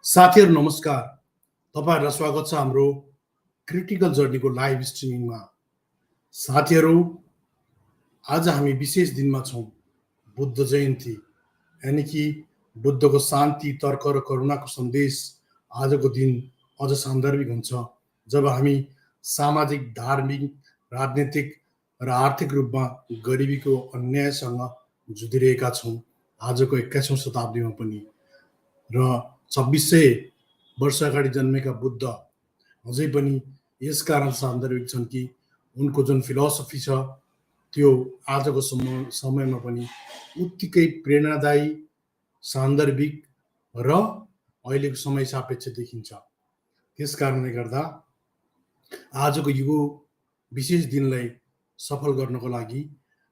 साथीहरु नमस्कार। तपाईहरुलाई स्वागत छ हाम्रो क्रिटिकल जर्नीको लाइभ स्ट्रिमिङमा। साथीहरु, आज हामी विशेष दिनमा छौं, बुद्ध जयन्ती, यानी कि बुद्धको शान्ति, तर्क र करुणाको सन्देश आजको दिन अझ सान्दर्भिक हुन्छ जब हामी सामाजिक, धार्मिक, राजनीतिक र आर्थिक रूपमा गरिबीको अन्यायसँग जुधिरहेका छौं आजको 21औं शताब्दीमा पनि। र 2600 वर्ष अगाडि जन्मेका बुद्ध अझै पनि यस कारण सान्दर्भिक छन् कि उनको जुन फिलोसफी छ त्यो आजको समयमा पनि उत्तिकै प्रेरणादायी, सान्दर्भिक र अहिलेको समय सापेक्ष देखिन्छ। त्यस कारणले गर्दा आजको यो विशेष दिनलाई सफल गर्नको लागि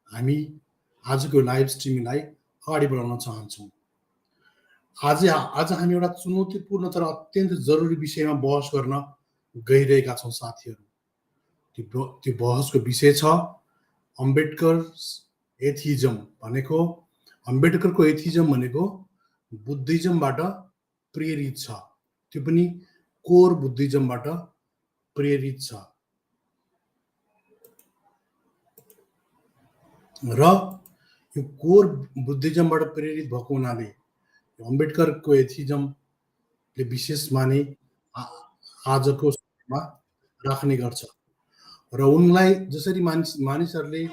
हामी आजको लाइभ स्ट्रिमिङलाई अगाडि बढाउन चाहन्छौँ। आज हामी एउटा चुनौतीपूर्ण तर अत्यन्त जरुरी विषयमा बहस गर्न गइरहेका छौँ साथीहरु। त्यो बहसको विषय छ अम्बेडकर एथिजम भनेको। अम्बेडकरको एथिजम भनेको बुद्धिज्मबाट प्रेरित छ, त्यो पनि कोर बुद्धिज्मबाट प्रेरित छ। र यो कोर बुद्धिज्मबाट प्रेरित भएको हुनाले अम्बेडकरको एथिजमले विशेष माने आजको समयमा राख्ने गर्छ। र उनलाई जसरी मानिसहरूले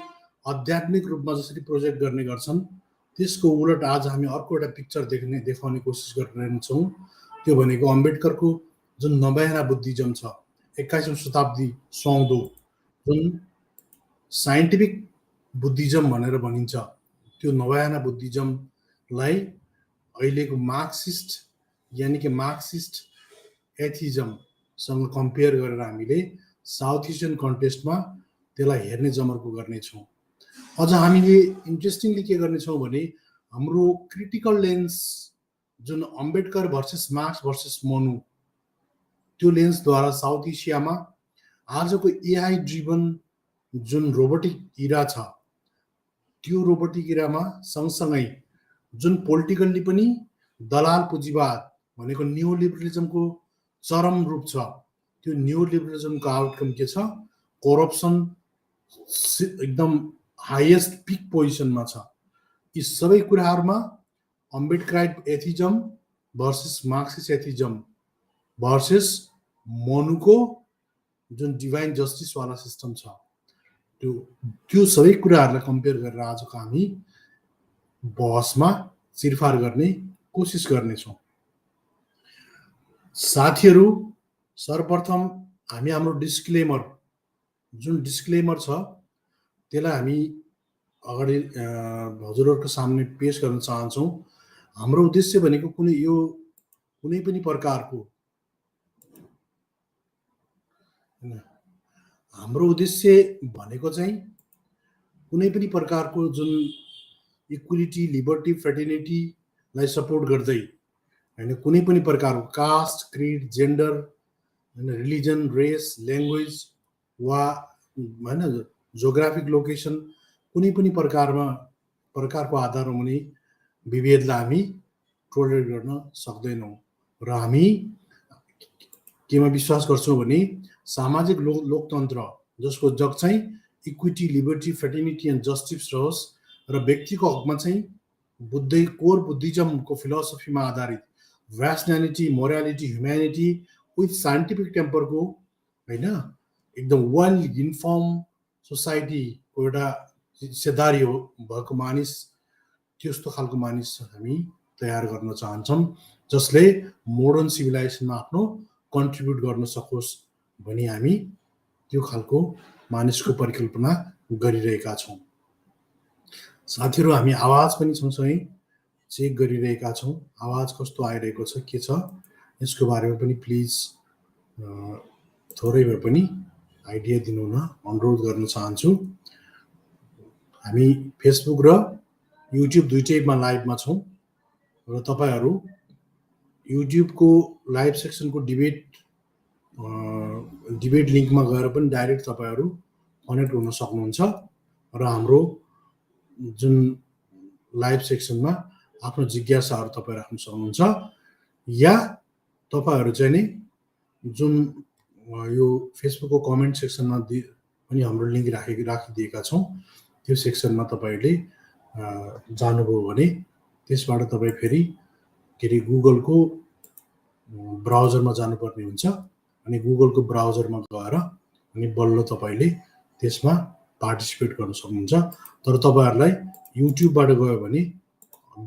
आध्यात्मिक रूपमा जसरी प्रोजेक्ट गर्ने गर्छन् त्यसको उलट आज हामी अर्को एउटा पिक्चर देखाउने कोसिस गरिरहेछौँ। त्यो भनेको अम्बेडकरको जुन नवयाना बुद्धिज्म छ, 21औं शताब्दी सुहाउँदो जुन साइन्टिफिक बुद्धिज्म भनेर भनिन्छ, त्यो नवयाना बुद्धिज्मलाई अहिलेको मार्क्सिस्ट यानी कि मार्क्सिस्ट एथिजमसँग कम्पेयर गरेर हामीले साउथ एसियन कन्टेक्स्टमा त्यसलाई हेर्ने जमर्को गर्नेछौँ। अझ हामीले इन्ट्रेस्टिङली के गर्नेछौँ भने हाम्रो क्रिटिकल लेन्स जुन Ambedkar versus Marx versus Manu, त्यो लेन्सद्वारा साउथ एसियामा आजको एआई ड्रिभन जुन रोबोटिक इरा छ, त्यो रोबोटिक इरामा सँगसँगै जुन पोलिटिकल्ली पनि दलाल पुँजीवाद भनेको न्यू लिबरलिजमको चरम रूप छ, त्यो न्यू लिबरलिजमको आउटकम के छ? करप्सन एकदम हाईएस्ट पिक पोजिसनमा छ। यी सबै कुराहरुमा Ambedkarite atheism versus Marxist atheism versus मनुको जुन डिभाइन जस्टिस वाला सिस्टम छ, त्यो सबै कुराहरुलाई कम्पेयर गरेर आजको हामी बहसमा चिरफार गर्ने कोसिस गर्नेछौँ। साथीहरु, सर्वप्रथम हामी हाम्रो डिस्क्लेमर छ त्यसलाई हामी अगाडि हजुरहरुको सामने पेश गर्न चाहन्छौँ। हाम्रो उद्देश्य भनेको कुनै पनि प्रकारको हाम्रो उद्देश्य भनेको चाहिँ कुनै पनि प्रकारको जुन इक्वालिटी, लिबर्टी, फ्रेटर्निटीलाई सपोर्ट गर्दै हैन, कुनै पनि प्रकारको caste, creed, gender, religion, race, language वा हैन जियोग्राफिक लोकेसन कुनै पनि प्रकारको आधारमा हुने विभेदलाई हामी टोलरेट गर्न सक्दैनौँ। र हामी केमा विश्वास गर्छौँ भने सामाजिक लोकतन्त्र जसको जग चाहिँ equity, liberty, fraternity and justice रहोस् र व्यक्तिको हकमा चाहिँ कोर बुद्धिज्मको फिलोसफीमा आधारित rationality, morality, humanity with scientific टेम्परको हैन एकदम वेल इन्फर्म सोसाइटीको एउटा हिस्सेदारी भएको मानिस, त्यस्तो खालको मानिस हामी तयार गर्न चाहन्छौँ जसले मोडर्न सिभिलाइजेसनमा आफ्नो कन्ट्रिब्युट गर्न सकोस् भनी हामी त्यो खालको मानिसको परिकल्पना गरिरहेका छौँ। साथीहरु, हामी आवाज पनि सँगसँगै चेक गरिरहेका छौँ। आवाज कस्तो आइरहेको छ, के छ, यसको बारेमा पनि प्लिज थोरै भए पनि आइडिया दिनुहुन अनुरोध गर्न चाहन्छु। हामी फेसबुक र युट्युब दुईटैमा लाइभमा छौँ र तपाईहरु युट्युबको लाइभ सेक्सनको डिबेट लिङ्कमा गएर पनि डाइरेक्ट तपाईहरु कनेक्ट हुन सक्नुहुन्छ र हाम्रो जुन लाइभ सेक्सनमा आफ्नो जिज्ञासाहरू तपाईँ राख्न सक्नुहुन्छ, या तपाईँहरू चाहिँ नि जुन यो फेसबुकको कमेन्ट सेक्सनमा पनि हाम्रो लिङ्क राखिदिएका छौँ, त्यो सेक्सनमा तपाईँहरूले जानुभयो भने त्यसबाट तपाईँ फेरि के अरे गुगलको ब्राउजरमा जानुपर्ने हुन्छ, अनि गुगलको ब्राउजरमा गएर अनि बल्ल तपाईँले त्यसमा पार्टिसिपेट गर्न सक्नुहुन्छ। तर तपाईँहरूलाई युट्युबबाट गयो भने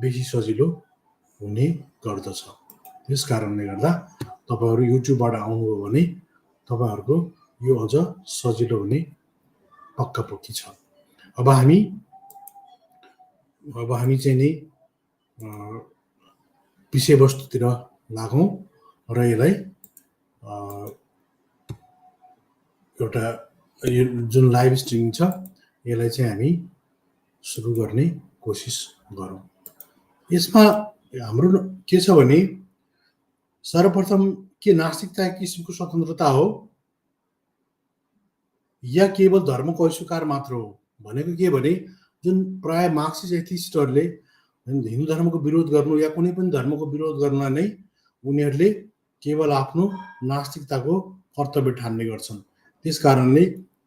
बेसी सजिलो हुने गर्दछ। त्यस कारणले गर्दा तपाईँहरू युट्युबबाट आउनुभयो भने तपाईँहरूको यो अझ सजिलो हुने पक्का-पक्की छ। अब हामी चाहिँ नि विषयवस्तुतिर लागौँ र यसलाई एउटा यो जुन लाइभ स्ट्रिमिङ छ यसलाई चाहिँ हामी सुरु गर्ने कोसिस गरौँ। यसमा हाम्रो के छ भने सर्वप्रथम के नास्तिकता एक किसिमको स्वतन्त्रता हो या केवल धर्मको अस्वीकार मात्र हो? भनेको के भने जुन प्राय मार्क्सिस्ट एथिस्टहरूले हिन्दू धर्मको विरोध गर्नु या कुनै पनि धर्मको विरोध गर्न नै उनीहरूले केवल आफ्नो नास्तिकताको कर्तव्य ठान्ने गर्छन्। त्यस कारणले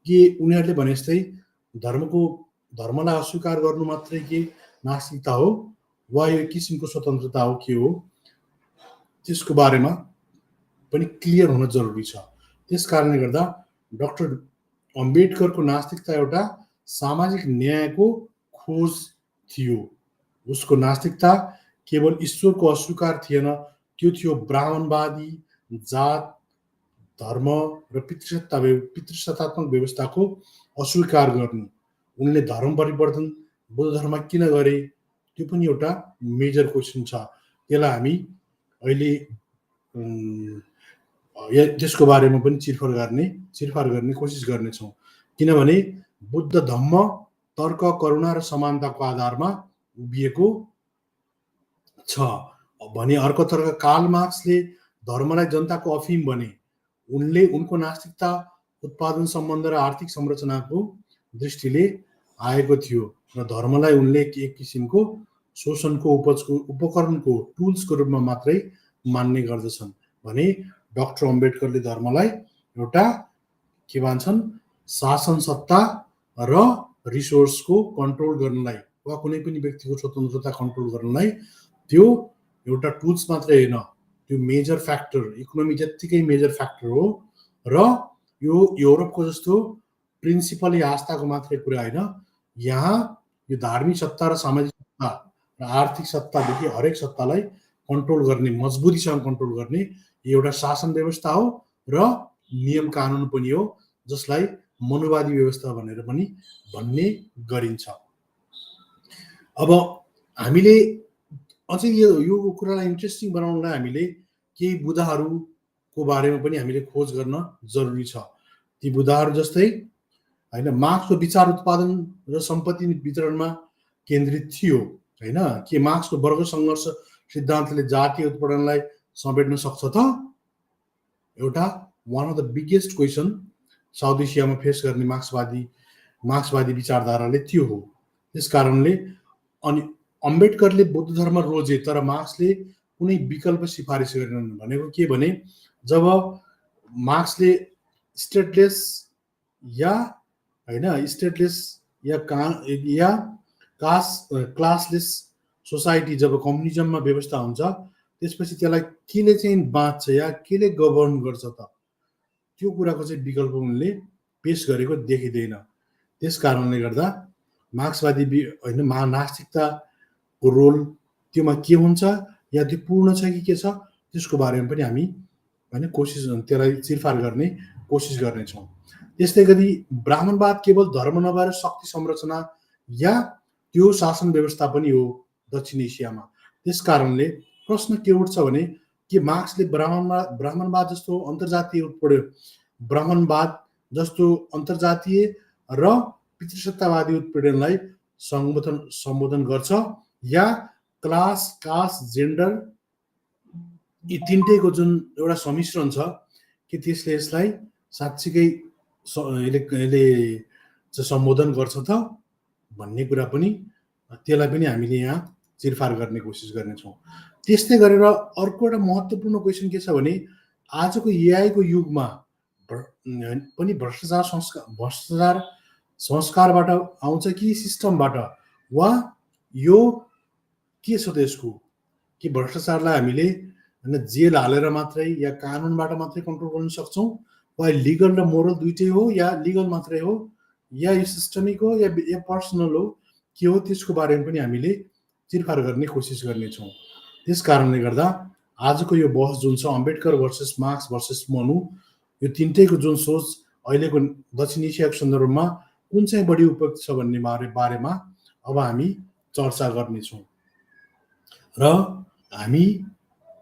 के उनीहरूले भने जस्तै धर्मलाई अस्वीकार गर्नु मात्रै के नास्तिकता हो वा यो किसिमको स्वतन्त्रता हो के हो, त्यसको बारेमा पनि क्लियर हुन जरुरी छ। त्यस कारणले गर्दा डाक्टर अम्बेडकरको नास्तिकता एउटा सामाजिक न्यायको खोज थियो। उसको नास्तिकता केवल ईश्वरको अस्वीकार थिएन, त्यो थियो ब्राह्मणवादी जात, धर्म र पितृसत्तात्मक व्यवस्थाको अस्वीकार गर्नु। उनले धर्म परिवर्तन बुद्ध धर्म किन गरे त्यो पनि एउटा मेजर क्वेसन छ। त्यसलाई हामी अहिले त्यसको बारेमा पनि चिरफार गर्ने कोसिस गर्नेछौँ। किनभने बुद्ध धम्म तर्क करुणा र समानताको आधारमा उभिएको छ भने अर्कोतर्फ कार्ल मार्क्सले धर्मलाई जनताको अफिम भने उनको नास्तिकता उत्पादन सम्बन्ध र आर्थिक संरचनाको दृष्टिले आएको थियो र धर्मलाई उनले एक किसिमको शोषणको उपकरणको टुल्सको रूपमा मात्रै मान्ने गर्दछन् भने डाक्टर अम्बेडकरले धर्मलाई एउटा के भन्छन् शासन सत्ता र रिसोर्सको कन्ट्रोल गर्नलाई वा कुनै पनि व्यक्तिको स्वतन्त्रता कन्ट्रोल गर्नलाई त्यो एउटा टुल्स मात्रै होइन, त्यो मेजर फ्याक्टर, इकोनोमी जत्तिकै मेजर फ्याक्टर हो। र यो युरोपको जस्तो प्रिन्सिपली आस्थाको मात्रै कुरा होइन, यहाँ यो धार्मिक सत्ता र सामाजिक सत्ता र आर्थिक सत्तादेखि हरेक सत्तालाई कन्ट्रोल गर्ने, मजबुरीसँग कन्ट्रोल गर्ने एउटा शासन व्यवस्था हो र नियम कानुन पनि हो, जसलाई मनुवादी व्यवस्था भनेर पनि भन्ने गरिन्छ। अब हामीले अझै यो कुरालाई इन्ट्रेस्टिङ बनाउनलाई हामीले केही बुदाहरूको बारेमा पनि हामीले खोज गर्न जरुरी छ। ती बुदाहरू जस्तै होइन, मार्क्सको विचार उत्पादन र सम्पत्ति वितरणमा केन्द्रित थियो होइन। के मार्क्सको वर्ग सङ्घर्ष सिद्धान्तले जातीय उत्पीडनलाई समेट्न सक्छ त? एउटा one of the biggest question south एसियामा फेस गर्ने मार्क्सवादी विचारधाराले त्यो हो। त्यस कारणले अनि अम्बेडकरले बौद्ध धर्म रोजे तर मार्क्सले कुनै विकल्प सिफारिस गरेनन्। भनेको के भने जब मार्क्सले स्टेटलेस या क्लासलेस सोसाइटी जब कम्युनिजममा व्यवस्था हुन्छ त्यसपछि त्यसलाई केले चाहिँ बाँच्छ या केले गभर्न गर्छ त, त्यो कुराको चाहिँ विकल्प उनले पेश गरेको देखिँदैन। त्यस कारणले गर्दा मार्क्सवादी होइन नास्तिकताको रोल त्योमा के हुन्छ या त्यो पूर्ण छ कि के छ त्यसको बारेमा पनि हामी होइन त्यसलाई चिरफार गर्ने कोसिस गर्नेछौँ। त्यस्तै गरी ब्राह्मणवाद केवल धर्म नभएर शक्ति संरचना या त्यो शासन व्यवस्था पनि हो दक्षिण एसियामा। त्यस कारणले प्रश्न के उठ्छ भने के मार्क्सले ब्राह्मणवाद जस्तो अन्तर्जातीय र पितृसत्तावादी उत्पीडनलाई सम्बोधन गर्छ या क्लास, कास्ट, जेन्डर यी तिनटैको जुन एउटा सम्मिश्रण छ कि त्यसले यसलाई साँच्चीकै यसले सम्बोधन गर्छ त भन्ने कुरा पनि त्यसलाई पनि हामीले यहाँ चिरफार गर्ने कोसिस गर्नेछौँ। त्यस्तै गरेर अर्को एउटा महत्त्वपूर्ण क्वेसन के छ भने आजको एआईको युगमा पनि भ्रष्टाचार संस्कारबाट आउँछ कि सिस्टमबाट, वा यो के छ त यसको, कि भ्रष्टाचारलाई हामीले जेल हालेर मात्रै या कानुनबाट मात्रै कन्ट्रोल गर्न सक्छौँ, वा लिगल र मोरल दुइटै हो, या लिगल मात्रै हो, या यो सिस्टमिक हो, या पर्सनल हो, के हो, त्यसको बारेमा पनि हामीले चिरफार गर्ने कोसिस गर्नेछौँ। त्यस कारणले गर्दा आजको यो बहस जुन छ Ambedkar versus Marx versus Manu, यो तिनटैको जुन सोच अहिलेको दक्षिण एसियाको सन्दर्भमा कुन चाहिँ बढी उपयुक्त छ भन्ने बारेमा अब हामी चर्चा गर्नेछौँ। र हामी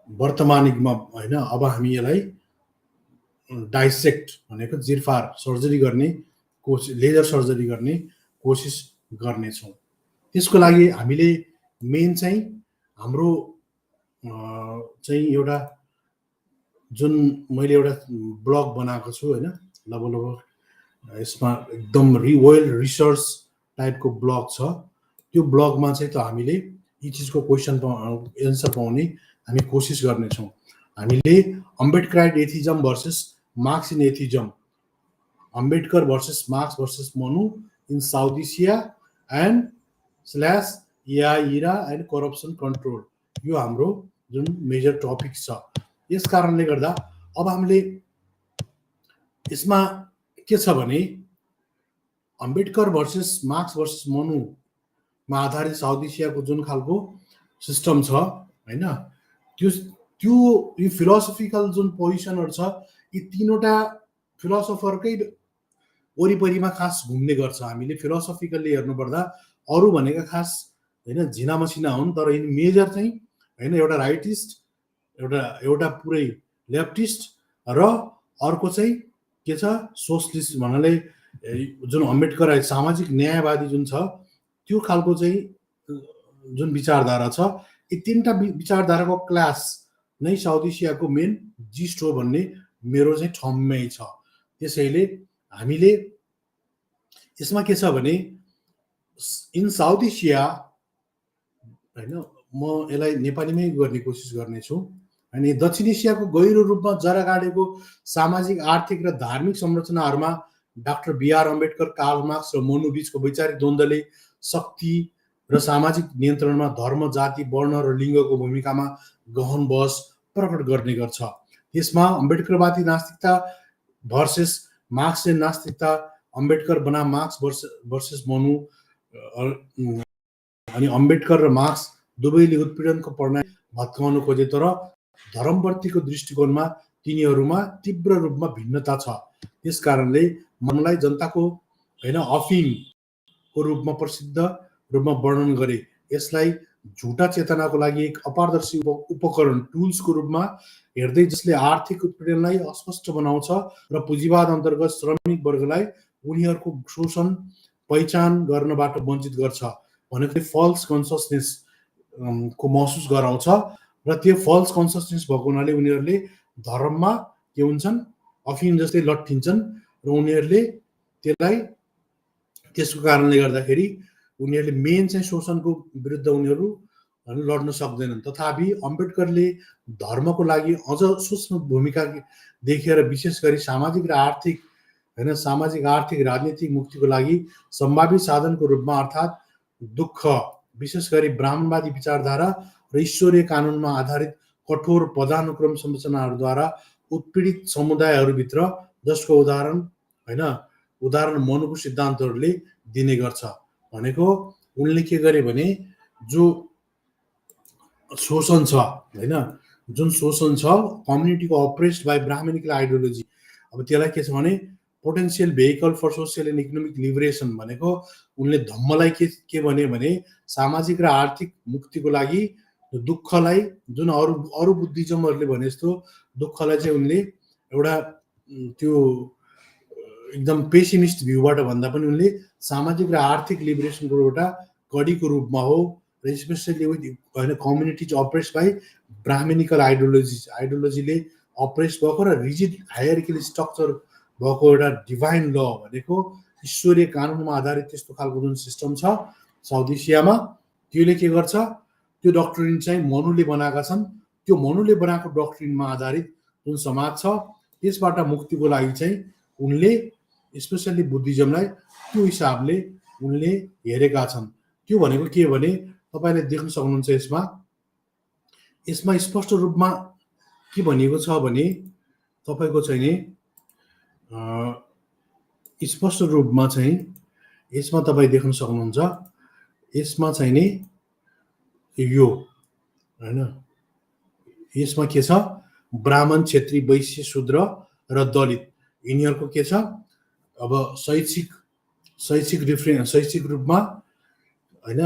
वर्तमान युगमा होइन, अब हामी यसलाई डाइसेक्ट भनेको जिरफार सर्जरी गर्ने कोसिस, लेजर सर्जरी गर्ने कोसिस गर्नेछौँ। त्यसको लागि हामीले मेन चाहिँ हाम्रो चाहिँ एउटा जुन मैले एउटा ब्लग बनाएको छु होइन, लगभग यसमा एकदम वेल रिसर्च टाइपको ब्लग छ। त्यो ब्लगमा चाहिँ त हामीले यी चिजको क्वेसन एन्सर पाउने हामी कोसिस गर्नेछौँ। हामीले Ambedkarite atheism versus Marxian atheism, Ambedkar versus Marx versus Manu in South Asia and slash AI era and corruption control, यो हाम्रो जुन मेजर टपिक छ। यस कारणले गर्दा अब हामीले यसमा के छ भने अम्बेडकर भर्सेस मार्क्स भर्सेस मनुमा आधारित साउथ एसियाको जुन खालको सिस्टम छ होइन, त्यो यो फिलोसफिकल जुन पोजिसनहरू छ, यी तीनवटा फिलोसफरकै वरिपरिमा खास घुम्ने गर्छ। हामीले फिलोसफिकल्ली हेर्नुपर्दा अरू भनेका खास होइन झिना मसिना हुन्, तर यिनी मेजर चाहिँ होइन एउटा राइटिस्ट, एउटा पुरै लेफ्टिस्ट, र अर्को चाहिँ के छ सोसलिस्ट भन्नाले जुन अम्बेडकर सामाजिक न्यायवादी जुन छ त्यो खालको चाहिँ जुन विचारधारा छ, यी तीनटा विचारधाराको क्लास नै साउथ एसियाको मेन जिस्ट हो भन्ने मेरो चाहिँ ठम्मै छ। त्यसैले हामीले यसमा के छ भने इन साउथ एसिया होइन, म यसलाई नेपालीमै गर्ने कोसिस गर्नेछु। अनि दक्षिण एसियाको गहिरो रूपमा जरा गाडेको सामाजिक, आर्थिक र धार्मिक संरचनाहरूमा doctor B R Ambedkar, Karl Marx र मनु बीचको वैचारिक द्वन्द्वले शक्ति र सामाजिक नियन्त्रणमा धर्म, जाति, वर्ण र लिङ्गको भूमिकामा गहन बहस प्रकट गर्ने गर्छ। त्यसमा अम्बेडकरवादी नास्तिकता भर्सेस मार्क्सियन नास्तिकता, अम्बेडकर बनाम मार्क्स भर्सेस मनु, अनि अम्बेडकर र मार्क्स दुवैले उत्पीडनको प्रणाली भत्काउन खोजे, तर धर्मप्रतिको दृष्टिकोणमा तिनीहरूमा तीव्र रूपमा भिन्नता छ। त्यस कारणले मनलाई जनताको होइन अफिमको रूपमा प्रसिद्ध रूपमा वर्णन गरे। यसलाई झुटा चेतनाको लागि एक अपारदर्शी उपकरण टुल्सको रूपमा हेर्दै, जसले आर्थिक उत्पीडनलाई अस्पष्ट बनाउँछ र पुँजीवाद अन्तर्गत श्रमिक वर्गलाई उनीहरूको शोषण पहिचान गर्नबाट वञ्चित गर्छ भनेको फल्स कन्सियसनेस को महसुस गराउँछ। र त्यो फल्स कन्सियसनेस भएको हुनाले उनीहरूले धर्ममा के हुन्छन्, अफिम जस्तै लट्ठिन्छन्, र उनीहरूले त्यसलाई त्यसको कारणले गर्दाखेरि उनीहरूले मेन चाहिँ शोषणको विरुद्ध उनीहरू लड्न सक्दैनन्। तथापि अम्बेडकरले धर्मको लागि अझ सूक्ष्म भूमिका देखेर विशेष गरी सामाजिक र आर्थिक होइन, सामाजिक, आर्थिक, राजनीतिक मुक्तिको लागि सम्भावित साधनको रूपमा अर्थात् दुःख, विशेष गरी ब्राह्मणवादी विचारधारा र ईश्वरीय कानुनमा आधारित कठोर पदानुक्रम संरचनाहरूद्वारा उत्पीडित समुदायहरूभित्र, जसको उदाहरण मनुको सिद्धान्तहरूले दिने गर्छ। भनेको उनले के गरे भने जो शोषण छ होइन, जुन शोषण छ कम्युनिटीको अप्रेस्ड बाई ब्राह्मणिकल आइडियोलोजी, अब त्यसलाई के छ भने potential vehicle for social and economic liberation भनेको उनले धम्मलाई के भने सामाजिक र आर्थिक मुक्तिको लागि दुःखलाई, जुन अरू बुद्धिज्महरूले भने जस्तो दुःखलाई चाहिँ उनले एउटा त्यो एकदम पेसिमिस्ट भ्यूबाट भन्दा पनि उनले सामाजिक र आर्थिक लिबरेसनको एउटा कडीको रूपमा हो, र स्पेसली होइन कम्युनिटिज अप्रेस बाई ब्राह्मणिकल आइडियोलोजीले अप्रेस भएको र रिजिड हायरार्किकल स्ट्रक्चर भएको एउटा डिभाइन ल भनेको ईश्वरीय कानुनमा आधारित त्यस्तो खालको जुन सिस्टम छ साउथ एसियामा, त्यसले के गर्छ त्यो डक्ट्रिन चाहिँ मनुले बनाएका छन्। त्यो मनुले बनाएको डक्ट्रिनमा आधारित जुन समाज छ त्यसबाट मुक्तिको लागि चाहिँ उनले स्पेसल्ली बुद्धिज्मलाई त्यो हिसाबले उनले हेरेका छन्। त्यो भनेको के भने तपाईले देख्न सक्नुहुन्छ यसमा स्पष्ट रूपमा के भनिएको छ भने तपाईको चाहिँ नि स्पष्ट रूपमा चाहिँ यसमा तपाई देख्न सक्नुहुन्छ। यसमा चाहिँ नि यो हैन, यसमा के छ, ब्राह्मण, क्षेत्री, वैश्य, शूद्र र दलित यिनीहरूको के छ, अब शैक्षिक रूपमा हैन,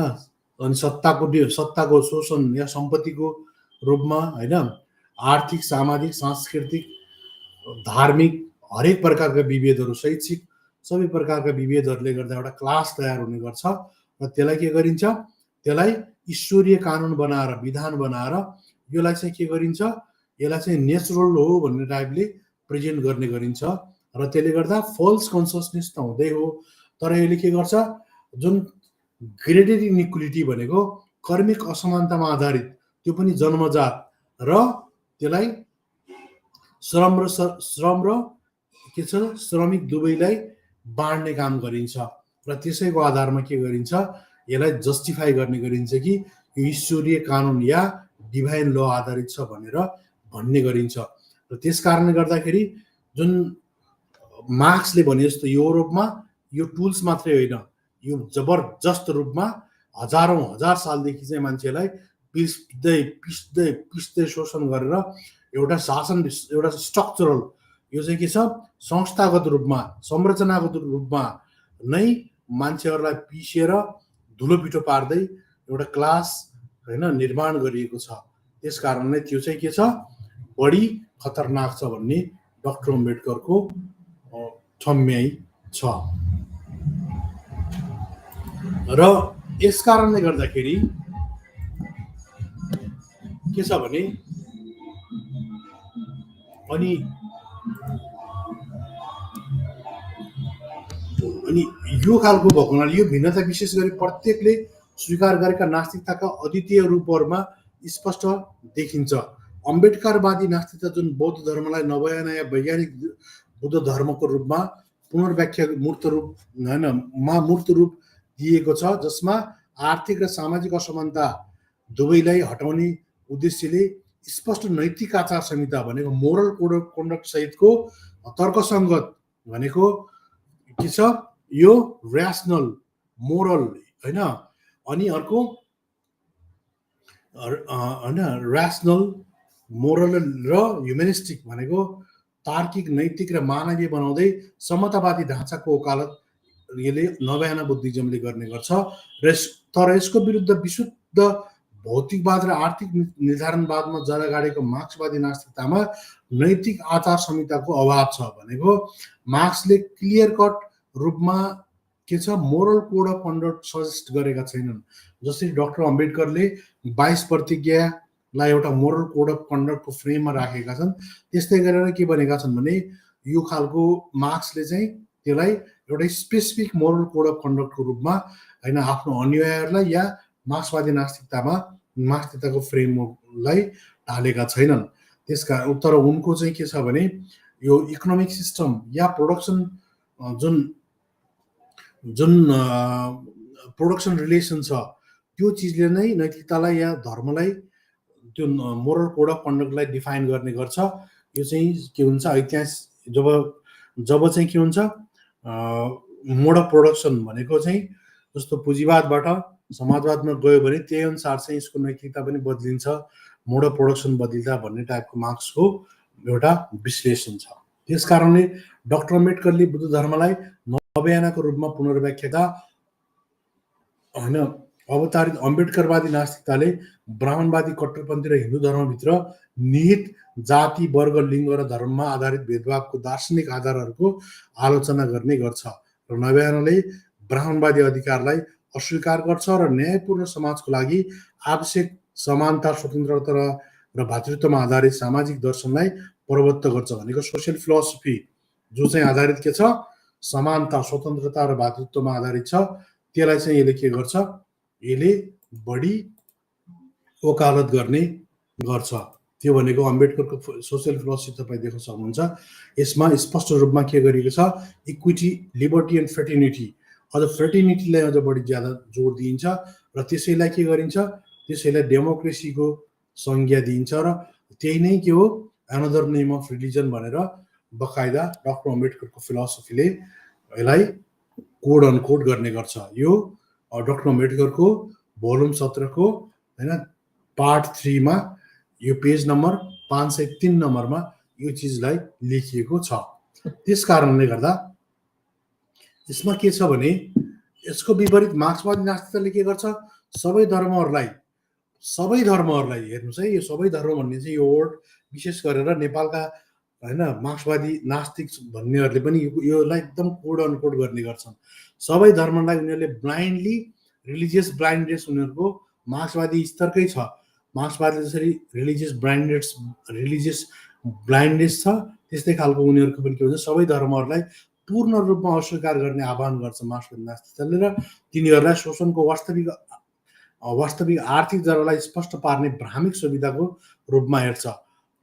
अनि सत्ताको शोषण या सम्पत्तिको रूपमा हैन, आर्थिक, सामाजिक, सांस्कृतिक, धार्मिक हरेक प्रकारका विभेदहरू, शैक्षिक सबै प्रकारका विभेदहरूले गर्दा एउटा क्लास तयार हुने गर्छ र त्यसलाई के गरिन्छ, त्यसलाई ईश्वरीय कानुन बनाएर, विधान बनाएर यसलाई चाहिँ के गरिन्छ, यसलाई चाहिँ नेचुरल हो भन्ने टाइपले प्रेजेन्ट गर्ने गरिन्छ र त्यसले गर्दा फल्स कन्सियसनेस त हुँदै हो। तर यसले के गर्छ, जुन ग्रेडेड इनइक्वालिटी भनेको कर्मिक असमानतामा आधारित, त्यो पनि जन्मजात, र त्यसलाई श्रम र के छ, श्रमिक दुवैलाई बाँड्ने काम गरिन्छ र त्यसैको आधारमा के गरिन्छ, यसलाई जस्टिफाई गर्ने गरिन्छ कि यो ईश्वरीय कानुन या डिभाइन ल आधारित छ भनेर भन्ने गरिन्छ। र त्यस कारणले गर्दाखेरि जुन मार्क्सले भने जस्तो युरोपमा यो टुल्स मात्रै होइन, यो जबरजस्त रूपमा हजार सालदेखि चाहिँ मान्छेलाई पिस्दै शोषण गरेर एउटा शासन, एउटा स्ट्रक्चरल, यो चाहिँ के छ, संस्थागत रूपमा, संरचनागत रूपमा नै मान्छेहरूलाई पिसेर धुलो पिठो पार्दै एउटा क्लास हैन निर्माण गरिएको छ। त्यस कारणले त्यो चाहिँ के छ, बढी खतरनाक छ भन्ने डाक्टर अम्बेडकरको ठम्याइ छ। र यस कारणले गर्दाखेरि के छ भने अनि यो खालको भएको हुनाले यो भिन्नता विशेष गरी प्रत्येकले स्वीकार गरेका नास्तिकताका अद्वितीय रूपहरूमा स्पष्ट देखिन्छ। अम्बेडकरवादी नास्तिकता जुन बौद्ध धर्मलाई नयाँ नयाँ वैज्ञानिक बुद्ध धर्मको रूपमा पुनर्व्याख्या मूर्त रूप दिएको छ, जसमा आर्थिक र सामाजिक असमानता दुवैलाई हटाउने उद्देश्यले स्पष्ट नैतिक आचार संहिता भनेको मोरल कोड अफ कन्डक्ट सहितको तर्कसङ्गत भनेको के छ, यो ऱ्यासनल, मोरल हैन, अनि अर्को हैन ऱ्यासनल, मोरल र ह्युमेनिस्टिक भनेको तार्किक, नैतिक र मानवीय बनाउँदै समतावादी ढाँचाको वकालत यसले नयाँ बुद्धिज्मले गर्ने गर्छ। तर यसको विरुद्ध विशुद्ध भौतिकवाद र आर्थिक निर्धारणवादमा जरा गाडेको मार्क्सवादी नास्तिकतामा नैतिक आचार संहिताको अभाव छ। भनेको मार्क्सले क्लियर कट रूपमा के छ, moral code of conduct suggest गरेका छैनन्। जसरी डाक्टर अम्बेडकरले 22 प्रतिज्ञालाई एउटा मोरल कोड अफ कन्डक्टको फ्रेममा राखेका छन्, त्यस्तै गरेर के भनेका छन् भने यो खालको मार्क्सले चाहिँ त्यसलाई एउटा स्पेसिफिक मोरल कोड अफ कन्डक्टको रूपमा हैन आफ्नो अनुयायीहरूलाई या मार्क्सवादी नास्तिकताको फ्रेमलाई ढालेका छैनन्। त्यसका तर उनको चाहिँ के छ भने यो इकोनोमिक सिस्टम या प्रोडक्सन जुन प्रोडक्सन रिलेसन छ, त्यो चिजले नै नैतिकतालाई या धर्मलाई, त्यो मोरल कोड अफ कन्डक्टलाई डिफाइन गर्ने गर्छ। यो चाहिँ के हुन्छ, ऐतिहासिक जब चाहिँ के हुन्छ, मोड अफ प्रोडक्सन भनेको चाहिँ जस्तो पुँजीवादबाट समाजवादमा गयो भने त्यही अनुसार चाहिँ यसको नैतिकता पनि बदलिन्छ, मोड अफ प्रोडक्सन बदलिन्छ भन्ने टाइपको मार्क्सको एउटा विश्लेषण छ। त्यस कारणले डाक्टर अम्बेडकरले बुद्ध धर्मलाई नवयानाको रूपमा पुनर्व्याख्या हैन अवतारित अम्बेडकरवादी नास्तिकताले ब्राह्मणवादी कट्टरपन्थी र हिन्दू धर्मभित्र निहित जाति, वर्ग, लिङ्ग र धर्ममा आधारित भेदभावको दार्शनिक आधारहरूको आलोचना गर्ने गर्छ र नवयानाले ब्राह्मणवादी अधिकारलाई अस्वीकार गर्छ र न्यायपूर्ण समाजको लागि आवश्यक समानता, स्वतन्त्रता र भातृत्वमा आधारित सामाजिक दर्शनलाई प्रवत्त गर्छ। भनेको सोसियल फिलोसफी जो चाहिँ आधारित के छ, समानता, स्वतन्त्रता र भातृत्वमा आधारित छ, त्यसलाई चाहिँ यसले के गर्छ, यसले बढी वकालत गर्ने गर्छ। त्यो भनेको अम्बेडकरको सोसियल फिलोसफी तपाईँ देख्न सक्नुहुन्छ। यसमा स्पष्ट रूपमा के गरिएको छ, इक्विटी, लिबर्टी एन्ड फ्रेटर्निटी, अझ फ्रेटर्निटीलाई अझ बढी ज्यादा जोड दिइन्छ र त्यसैलाई के गरिन्छ, त्यसैलाई डेमोक्रेसीको संज्ञा दिइन्छ र त्यही नै के हो, अनदर नेम अफ रिलिजन भनेर बकाइदा डक्टर अम्बेडकरको फिलोसफीले यसलाई कोड अनकोड गर्ने गर्छ। यो डक्टर अम्बेडकरको भोल्युम 17 को हैन पार्ट 3 मा यो पेज नम्बर 503 नम्बरमा यो चिजलाई लेखिएको छ। त्यस कारणले गर्दा यसमा के छ भने यसको विपरीत मार्क्सवादी नास्तिकताले के गर्छ, सबै धर्महरूलाई हेर्नुस् है, यो सबै धर्म भन्ने चाहिँ यो वर्ड विशेष गरेर नेपालका हैन मार्क्सवादी नास्तिक भन्नेहरूले पनि योलाई एकदम कोड अनकोड गर्ने गर्छन्। सबै धर्मलाई उनीहरूले ब्लाइन्डली रिलिजियस ब्लाइन्डनेस उनीहरूको मार्क्सवादी स्तरकै छ। मार्क्सवादले जसरी रिलिजियस ब्लाइन्डनेस छ, त्यस्तै खालको उनीहरूको पनि के हुन्छ, सबै धर्महरूलाई पूर्ण रूपमा अस्वीकार गर्ने आह्वान गर्छ मार्क्सवादी नास्तिकताले र तिनीहरूलाई शोषणको वास्तविक आर्थिक जरालाई स्पष्ट पार्ने भ्रामिक सुविधाको रूपमा हेर्छ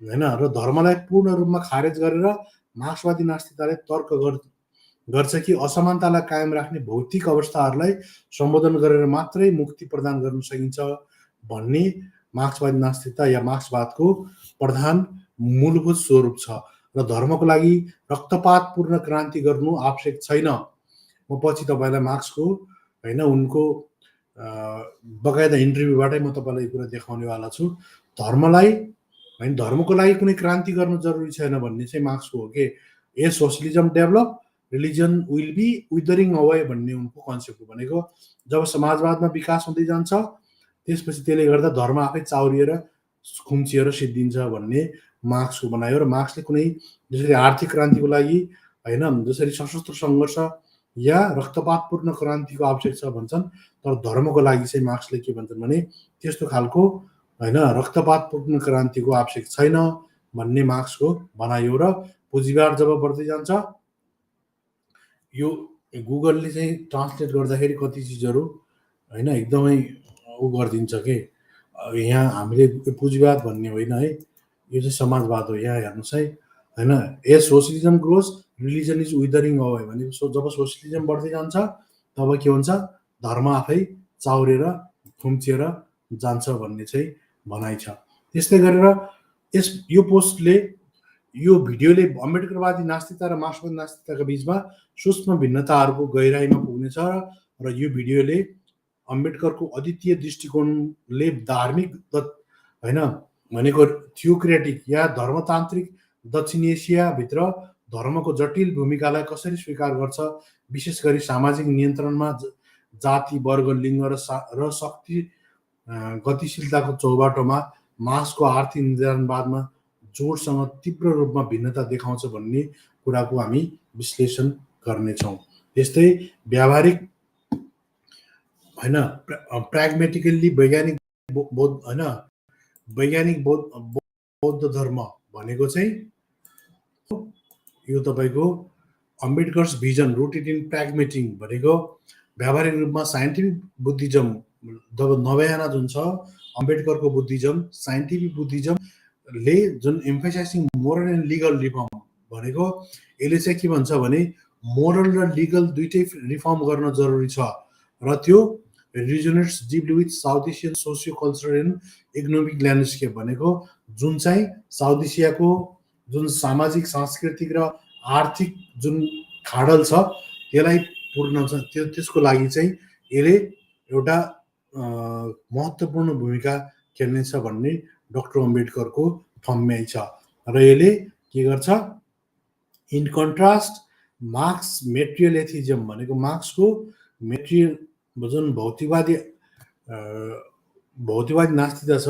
हैन र धर्मलाई पूर्ण रूपमा खारेज गरेर मार्क्सवादी नास्तिकताले तर्क गर्छ कि असमानतालाई कायम राख्ने भौतिक अवस्थाहरूलाई सम्बोधन गरेर मात्रै मुक्ति प्रदान गर्न सकिन्छ भन्ने मार्क्सवादी नास्तिकता या मार्क्सवादको प्रधान मूलभूत स्वरूप छ र धर्मको लागि रक्तपातपूर्ण क्रान्ति गर्नु आवश्यक छैन। म पछि तपाईँलाई मार्क्सको हैन उनको बकायदा इन्टरभ्यूबाटै म तपाईँलाई कुरा देखाउनेवाला छु। धर्मको लागि कुनै क्रान्ति गर्नु जरुरी छैन भन्ने चाहिँ मार्क्सको हो कि a socialism develop religion will be withering away भन्ने उनको कन्सेप्ट हो। भनेको जब समाजवादमा विकास हुँदै जान्छ त्यसपछि त्यसले गर्दा धर्म आफै चाउरिएर खुम्चिएर सिद्धिन्छ भन्ने मार्क्सको बनायो र मार्क्सले कुनै जसरी आर्थिक क्रान्तिको लागि हैन जसरी सशस्त्र सङ्घर्ष या रक्तपातपूर्ण क्रान्तिको आवश्यक छ भन्छन्, तर धर्मको लागि चाहिँ मार्क्सले के भन्छन् भने त्यस्तो खालको हैन रक्तपातपूर्ण क्रान्तिको आवश्यक छैन भन्ने मार्क्सको भनाइ हो। र पुँजीवाद जब बढ्दै जान्छ, यो गुगलले चाहिँ ट्रान्सलेट गर्दाखेरि कति चिजहरू हैन एकदमै उ गरिदिन्छ के यहाँ हामीले पुँजीवाद भन्ने होइन है, यो चाहिँ समाजवाद हो। यहाँ हेर्नुहोस् है हैन, ए socialism gross religion is विदरिङ away भनेको जब सोशलिजम बढ्दै जान्छ तब के हुन्छ, धर्म आफै चाउरेर खुम्चिएर जान्छ भन्ने चाहिँ भनाइ छ। त्यस्तै गरेर यो पोस्टले यो भिडियोले अम्बेडकरवादी नास्तिकता र मार्क्सवादी नास्तिकताका बीचमा सूक्ष्म भिन्नताहरूको गहिराइमा पुग्नेछ र यो भिडियोले अम्बेडकरको अद्वितीय दृष्टिकोणले धार्मिक हैन भनेको थियोक्रेटिक या धर्मतान्त्रिक दक्षिण एसियाभित्र धर्मको जटिल भूमिकालाई कसरी स्वीकार गर्छ, विशेष गरी सामाजिक नियन्त्रणमा जाति, वर्ग, लिङ्ग र शक्ति गतिशीलताको चौबाटोमा मार्क्सको आर्थिक निर्धारणवादमा जोडसँग तीव्र रूपमा भिन्नता देखाउँछ भन्ने कुराको हामी विश्लेषण गर्नेछौँ। त्यस्तै व्यावहारिक हैन प्राग्मेटिकल्ली वैज्ञानिक बौद्ध धर्म भनेको चाहिँ यो तपाईको अम्बेडकर्स भिजन रुटेड इन प्राग्मेटिङ भनेको व्यावहारिक रूपमा साइन्टिफिक बुद्धिज्म जब नवयाना जुन छ अम्बेडकरको बुद्धिज्म साइन्टिफिक बुद्धिज्मले जुन एम्फसाइजिङ मोरल एन्ड लिगल रिफर्म भनेको यसले चाहिँ के भन्छ भने मोरल र लिगल दुईटै रिफर्म गर्न जरुरी छ र त्यो resonates deeply with South Asian socio cultural and economic landscape भनेको जुन चाहिँ साउथ एसियाको जुन सामाजिक सांस्कृतिक र आर्थिक जुन खाडल छ त्यसलाई पूर्ण छ, त्यसको लागि चाहिँ यसले एउटा महत्त्वपूर्ण भूमिका खेल्नेछ भन्ने डक्टर अम्बेडकरको ठम्याइ छ र यसले के गर्छ, in contrast marks material atheism भनेको मार्क्सको मेटेरियल जुन भौतिकवादी नास्तिकता छ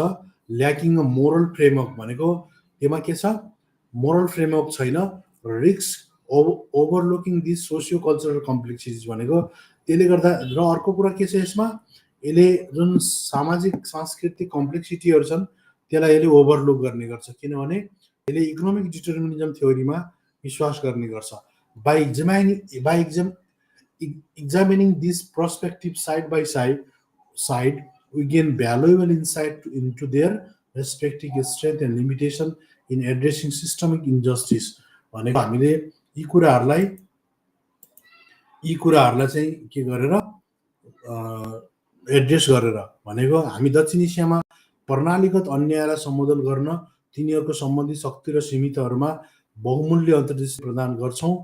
ल्याकिङ अ मोरल फ्रेमवर्क भनेको त्यसमा के छ, मोरल फ्रेमवर्क छैन, रिस्क ओभरलुकिङ दिस सोसियो कल्चरल कम्प्लेक्सिटिज भनेको त्यसले गर्दा। र अर्को कुरा के छ यसमा, यसले जुन सामाजिक सांस्कृतिक कम्प्लेक्सिटीहरू छन् त्यसलाई यसले ओभरलुक गर्ने गर्छ किनभने यसले इकोनोमिक डिटर्मिनिजम थ्योरीमा विश्वास गर्ने गर्छ। By examining this perspective side by side we gain valuable insight into their respective strength and limitation in addressing systemic injustice. भनेको हामीले यी कुराहरूलाई चाहिँ के गरेर एड्रेस गरेर भनेको हामी दक्षिण एसियामा प्रणालीगत अन्यायलाई सम्बोधन गर्न तिनीहरूको सम्बन्धित शक्ति र सीमितहरूमा बहुमूल्य अन्तर्दृष्टि प्रदान गर्छौं,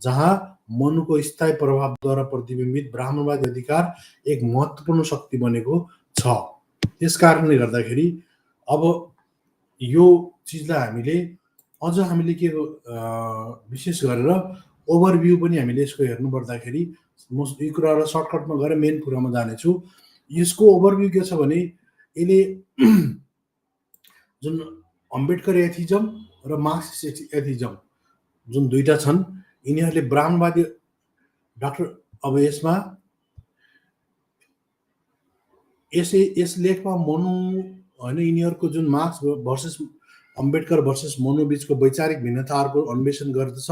जहाँ मनुको स्थायी प्रभावद्वारा प्रतिबिम्बित ब्राह्मणवादी अधिकार एक महत्त्वपूर्ण शक्ति बनेको छ। त्यसकारणले गर्दाखेरि अब यो चिजलाई हामीले के विशेष गरेर ओभरभ्यू पनि हामीले यसको हेर्नु पर्दाखेरि म यी कुरालाई सर्टकटमा गएर मेन कुरामा जानेछु। यसको ओभरभ्यू के छ भने यसले जुन अम्बेडकर एथिजम र मार्क्सिस्ट एथिजम जुन दुईटा छन्, यिनीहरूले ब्राह्मणवादी डाक्टर अब यसमा यस लेखमा मनु हैन यिनीहरूको जुन marks versus Ambedkar versus Manu बीचको वैचारिक भिन्नताहरूको अन्वेषण गर्दछ,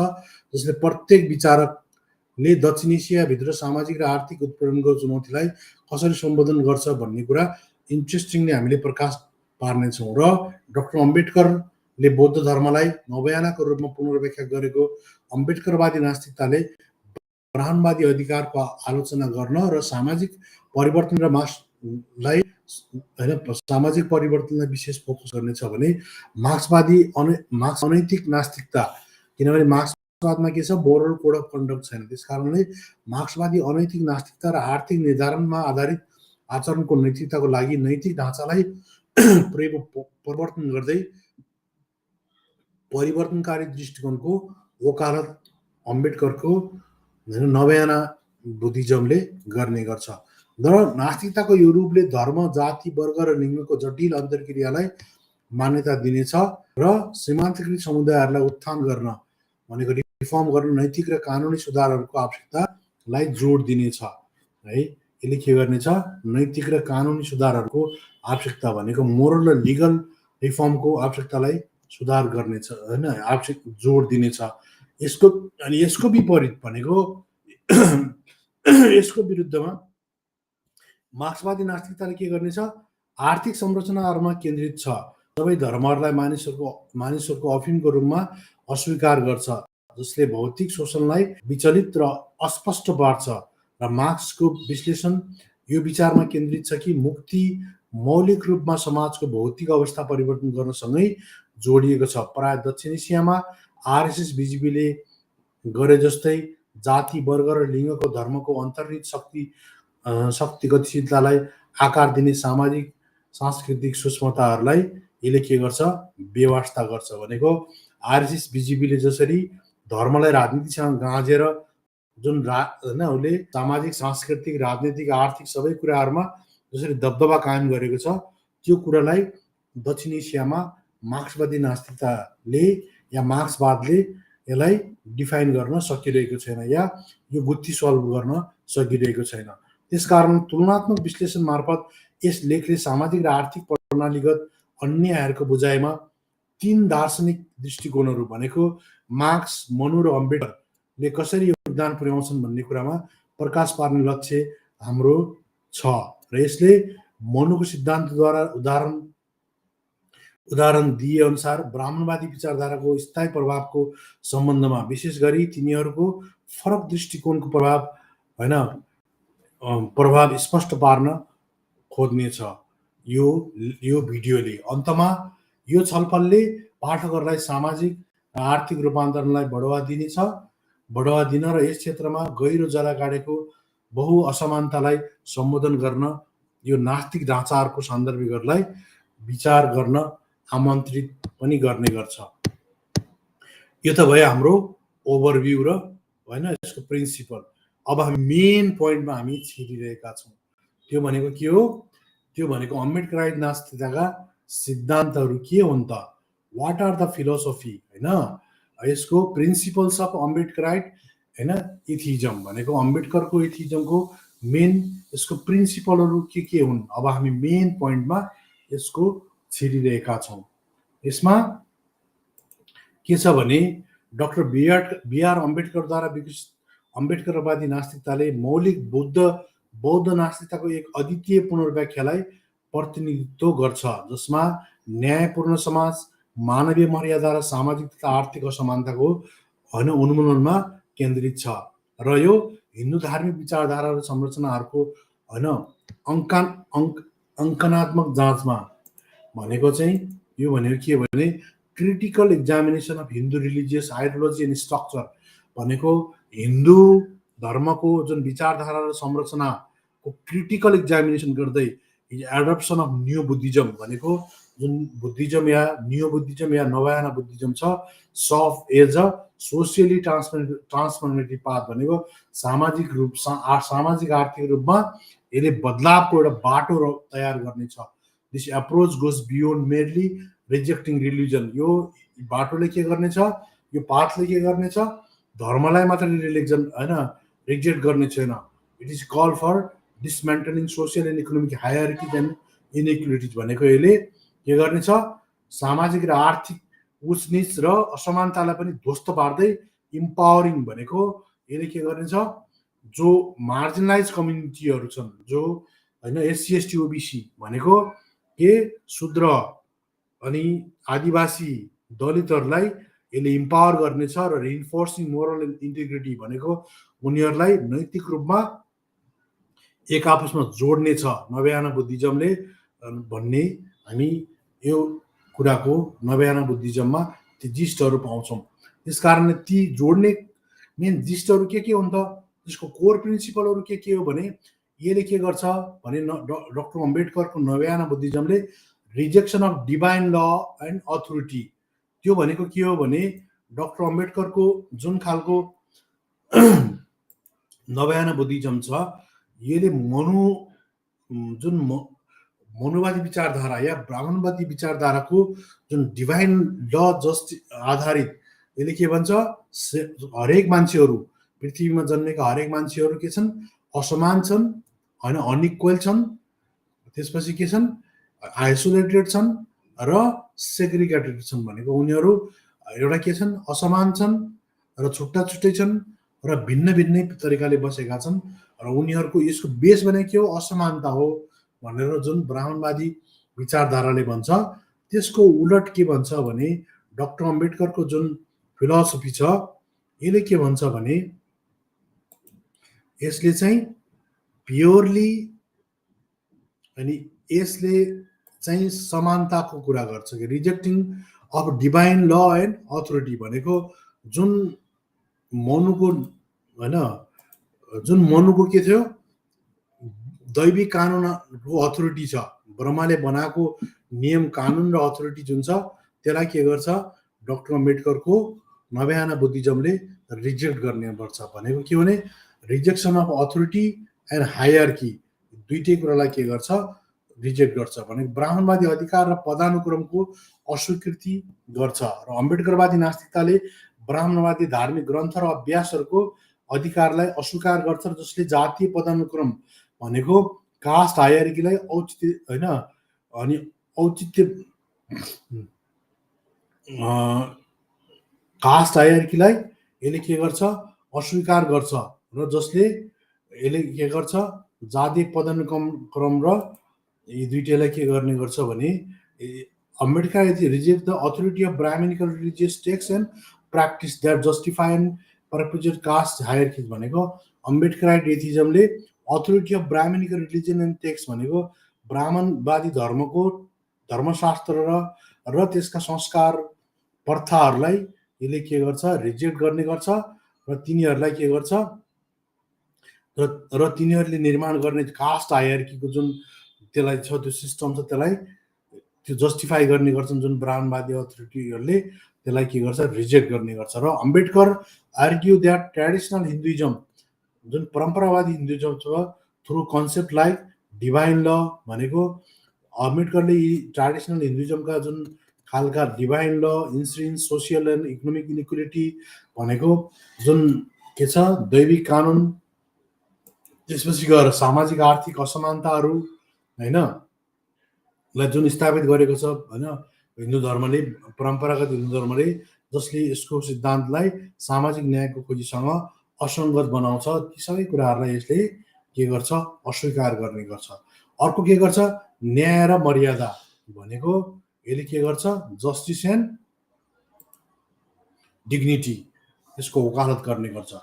जसले प्रत्येक विचारकले दक्षिण एसियाभित्र सामाजिक र आर्थिक उत्पीडनको चुनौतीलाई कसरी सम्बोधन गर्छ भन्ने कुरा इन्ट्रेस्टिङली हामीले प्रकाश पार्नेछौँ। र डाक्टर अम्बेडकरले बौद्ध धर्मलाई नवयानाको रूपमा पुनर्व्याख्या गरेको अम्बेडकरवादी नास्तिकताले ब्राह्मणवादी अधिकारको आलोचना गर्न र सामाजिक परिवर्तन र सामाजिक परिवर्तनलाई विशेष फोकस गर्नेछ भने मार्क्स अनैतिक नास्तिकता, किनभने मार्क्सवादमा के छ, मोरल कोड अफ कन्डक्ट छैन। त्यसकारणले मार्क्सवादी अनैतिक नास्तिकता र आर्थिक निर्धारणमा आधारित आचरणको नैतिकताको लागि नैतिक ढाँचालाई परिवर्तन गर्दै परिवर्तनकारी दृष्टिकोणको वकालत अम्बेडकरको नवयाना बुद्धिज्मले गर्ने गर्छ। र नास्तिकताको यो रूपले धर्म, जाति, वर्ग र लिङ्गको जटिल अन्तर्क्रियालाई मान्यता दिनेछ र सीमान्तकृत समुदायहरूलाई उत्थान गर्न भनेको रिफर्म गर्न नैतिक र कानुनी सुधारहरूको आवश्यकतालाई जोड दिनेछ है। यसले के गर्नेछ, नैतिक र कानुनी सुधारहरूको आवश्यकता भनेको मोरल र लिगल रिफर्मको आवश्यकतालाई सुधार गर्नेछ हैन, आवश्यक जोड दिनेछ। यसको विपरीत भनेको यसको विरुद्धमा मार्क्सवादी नास्तिकताले के गर्नेछ, आर्थिक संरचनाहरूमा केन्द्रित छ, सबै धर्महरूलाई मानिसहरूको अफिमको रूपमा अस्वीकार गर्छ, जसले भौतिक शोषणलाई विचलित र अस्पष्ट पार्छ। र मार्क्सको विश्लेषण यो विचारमा केन्द्रित छ कि मुक्ति मौलिक रूपमा समाजको भौतिक अवस्था परिवर्तन गर्नसँगै जोडिएको छ। प्राय दक्षिण एसियामा आरएसएस बीजेपीले गरे जस्तै जाति, वर्ग र लिङ्गको धर्मको अन्तर्निहित शक्ति गतिशीलतालाई आकार दिने सामाजिक सांस्कृतिक सूक्ष्मताहरूलाई यसले के गर्छ, बेवास्ता गर्छ। भनेको आरएसएस बीजेपीले जसरी धर्मलाई राजनीतिसँग गाँजेर जुन उसले सामाजिक, सांस्कृतिक, राजनीतिक, आर्थिक सबै कुराहरूमा जसरी दबदबा कायम गरेको छ, त्यो कुरालाई दक्षिण एसियामा मार्क्सवादी नास्तिकताले या मार्क्सवादले यसलाई डिफाइन गर्न सकिरहेको छैन या यो गुत्ती सल्भ गर्न सकिरहेको छैन। त्यसकारण तुलनात्मक विश्लेषण मार्फत यस लेखले सामाजिक र आर्थिक प्रणालीगत अन्यायहरूको बुझाइमा तीन दार्शनिक दृष्टिकोणहरू भनेको मार्क्स, मनु र अम्बेडकरले कसरी योगदान पुर्याउँछन् भन्ने कुरामा प्रकाश पार्ने लक्ष्य हाम्रो छ। र यसले मनुको सिद्धान्तद्वारा उदाहरण दिए अनुसार ब्राह्मणवादी विचारधाराको स्थायी प्रभावको सम्बन्धमा विशेष गरी तिनीहरूको फरक दृष्टिकोणको प्रभाव स्पष्ट पार्न खोज्नेछ यो भिडियोले। अन्तमा यो छलफलले पाठकहरूलाई सामाजिक र आर्थिक रूपान्तरणलाई बढावा दिन र यस क्षेत्रमा गहिरो जरा गाडेको बहु असमानतालाई सम्बोधन गर्न यो नास्तिक ढाँचाहरूको सन्दर्भहरूलाई विचार गर्न आमन्त्रित पनि गर्ने गर्छ। यो त भयो हाम्रो ओभरभ्यू र यसको प्रिन्सिपल। अब हामी मेन पोइन्टमा हामी छिरिरहेका छौँ। त्यो भनेको के हो? त्यो भनेको अम्बेडकराइट नास्तिकताका सिद्धान्तहरू के हुन् त? वाट आर द फिलोसफी यसको प्रिन्सिपल्स अफ अम्बेडकराइट एथिजम भनेको अम्बेडकरको एथिजमको मेन यसको प्रिन्सिपलहरू के हुन्? अब हामी मेन पोइन्टमा यसको छिरिरहेका छौँ। यसमा के छ भने डाक्टर बीआर अम्बेडकरद्वारा विकसित अम्बेडकरवादी नास्तिकताले मौलिक बौद्ध नास्तिकताको एक अद्वितीय पुनर्व्याख्यालाई प्रतिनिधित्व गर्छ, जसमा न्यायपूर्ण समाज, मानवीय मर्यादा र सामाजिक तथा आर्थिक असमानताको उन्मूलनमा केन्द्रित छ। र यो हिन्दू धार्मिक विचारधारा र संरचनाहरूको अङ्कनात्मक जाँचमा भनेको चाहिँ यो भनेको के भने critical examination of Hindu religious ideology and structure भनेको हिन्दू धर्मको जुन विचारधारा र संरचनाको क्रिटिकल एक्जामिनेसन गर्दै एडप्सन अफ न्यू बुद्धिज्म भनेको जुन बुद्धिज्म या न्यू बुद्धिज्म या नवायाना बुद्धिज्म छ, सफ as a socially transformative path भनेको सामाजिक आर्थिक रूपमा यसले बदलावको एउटा बाटो तयार गर्नेछ। This approach goes beyond merely rejecting religion. यो बाटोले के गर्नेछ, यो पाथले के गर्नेछ, धर्मलाई मात्र रिजेक्ट गर्ने छैन। It is call for dismantling social and economic hierarchies and inequalities भनेको यसले के गर्नेछ, सामाजिक र आर्थिक उचनिच र असमानतालाई पनि ध्वस्त पार्दै इम्पावरिङ भनेको यसले के गर्नेछ, जो मार्जिनलाइज कम्युनिटीहरू छन्, जो एससी एसटी ओबिसी भनेको के शूद्र अनि आदिवासी दलितहरूलाई यसले इम्पावर गर्नेछ र रिइन्फोर्सिङ मोरल इन्टिग्रिटी भनेको उनीहरूलाई नैतिक रूपमा एक आपसमा जोड्नेछ नवयाना बुद्धिज्मले भन्ने हामी यो कुराको नवयाना बुद्धिज्ममा ती जिस्टहरू पाउँछौँ। त्यस कारणले ती जोड्ने मेन जिस्टहरू के हुन् त, त्यसको कोर प्रिन्सिपलहरू के हो भने यसले के गर्छ भने डक्टर अम्बेडकरको नवयाना बुद्धिज्मले rejection of divine law and authority, त्यो भनेको के हो भने डक्टर अम्बेडकरको जुन खालको नवयाना बुद्धिज्म छ यसले जुन मनुवादी विचारधारा या ब्राह्मणवादी विचारधाराको जुन डिभाइन ल आधारित यसले के भन्छ, हरेक मान्छेहरू पृथ्वीमा जन्मेका हरेक मान्छेहरू के छन्, असमान छन्, अनइक्वल छन्, त्यसपछि के छन्, आइसोलेटेड छन् र सेग्रिगेटेड छन् भनेको उनीहरू एउटा के छन्, असमान छन् र छुट्टा छुट्टै छन् र भिन्न भिन्नै तरिकाले बसेका छन् र उनीहरूको यसको बेस भनेको के हो, असमानता हो भनेर जुन ब्राह्मणवादी विचारधाराले भन्छ, त्यसको उलट के भन्छ भने डक्टर अम्बेडकरको जुन फिलोसफी छ यसले के भन्छ भने यसले चाहिँ प्योरली यसले चाहिँ समानताको कुरा गर्छ कि rejecting of divine law and authority भनेको जुन मनुको के थियो, दैवी कानुनको अथोरिटी छ, ब्रह्माले बनाएको नियम कानुन र अथोरिटी जुन छ त्यसलाई के गर्छ डक्टर अम्बेडकरको नवयाना बुद्धिज्मले रिजेक्ट गर्ने गर्छ। भनेको के भने rejection of authority and hierarchy दुईटै कुरालाई के गर्छ, रिजेक्ट गर्छ। भनेको ब्राह्मणवादी अधिकार र पदानुक्रमको अस्वीकृति गर्छ र अम्बेडकरवादी नास्तिकताले ब्राह्मणवादी धार्मिक ग्रन्थ र अभ्यासहरूको अधिकारलाई अस्वीकार गर्छ, जसले जातीय पदानुक्रम भनेको कास्ट हायरार्कीलाई कास्ट हायरार्कीलाई यसले के गर्छ, अस्वीकार गर्छ र जसले यसले के गर्छ, जातीय पदानुक्रम र यी दुईटैलाई के गर्ने गर्छ भने Ambedkar reject the authority of Brahmanical religious text and practice that justify and perpetuate caste hierarchy भनेको अम्बेडकराइट एथिजमले authority of Brahmanical religion and text भनेको ब्राह्मणवादी धर्मको धर्मशास्त्र र त्यसका संस्कार प्रथाहरूलाई यसले के गर्छ, रिजेक्ट गर्ने गर्छ र तिनीहरूलाई के गर्छ र तिनीहरूले निर्माण गर्ने कास्ट हायरार्कीको जुन त्यसलाई छ, त्यो सिस्टम छ, त्यसलाई त्यो जस्टिफाई गर्ने गर्छन् जुन ब्राह्मणवादी अथोरिटीहरूले त्यसलाई के गर्छ, रिजेक्ट गर्ने गर्छ। र Ambedkar argue that traditional Hinduism जुन परम्परावादी हिन्दुइजम छ थ्रु कन्सेप्ट लाइक डिभाइन ल भनेको अम्बेडकरले यी ट्रेडिसनल हिन्दुइजमका जुन खालका डिभाइन ल, insurance, social and economic inequality भनेको जुन के छ, दैविक कानुन, त्यसपछि गएर सामाजिक आर्थिक असमानताहरू लाई जुन स्थापित गरेको छ हिन्दू धर्मले, परम्परागत हिन्दू धर्मले, जसले यसको सिद्धान्तलाई सामाजिक न्यायको खोजीसँग असङ्गत बनाउँछ, ती सबै कुराहरूलाई यसले के गर्छ, अस्वीकार गर्ने गर्छ। अर्को के गर्छ, न्याय र मर्यादा भनेको यसले के गर्छ, जस्टिस एन्ड डिग्निटी, यसको वकालत गर्ने गर्छ।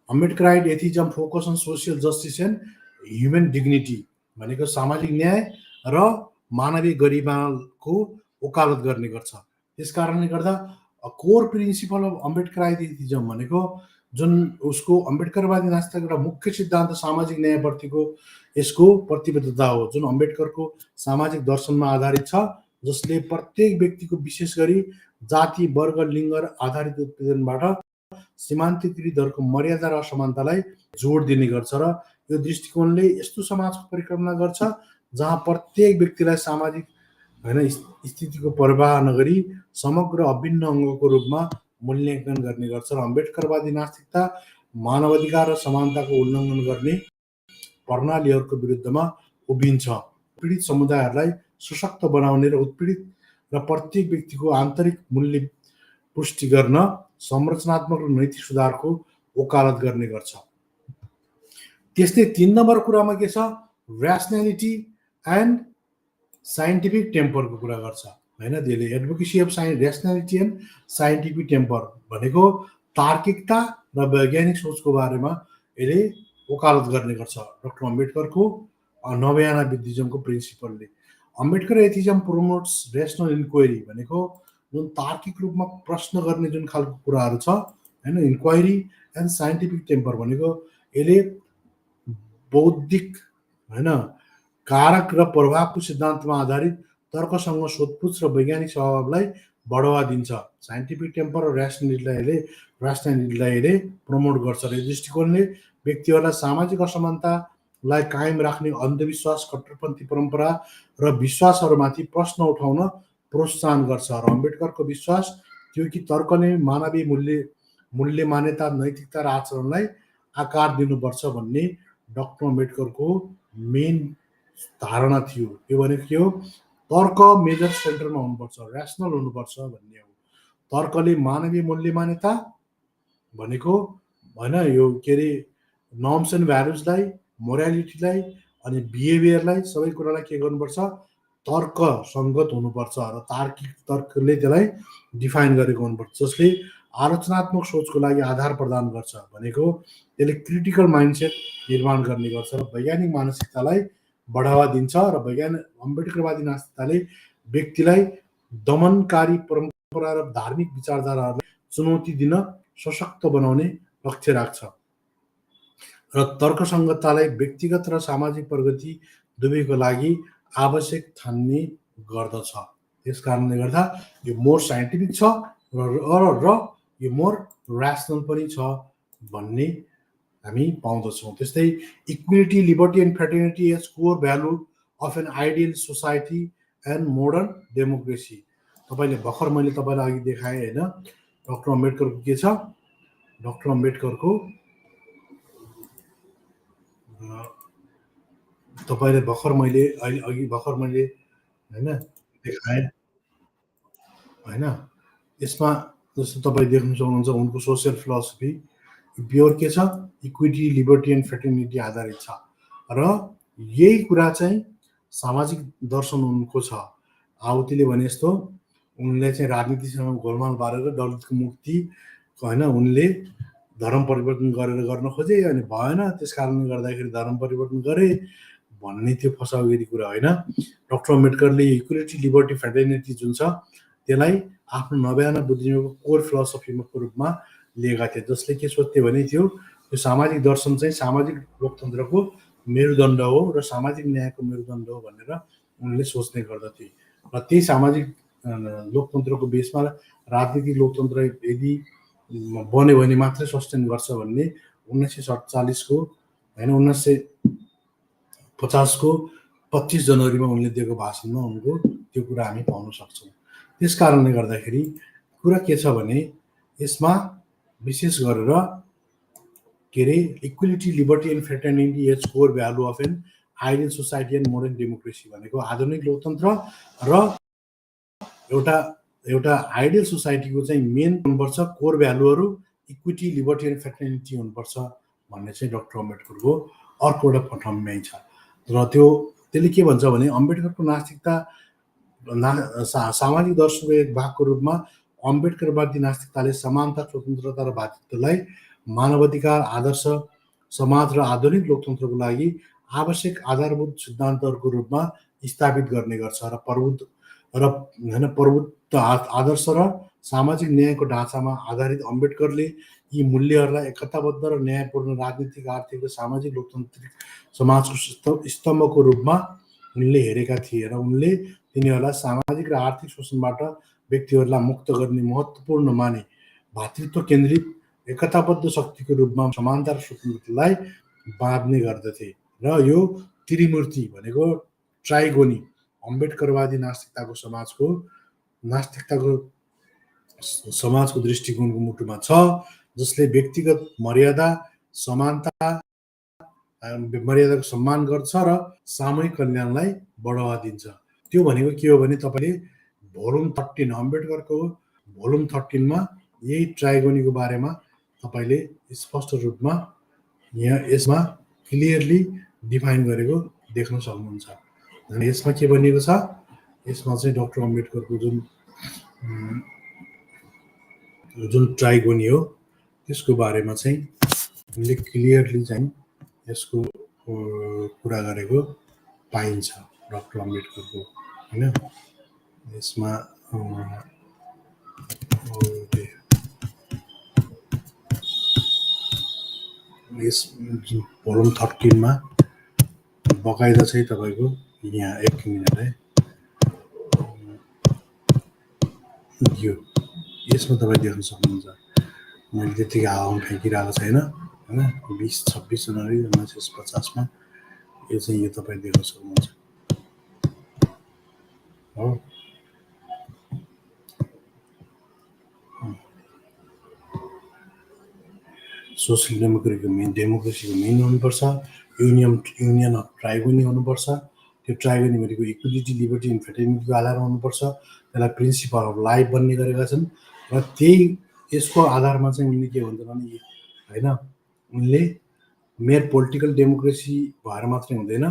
Ambedkarite atheism focus on social justice and human dignity भनेको सामाजिक न्याय र मानवीय गरिमाको वकालत गर्ने गर्छ। त्यस कारणले गर्दा core principal of Ambedkarite atheism भनेको जुन उसको अम्बेडकरवादी नास्तिकताको एउटा मुख्य सिद्धान्त सामाजिक न्यायप्रतिको यसको प्रतिबद्धता हो, जुन अम्बेडकरको सामाजिक दर्शनमा आधारित छ, जसले प्रत्येक व्यक्तिको विशेष गरी जाति, वर्ग, लिङ्ग आधारित उत्पीडनबाट सीमान्तकृतहरूको मर्यादा र असमानतालाई जोड दिने गर्छ र यो दृष्टिकोणले यस्तो समाजको परिकल्पना गर्छ जहाँ प्रत्येक व्यक्तिलाई सामाजिक स्थितिको पर्वाह नगरी समग्र अभिन्न अङ्गको रूपमा मूल्याङ्कन गर्ने गर्छ र अम्बेडकरवादी नास्तिकता मानवाधिकार र समानताको उल्लङ्घन गर्ने प्रणालीहरूको विरुद्धमा उभिन्छ। पीडित समुदायहरूलाई सशक्त बनाउने र उत्पीडित र प्रत्येक व्यक्तिको आन्तरिक मूल्य पुष्टि गर्न संरचनात्मक र नैतिक सुधारको वकालत गर्ने गर्छ। त्यस्तै 3 नम्बर कुरामा के छ, ऱ्यासनालिटी एन्ड साइन्टिफिक टेम्परको कुरा गर्छ हैन। त्यसले advocacy of rationality and scientific temper भनेको तार्किकता र वैज्ञानिक सोचको बारेमा यसले वकालत गर्ने गर्छ। डाक्टर अम्बेडकरको नवयाना बुद्धिज्मको प्रिन्सिपलले Ambedkar atheism promotes rational inquiry भनेको जुन तार्किक रूपमा प्रश्न गर्ने जुन खालको कुराहरू छ हैन, इन्क्वायरी एन्ड साइन्टिफिक टेम्पर भनेको यसले बौद्धिक हैन कारक र प्रभावको सिद्धान्तमा आधारित तर्कसँग सोधपुछ र वैज्ञानिक स्वभावलाई बढावा दिन्छ। साइन्टिफिक टेम्पर र ऱ्यासनालिटीलाई यसले प्रमोट गर्छ र यो दृष्टिकोणले व्यक्तिहरूलाई सामाजिक असमानतालाई कायम राख्ने अन्धविश्वास, कट्टरपन्थी परम्परा र विश्वासहरूमाथि प्रश्न उठाउन प्रोत्साहन गर्छ। र अम्बेडकरको विश्वास थियो कि तर्कले मानवीय मूल्य मान्यता, नैतिकता र आचरणलाई आकार दिनुपर्छ भन्ने डाक्टर अम्बेडकरको मेन धारणा थियो। त्यो भनेको के हो, तर्क मेजर सेन्टरमा हुनुपर्छ, ऱ्यासनल हुनुपर्छ भन्ने हो। तर्कले मानवीय मूल्य मान्यता भनेको हैन यो के अरे नर्म्स एन्ड भ्यालुजलाई, मोरालिटीलाई अनि बिहेभियरलाई सबै कुरालाई के गर्नुपर्छ, तर्क सङ्गत हुनुपर्छ र तार्किक तर्कले त्यसलाई डिफाइन गरेको हुनुपर्छ, जसले आलोचनात्मक सोचको लागि आधार प्रदान गर्छ भनेको त्यसले क्रिटिकल माइन्डसेट निर्माण गर्ने गर्छ र वैज्ञानिक मानसिकतालाई बढावा दिन्छ र अम्बेडकरवादी नास्तिकताले व्यक्तिलाई दमनकारी परम्परा र धार्मिक विचारधाराहरूलाई चुनौती दिन सशक्त बनाउने लक्ष्य राख्छ र तर्कसङ्गततालाई व्यक्तिगत र सामाजिक प्रगति दुवैको लागि आवश्यक ठान्ने गर्दछ। त्यस कारणले गर्दा यो मोर साइन्टिफिक छ र यो मोर ऱ्यासनल पनि छ भन्ने हामी पाउँदछौँ। त्यस्तै equality, liberty and fraternity as core value of an ideal society and modern democracy. तपाईँले भर्खर मैले तपाईँलाई अघि देखाएँ होइन, डाक्टर अम्बेडकरको के छ, डाक्टर अम्बेडकरको तपाईँले भर्खर मैले होइन देखाएँ होइन। यसमा जस्तो तपाईँ देख्न सक्नुहुन्छ उनको सोसियल फिलोसफी प्योर के छ, इक्विटी, लिबर्टी एन्ड फ्रेटर्निटी आधारित छ र यही कुरा चाहिँ सामाजिक दर्शन उनको छ। आहुतिले भने जस्तो उनले चाहिँ राजनीतिसँग गोलमाल पारेर दलितको मुक्ति होइन उनले धर्म परिवर्तन गरेर गर्न खोजे अनि भएन, त्यस कारणले गर्दाखेरि धर्म परिवर्तन गरे भन्ने त्यो फसाउगिरी कुरा होइन। डाक्टर अम्बेडकरले इक्विलिटी, लिबर्टी, फ्रेटर्निटी जुन छ त्यसलाई आफ्नो नवयाना बुद्धिज्मको कोर फिलोसफीको रूपमा लिएका थिए, जसले के सोध्थे भने थियो यो सामाजिक दर्शन चाहिँ सामाजिक लोकतन्त्रको मेरुदण्ड हो र सामाजिक न्यायको मेरुदण्ड हो भनेर उनले सोच्ने गर्दथे र त्यही सामाजिक लोकतन्त्रको बेसमा राजनीतिक लोकतन्त्र यदि बन्यो भने मात्रै सस्टेन गर्छ भन्ने 1947 को होइन 1950 को 25 जनवरीमा उनले दिएको भाषणमा उनको त्यो कुरा हामी पाउन सक्छौँ। त्यस कारणले गर्दाखेरि कुरा के छ भने यसमा विशेष गरेर के अरे equality, liberty and fraternity as core value of an ideal society and modern democracy भनेको आधुनिक लोकतन्त्र र एउटा आइडियल सोसाइटीको चाहिँ मेन हुनुपर्छ कोर भ्यालुहरू इक्विटी, लिबर्टी एन्ड फ्रेटर्निटी हुनुपर्छ भन्ने चाहिँ डाक्टर अम्बेडकरको अर्को एउटा ठम्याइ छ र त्यो त्यसले के भन्छ भने अम्बेडकरको नास्तिकता सामाजिक दर्शनको एक भागको रूपमा अम्बेडकरवादी नास्तिकताले समानता, स्वतन्त्रता र भातृत्वलाई मानवाधिकार, आदर्श समाज र आधुनिक लोकतन्त्रको लागि आवश्यक आधारभूत सिद्धान्तहरूको रूपमा स्थापित गर्ने गर्छ र प्रभुत्व आदर्श र सामाजिक न्यायको ढाँचामा आधारित अम्बेडकरले यी मूल्यहरूलाई एकताबद्ध र न्यायपूर्ण राजनीतिक, आर्थिक र सामाजिक लोकतान्त्रिक समाजको स्तम्भको रूपमा उनले हेरेका थिए र उनले तिनीहरूलाई सामाजिक र आर्थिक शोषणबाट व्यक्तिहरूलाई मुक्त गर्ने महत्त्वपूर्ण माने। भातृत्व केन्द्रित एकताबद्ध शक्तिको रूपमा समानता र स्वतन्त्रतालाई बाँध्ने गर्दथे र यो त्रिमूर्ति भनेको ट्राइगोनी अम्बेडकरवादी समाजको दृष्टिकोणको मुटुमा छ, जसले व्यक्तिगत मर्यादाको सम्मान गर्छ र सामूहिक कल्याणलाई बढावा दिन्छ। त्यो भनेको के हो भने तपाईँले भोल्युम 13 अम्बेडकरको भोल्युम 13 मा यही ट्राइगोनीको बारेमा तपाईँले स्पष्ट रूपमा यसमा क्लियरली डिफाइन गरेको देख्न सक्नुहुन्छ। अनि यसमा के भनिएको छ, यसमा चाहिँ डाक्टर अम्बेडकरको जुन ट्राइगोनी हो त्यसको बारेमा चाहिँ उनले क्लियरली चाहिँ यसको कुरा गरेको पाइन्छ डाक्टर अम्बेडकरको, होइन। यसमा यस भोल्युम 13 मा बकाइदा चाहिँ तपाईँको यहाँ एक मिनट है, यसमा तपाईँ देख्न सक्नुहुन्छ। मैले त्यतिकै हावामा फ्याँकिरहेको छैन, होइन। 20-26 जनवरी 1950 मा यो चाहिँ यो तपाईँ देख्न सक्नुहुन्छ हो। सोसियल डेमोक्रेसीको मेन हुनुपर्छ, युनियन अफ ट्राइगोनी हुनुपर्छ। त्यो ट्राइगोनी भनेको इक्वालिटी, लिबर्टी एन्ड फ्रेटर्निटीको आधारमा हुनुपर्छ। त्यसलाई प्रिन्सिपल अफ लाइफ भन्ने गरेका छन् र यसको आधारमा चाहिँ उनले के भन्छन् भने, होइन, उनले मेयर पोलिटिकल डेमोक्रेसी भएर मात्रै हुँदैन,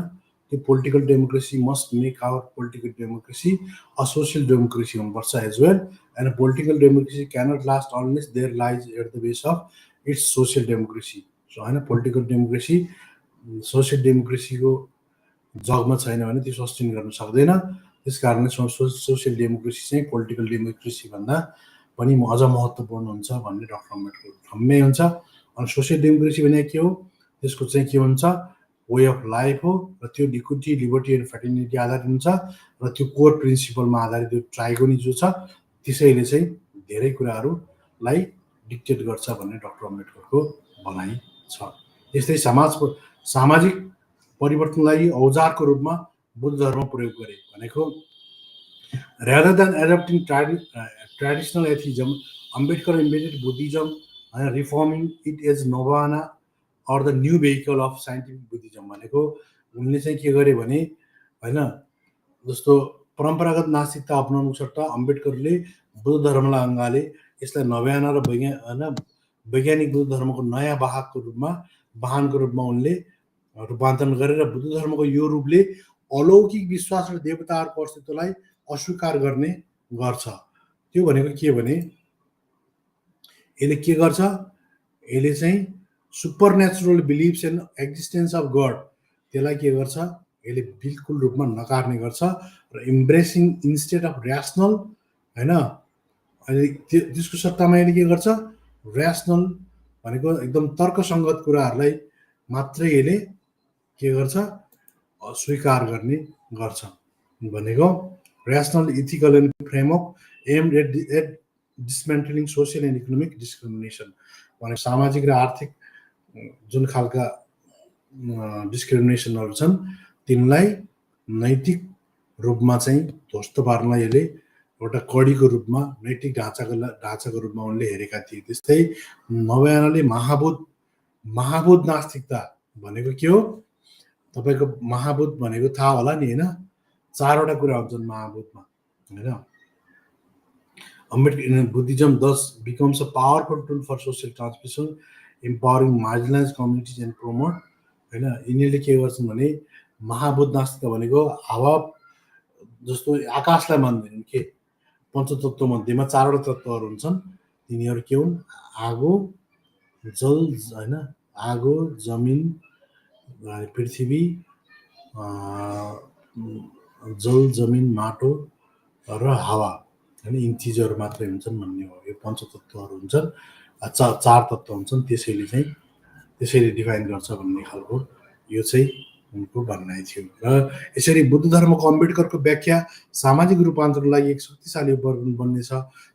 त्यो political democracy must make our political democracy a social democracy हुनुपर्छ as well, and political democracy cannot last unless there lies at the base of its social democracy. So होइन, political democracy social डेमोक्रेसीको जगमा छैन भने त्यो sustain गर्न सक्दैन। त्यस कारणले सोसियल डेमोक्रेसी चाहिँ पोलिटिकल डेमोक्रेसी भन्दा पनि अझ महत्त्वपूर्ण हुन्छ भन्ने डाक्टर अम्बेडकर ठम्मै हुन्छ। अनि सोसियल डेमोक्रेसी भने के हो, त्यसको चाहिँ के हुन्छ, वे अफ लाइफ हो र त्यो इक्विटी, लिबर्टी एन्ड फ्रेटर्निटी आधारित हुन्छ र त्यो कोर प्रिन्सिपलमा आधारित त्यो ट्राइगोनी जो छ त्यसैले चाहिँ धेरै कुराहरूलाई डिक्टेट गर्छ भन्ने डाक्टर अम्बेडकरको भनाइ छ। यस्तै सामाजिक परिवर्तनलाई औजारको रूपमा बुद्ध धर्म प्रयोग गरे भनेको rather than adopting traditional atheism, Ambedkar embedded Buddhism and reforming it as nirvana or the new vehicle of scientific Buddhism. भनेको उनले चाहिँ के गरे भने हैन जस्तो परम्परागत नास्तिकता अपनाउनु सट्टा अम्बेडकरले बुद्ध धर्मलाई अँगाले यसलाई नव्याना र वैज्ञानिक बुद्ध धर्मको नयाँ वाहनको रूपमा उनले रूपान्तरण गरेर बुद्ध धर्मको यो रूपले अलौकिक विश्वास र देवताहरूको अस्तित्वलाई अस्वीकार गर्ने गर्छ। त्यो भनेको के भने यसले के गर्छ, यसले चाहिँ supernatural beliefs in existence of god त्यसलाई के गर्छ, यसले बिल्कुल रूपमा नकार्ने गर्छ र इम्ब्रेसिङ इन्स्टेड अफ र्यासनल, हैन, अनि त्यसको सट्टामा यसले के गर्छ, र्यासनल भनेको एकदम तर्कसङ्गत कुराहरूलाई मात्रै यसले के गर्छ, स्वीकार गर्ने गर्छ। भनेको rational, ethical and framework aimed at dismantling social and economic discrimination. भने सामाजिक र आर्थिक जुन खालका डिस्क्रिमिनेसनहरू छन् तिनलाई नैतिक रूपमा चाहिँ ध्वस्त पार्न यसले एउटा कडीको रूपमा नैतिक ढाँचाको रूपमा उनले हेरेका थिए। त्यस्तै नवयानाले महाबोध नास्तिकता भनेको के हो, तपाईको महाबोध भनेको थाहा होला नि, हैन, चारवटा कुरा हुन्छन् महाबोधमा, हैन। Ambedkar Buddhism thus becomes a powerful tool for social transmission, empowering marginalized communities and promote, हैन, यिनीहरूले के गर्छन् भने महाभूत नास्तिकता भनेको हावा जस्तो आकाशलाई मान्दैनन् के पञ्चतत्व मध्येमा चारवटा तत्त्वहरू हुन्छन् तिनीहरू के हुन् आगो जल होइन आगो जमिन पृथ्वी जल जमिन माटो र हावा होइन यी चिजहरू मात्रै हुन्छन् भन्ने हो यो पञ्चतत्त्वहरू हुन्छन् चार तत्त्व हुन्छन् त्यसैले डिफाइन गर्छ भन्ने खालको यो चाहिँ उनको भनाइ थियो र यसरी बुद्ध धर्मको अम्बेडकरको व्याख्या सामाजिक रूपान्तरणको लागि एक शक्तिशाली उपकरण बन्नेछ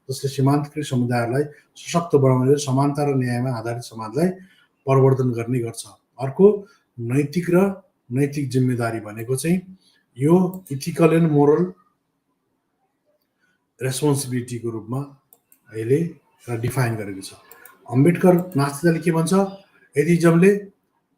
जसले सीमान्तकृत समुदायहरूलाई सशक्त बनाउने र समानता र न्यायमा आधारित समाजलाई परिवर्तन गर्ने गर्छ। अर्को नैतिक जिम्मेदारी भनेको चाहिँ यो इथिकल एन्ड मोरल रेस्पोन्सिबिलिटीको रूपमा अहिले डिफाइन गरेको छ। अम्बेडकर नास्तिकताले के भन्छ एथिजमले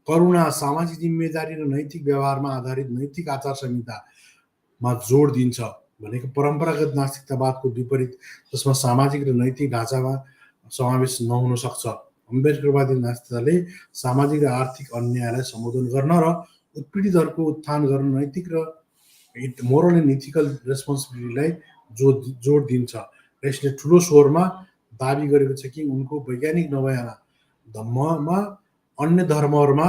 करुणा सामाजिक जिम्मेदारी र नैतिक व्यवहारमा आधारित नैतिक आचार संहितामा जोड दिन्छ भनेको परम्परागत नास्तिकतावादको विपरीत जसमा सामाजिक र नैतिक ढाँचामा समावेश नहुन सक्छ। अम्बेडकरवादी नास्तिकताले सामाजिक र आर्थिक अन्यायलाई सम्बोधन गर्न र उत्पीडितहरूको उत्थान गर्न नैतिक र मोरल एन्ड इथिकल रेस्पोन्सिबिलिटीलाई जोड दिन्छ र यसले ठुलो स्वरमा दाबी गरेको छ कि उनको वैज्ञानिक नभएमा धर्ममा अन्य धर्महरूमा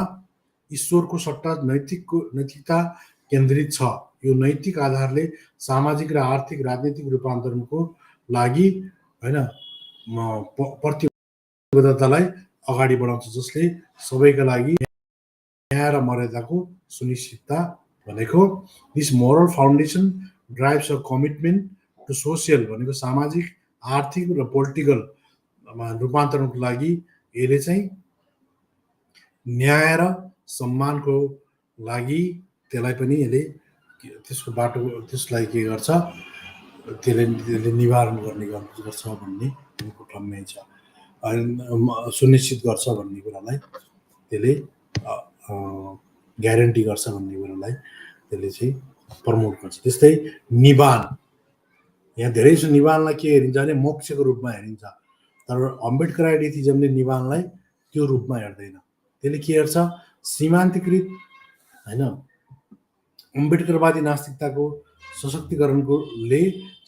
ईश्वरको सट्टा नैतिकता केन्द्रित छ। यो नैतिक आधारले सामाजिक र आर्थिक राजनीतिक रूपान्तरणको लागि होइन प्रतिबद्धतालाई अगाडि बढाउँछ जसले सबैका लागि न्याय र मर्यादाको सुनिश्चितता भनेको this moral foundation drives a commitment to social भनेको सामाजिक आर्थिक र पोलिटिकल रूपान्तरणको लागि यसले चाहिँ न्याय र सम्मानको लागि त्यसलाई पनि यसले त्यसको बाटो त्यसलाई के गर्छ त्यसले निवारण गर्ने गर्छ भन्ने उनको ठम्याइ छ सुनिश्चित गर्छ भन्ने कुरालाई त्यसले ग्यारेन्टी गर्छ भन्ने कुरालाई त्यसले चाहिँ प्रमोट गर्छ। त्यस्तै निवान यहाँ धेरै निवानलाई के हेरिन्छ भने मोक्षको रूपमा हेरिन्छ तर अम्बेडकर एथिजमले निवानलाई त्यो रूपमा हेर्दैन त्यसले के हेर्छ सीमान्तकृत होइन अम्बेडकरवादी नास्तिकताको सशक्तिकरणले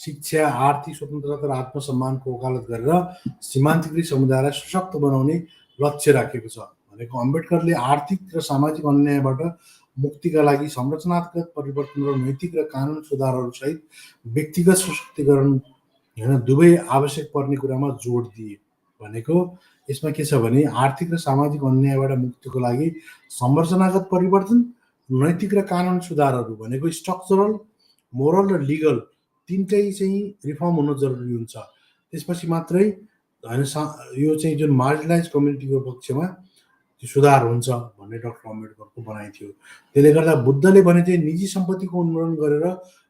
शिक्षा आर्थिक स्वतन्त्रता र आत्मसम्मानको वकालत गरेर सीमान्तकृत समुदायलाई सशक्त बनाउने लक्ष्य राखेको छ भनेको अम्बेडकरले आर्थिक र सामाजिक अन्यायबाट मुक्तिका लागि संरचनात्मक परिवर्तन र नैतिक र कानुन सुधारहरू सहित व्यक्तिगत सशक्तिकरण होइन दुवै आवश्यक पर्ने कुरामा जोड दिए भनेको यसमा के छ भने आर्थिक र सामाजिक अन्यायबाट मुक्तिको लागि संरचनागत परिवर्तन नैतिक र कानुन सुधारहरू भनेको स्ट्रक्चरल मोरल र लिगल तिनटै चाहिँ रिफर्म हुन जरुरी हुन्छ त्यसपछि मात्रै होइन यो चाहिँ जुन मार्जिनलाइज कम्युनिटीको पक्षमा सुधार हुन्छ भन्ने डाक्टर अम्बेडकरको भनाइ थियो। त्यसले गर्दा बुद्धले भने चाहिँ निजी सम्पत्तिको उन्मूलन गरेर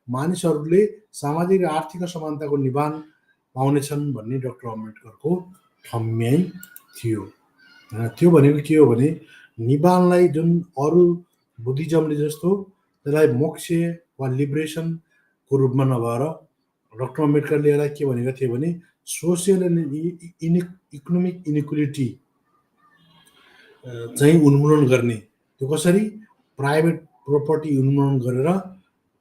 मानिसहरूले सामाजिक र आर्थिक समानताको निवान पाउनेछन् भन्ने डाक्टर अम्बेडकरको ठम्याइ थियो। त्यो भनेको के हो भने निवानलाई जुन अरू बुद्धिज्मले जस्तो त्यसलाई मोक्ष वा लिबरेसनको रूपमा नभएर डाक्टर अम्बेडकरले यसलाई के भनेका थिए भने सोसियल एन्ड इकोनोमिक इनइक्वालिटी चाहिँ उन्मूलन गर्ने त्यो कसरी प्राइभेट प्रोपर्टी उन्मूलन गरेर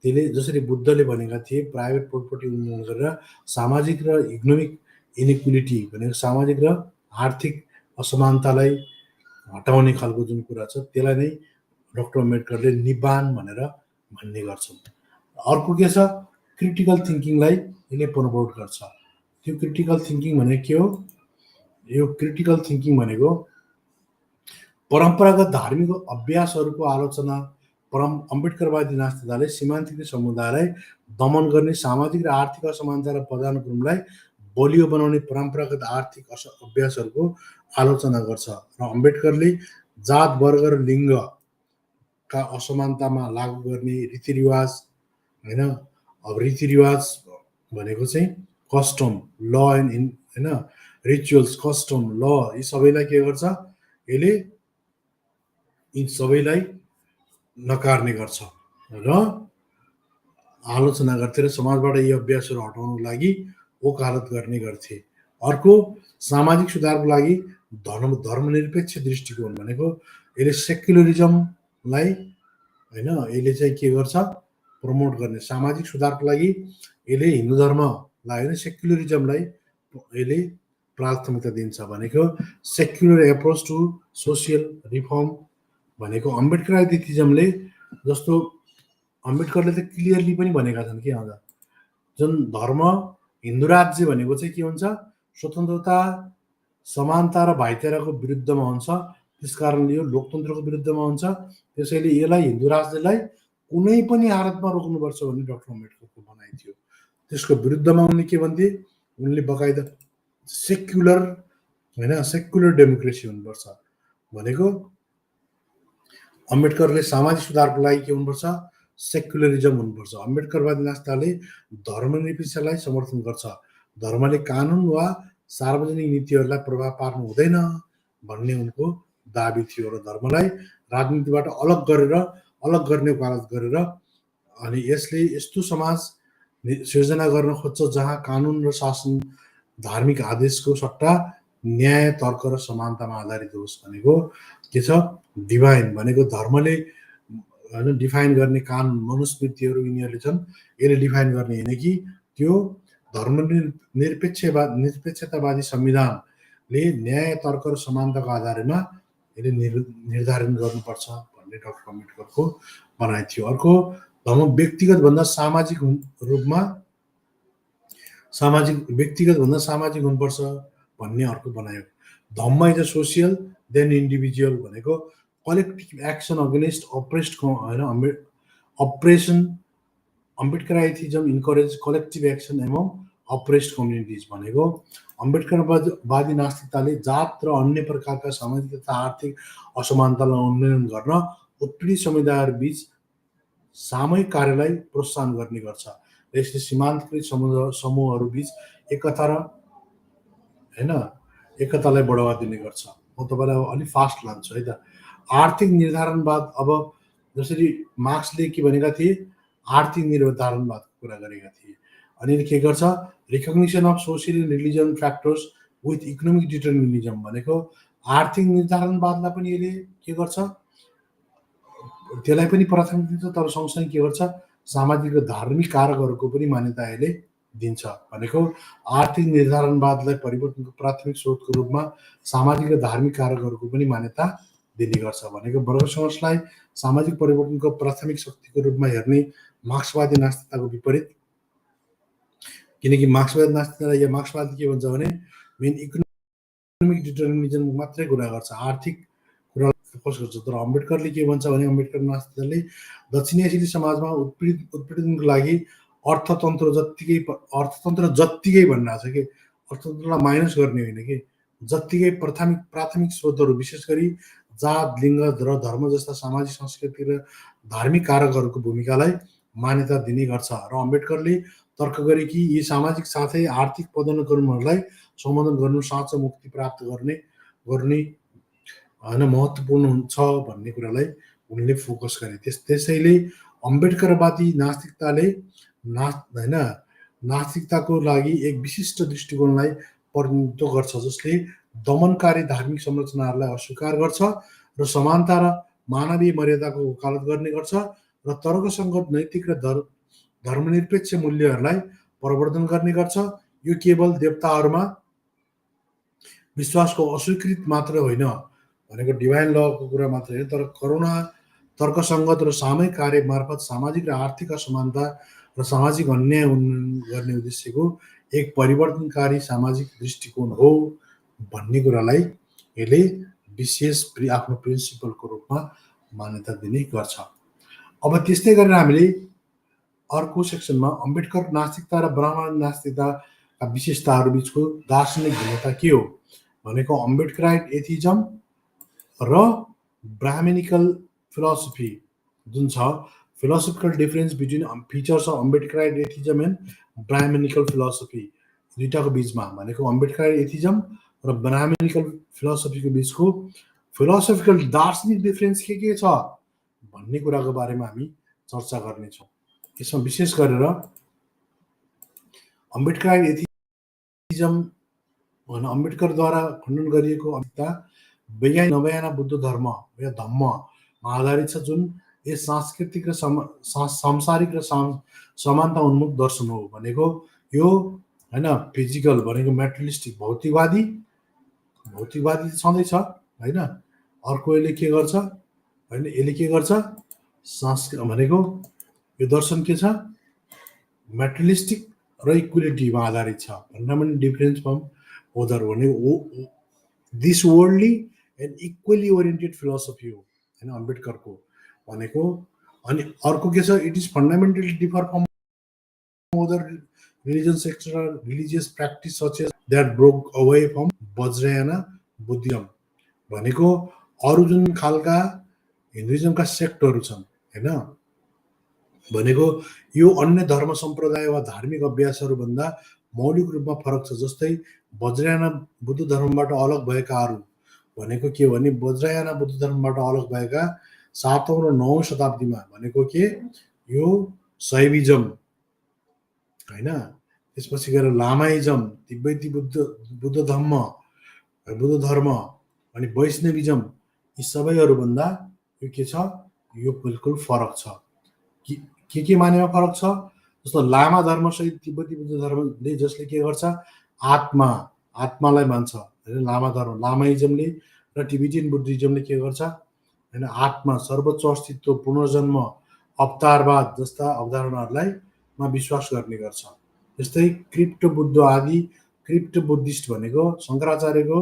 त्यसले जसरी बुद्धले भनेका थिए प्राइभेट प्रोपर्टी उन्मूलन गरेर सामाजिक र इकोनोमिक इनइक्वालिटी भनेको सामाजिक र आर्थिक असमानतालाई हटाउने खालको जुन कुरा छ त्यसलाई नै डाक्टर अम्बेडकरले निवान भनेर भन्ने गर्छन्। अर्को के छ क्रिटिकल थिङ्किङलाई यसले प्रमोट गर्छ। त्यो क्रिटिकल थिङ्किङ भनेको के हो यो क्रिटिकल थिङ्किङ भनेको परम्परागत धार्मिक अभ्यासहरूको आलोचना अम्बेडकरवादी नास्तिकताले सीमान्तकृत समुदायलाई दमन गर्ने सामाजिक र आर्थिक असमानता र पदानुक्रमलाई बलियो बनाउने परम्परागत आर्थिक अभ्यासहरूको आलोचना गर्छ र अम्बेडकरले जात वर्ग र लिङ्गका असमानतामा लागू गर्ने रीतिरिवाज होइन अब रीतिरिवाज भनेको चाहिँ कस्टम ल एन्ड होइन रिचुअल्स कस्टम ल यी सबैलाई के गर्छ यसले यी सबैलाई नकार्ने गर्छ र आलोचना गर्थे र समाजबाट यी अभ्यासहरू हटाउनको लागि वकालत गर्ने गर्थे। अर्को सामाजिक सुधारको लागि धर्मनिरपेक्ष दृष्टिकोण भनेको यसले सेक्युलरिजमलाई होइन। यसले चाहिँ के गर्छ, प्रमोट गर्ने सामाजिक सुधारको लागि यसले हिन्दू धर्मलाई होइन सेक्युलरिजमलाई यसले प्राथमिकता दिन्छ भनेको secular approach to social reform भनेको अम्बेडकराइटिजमले जस्तो अम्बेडकरले त क्लियरली पनि भनेका छन् कि हजुर जुन धर्म हिन्दू राज्य भनेको चाहिँ के हुन्छ, स्वतन्त्रता समानता र भाइचाराको विरुद्धमा हुन्छ, त्यस कारणले यो लोकतन्त्रको विरुद्धमा हुन्छ। त्यसैले यसलाई हिन्दू राज्यलाई कुनै पनि हालतमा रोक्नुपर्छ भन्ने डाक्टर अम्बेडकरको भनाइ थियो। त्यसको विरुद्धमा उनले के भन्थे, उनले बकाइदा सेक्युलर होइन सेक्युलर डेमोक्रेसी हुनुपर्छ भनेको अम्बेडकरले सामाजिक सुधारको लागि के हुनुपर्छ, सेक्युलरिजम हुनुपर्छ। अम्बेडकरवादी नास्ताले धर्मनिरपेक्षलाई समर्थन गर्छ, धर्मले कानुन वा सार्वजनिक नीतिहरूलाई प्रभाव पार्नु हुँदैन भन्ने उनको दाबी थियो र धर्मलाई राजनीतिबाट अलग गर्ने वकालत गरेर अनि यसले यस्तो समाज सिर्जना गर्न खोज्छ जहाँ कानुन र शासन धार्मिक आदेशको सट्टा न्याय तर्क र समानतामा आधारित होस् भनेको के छ, डिभाइन भनेको धर्मले होइन डिफाइन गर्ने कानुन मनुस्मृतिहरू यिनीहरूले छन्, यसले डिफाइन गर्ने होइन कि त्यो निरपेक्षतावादी संविधानले न्याय तर्क र समानताको आधारमा यसले निर्धारण गर्नुपर्छ भन्ने डाक्टर अम्बेडकरको भनाइ थियो। अर्को धर्म व्यक्तिगतभन्दा सामाजिक हुनुपर्छ भन्ने अर्को भनाइ हो। Dhamma is a social than individual भनेको कलेक्टिभ एक्सन अगेन्स्ट अप्रेस्ड होइन oppression Ambedkaritism encourage collective action among oppressed communities भनेको अम्बेडकरवादी नास्तिकताले जात र अन्य प्रकारका सामाजिक तथा आर्थिक असमानतालाई उन्मूलन गर्न उत्पीडित समुदायहरूबीच सामूहिक कार्यलाई प्रोत्साहन गर्ने गर्छ। यसले सीमान्तकृत समूहहरूबीच एकतालाई बढावा दिने गर्छ। म तपाईँलाई अलिक फास्ट लान्छु है त। आर्थिक निर्धारणवाद, अब जसरी मार्क्सले के भनेका थिए, आर्थिक निर्धारणवादको कुरा गरेका थिए। अनि के गर्छ, recognition of social and religion factors with economic determinism भनेको आर्थिक निर्धारणवादलाई पनि यसले के गर्छ, त्यसलाई पनि प्राथमिकता दिन्छ, तर सँगसँगै के गर्छ, सामाजिक र धार्मिक कारकहरूको पनि मान्यता यसले दिन्छ भनेको आर्थिक निर्धारणवादलाई परिवर्तनको प्राथमिक स्रोतको रूपमा सामाजिक र धार्मिक कारकहरूको पनि मान्यता दिने गर्छ भनेको वर्ग समाजलाई सामाजिक परिवर्तनको प्राथमिक शक्तिको रूपमा हेर्ने मार्क्सवादी नास्तिकताको विपरीत। किनकि मार्क्सवादी नास्तिकता या मार्क्सवादी के भन्छ भने मेन इकोनोमिक डिटर्मिनिजम मात्रै कुरा गर्छ, आर्थिक कुरा फोकस गर्छ। तर अम्बेडकरले के भन्छ भने अम्बेडकर नास्तिकताले दक्षिण एसियाली समाजमा उत्पीडनको लागि अर्थतन्त्र जत्तिकै भनिरहेको छ कि अर्थतन्त्रलाई माइनस गर्ने होइन कि जत्तिकै प्राथमिक स्रोतहरू विशेष गरी जात लिङ्ग र धर्म जस्ता सामाजिक सांस्कृतिक र धार्मिक कारकहरूको भूमिकालाई मान्यता दिने गर्छ। र अम्बेडकरले तर्क गरे कि यी सामाजिक साथै आर्थिक पदानुक्रमहरूलाई सम्बोधन गर्नु साँचो मुक्ति प्राप्त गर्ने होइन महत्त्वपूर्ण हुन्छ भन्ने कुरालाई उनले फोकस गरे। त्यसैले अम्बेडकरवादी नास्तिकताले होइन नास्तिकताको लागि एक विशिष्ट दृष्टिकोणलाई प्रतिनिधित्व गर्छ जसले दमनकारी धार्मिक संरचनाहरूलाई अस्वीकार गर्छ र समानता र मानवीय मर्यादाको वकालत गर्ने गर्छ र तर्कसङ्गत नैतिक र धर्मनिरपेक्ष मूल्यहरूलाई प्रवर्धन गर्ने गर्छ। यो केवल देवताहरूमा विश्वासको अस्वीकृत मात्र होइन भनेको डिभाइन लको कुरा मात्र होइन, तर करुणा तर्कसङ्गत र सामूहिक कार्य मार्फत सामाजिक र आर्थिक असमानता र सामाजिक अन्याय उन्मूलन गर्ने उद्देश्यको एक परिवर्तनकारी सामाजिक दृष्टिकोण हो भन्ने कुरालाई यसले विशेष आफ्नो प्रिन्सिपलको रूपमा मान्यता दिने गर्छ। अब त्यस्तै गरेर हामीले अर्को सेक्सनमा अम्बेडकर नास्तिकता र ब्राह्मण नास्तिकताका विशेषताहरू बिचको दार्शनिक भिन्नता के हो भनेको अम्बेडकराइट एथिजम र ब्राह्मणिकल फिलोसफी जुन छ, philosophical difference between features of Ambedkarite atheism and Brahmanical philosophy दुईटाको बिचमा भनेको अम्बेडकराइट एथिजम र ब्राह्मणिकल फिलोसफीको बिचको फिलोसफिकल दार्शनिक डिफरेन्स के छ भन्ने कुराको बारेमा हामी चर्चा गर्नेछौँ। यसमा विशेष गरेर अम्बेडकराइट एथिजम होइन अम्बेडकरद्वारा खण्डन गरिएको नयाँ बुद्ध धर्म या धम्ममा आधारित छ जुन यस सांस्कृतिक र सांसारिक र समानता उन्मुख दर्शन हो भनेको यो हैन। फिजिकल भनेको मेटेरियलिस्टिक भौतिकवादी त छँदैछ हैन। अर्को यसले के गर्छ हैन, यसले के गर्छ भनेको यो दर्शन के छ, मेटेरियलिस्टिक र इक्वालिटीमा आधारित छ। फन्डामेन्टल डिफरेन्स फ्रम अदर भनेको this worldly and equally oriented philosophy हो हैन अम्बेडकरको भनेको। अनि अर्को के छ, it is fundamentally differ from other religions extra religious practice such as that broke away from Vajrayana Buddhism भनेको अरू जुन खालका हिन्दुइज्मका सेक्टहरू छन् हैन भनेको यो अन्य धर्म सम्प्रदाय वा धार्मिक अभ्यासहरूभन्दा मौलिक रूपमा फरक छ। जस्तै वज्रयाना बुद्ध धर्मबाट अलग भएकाहरू भनेको के भने वज्रयाना बुद्ध धर्मबाट अलग भएका 7औं र 9औं शताब्दीमा भनेको के यो शैविज्म हैन, त्यसपछि गएर लामाइज्म, तिब्बती बुद्ध धर्म अनि वैष्णविज्म, यी सबैहरूभन्दा यो के छ, यो बिल्कुल फरक छ। के मानेमा फरक छ, जस्तो लामा धर्म सहित तिब्बती बुद्ध धर्मले जसले के गर्छ, आत्मालाई मान्छ हैन। लामा धर्म लामाइज्मले र टिबेटियन बुद्धिज्मले के गर्छ हैन, आत्मा, सर्वोच्च अस्तित्व, पुनर्जन्म, अवतारवाद जस्ता अवधारणाहरूलाई मा विश्वास गर्ने गर्छ। जस्तै क्रिप्टो बुद्धिस्ट भनेको शङ्कराचार्यको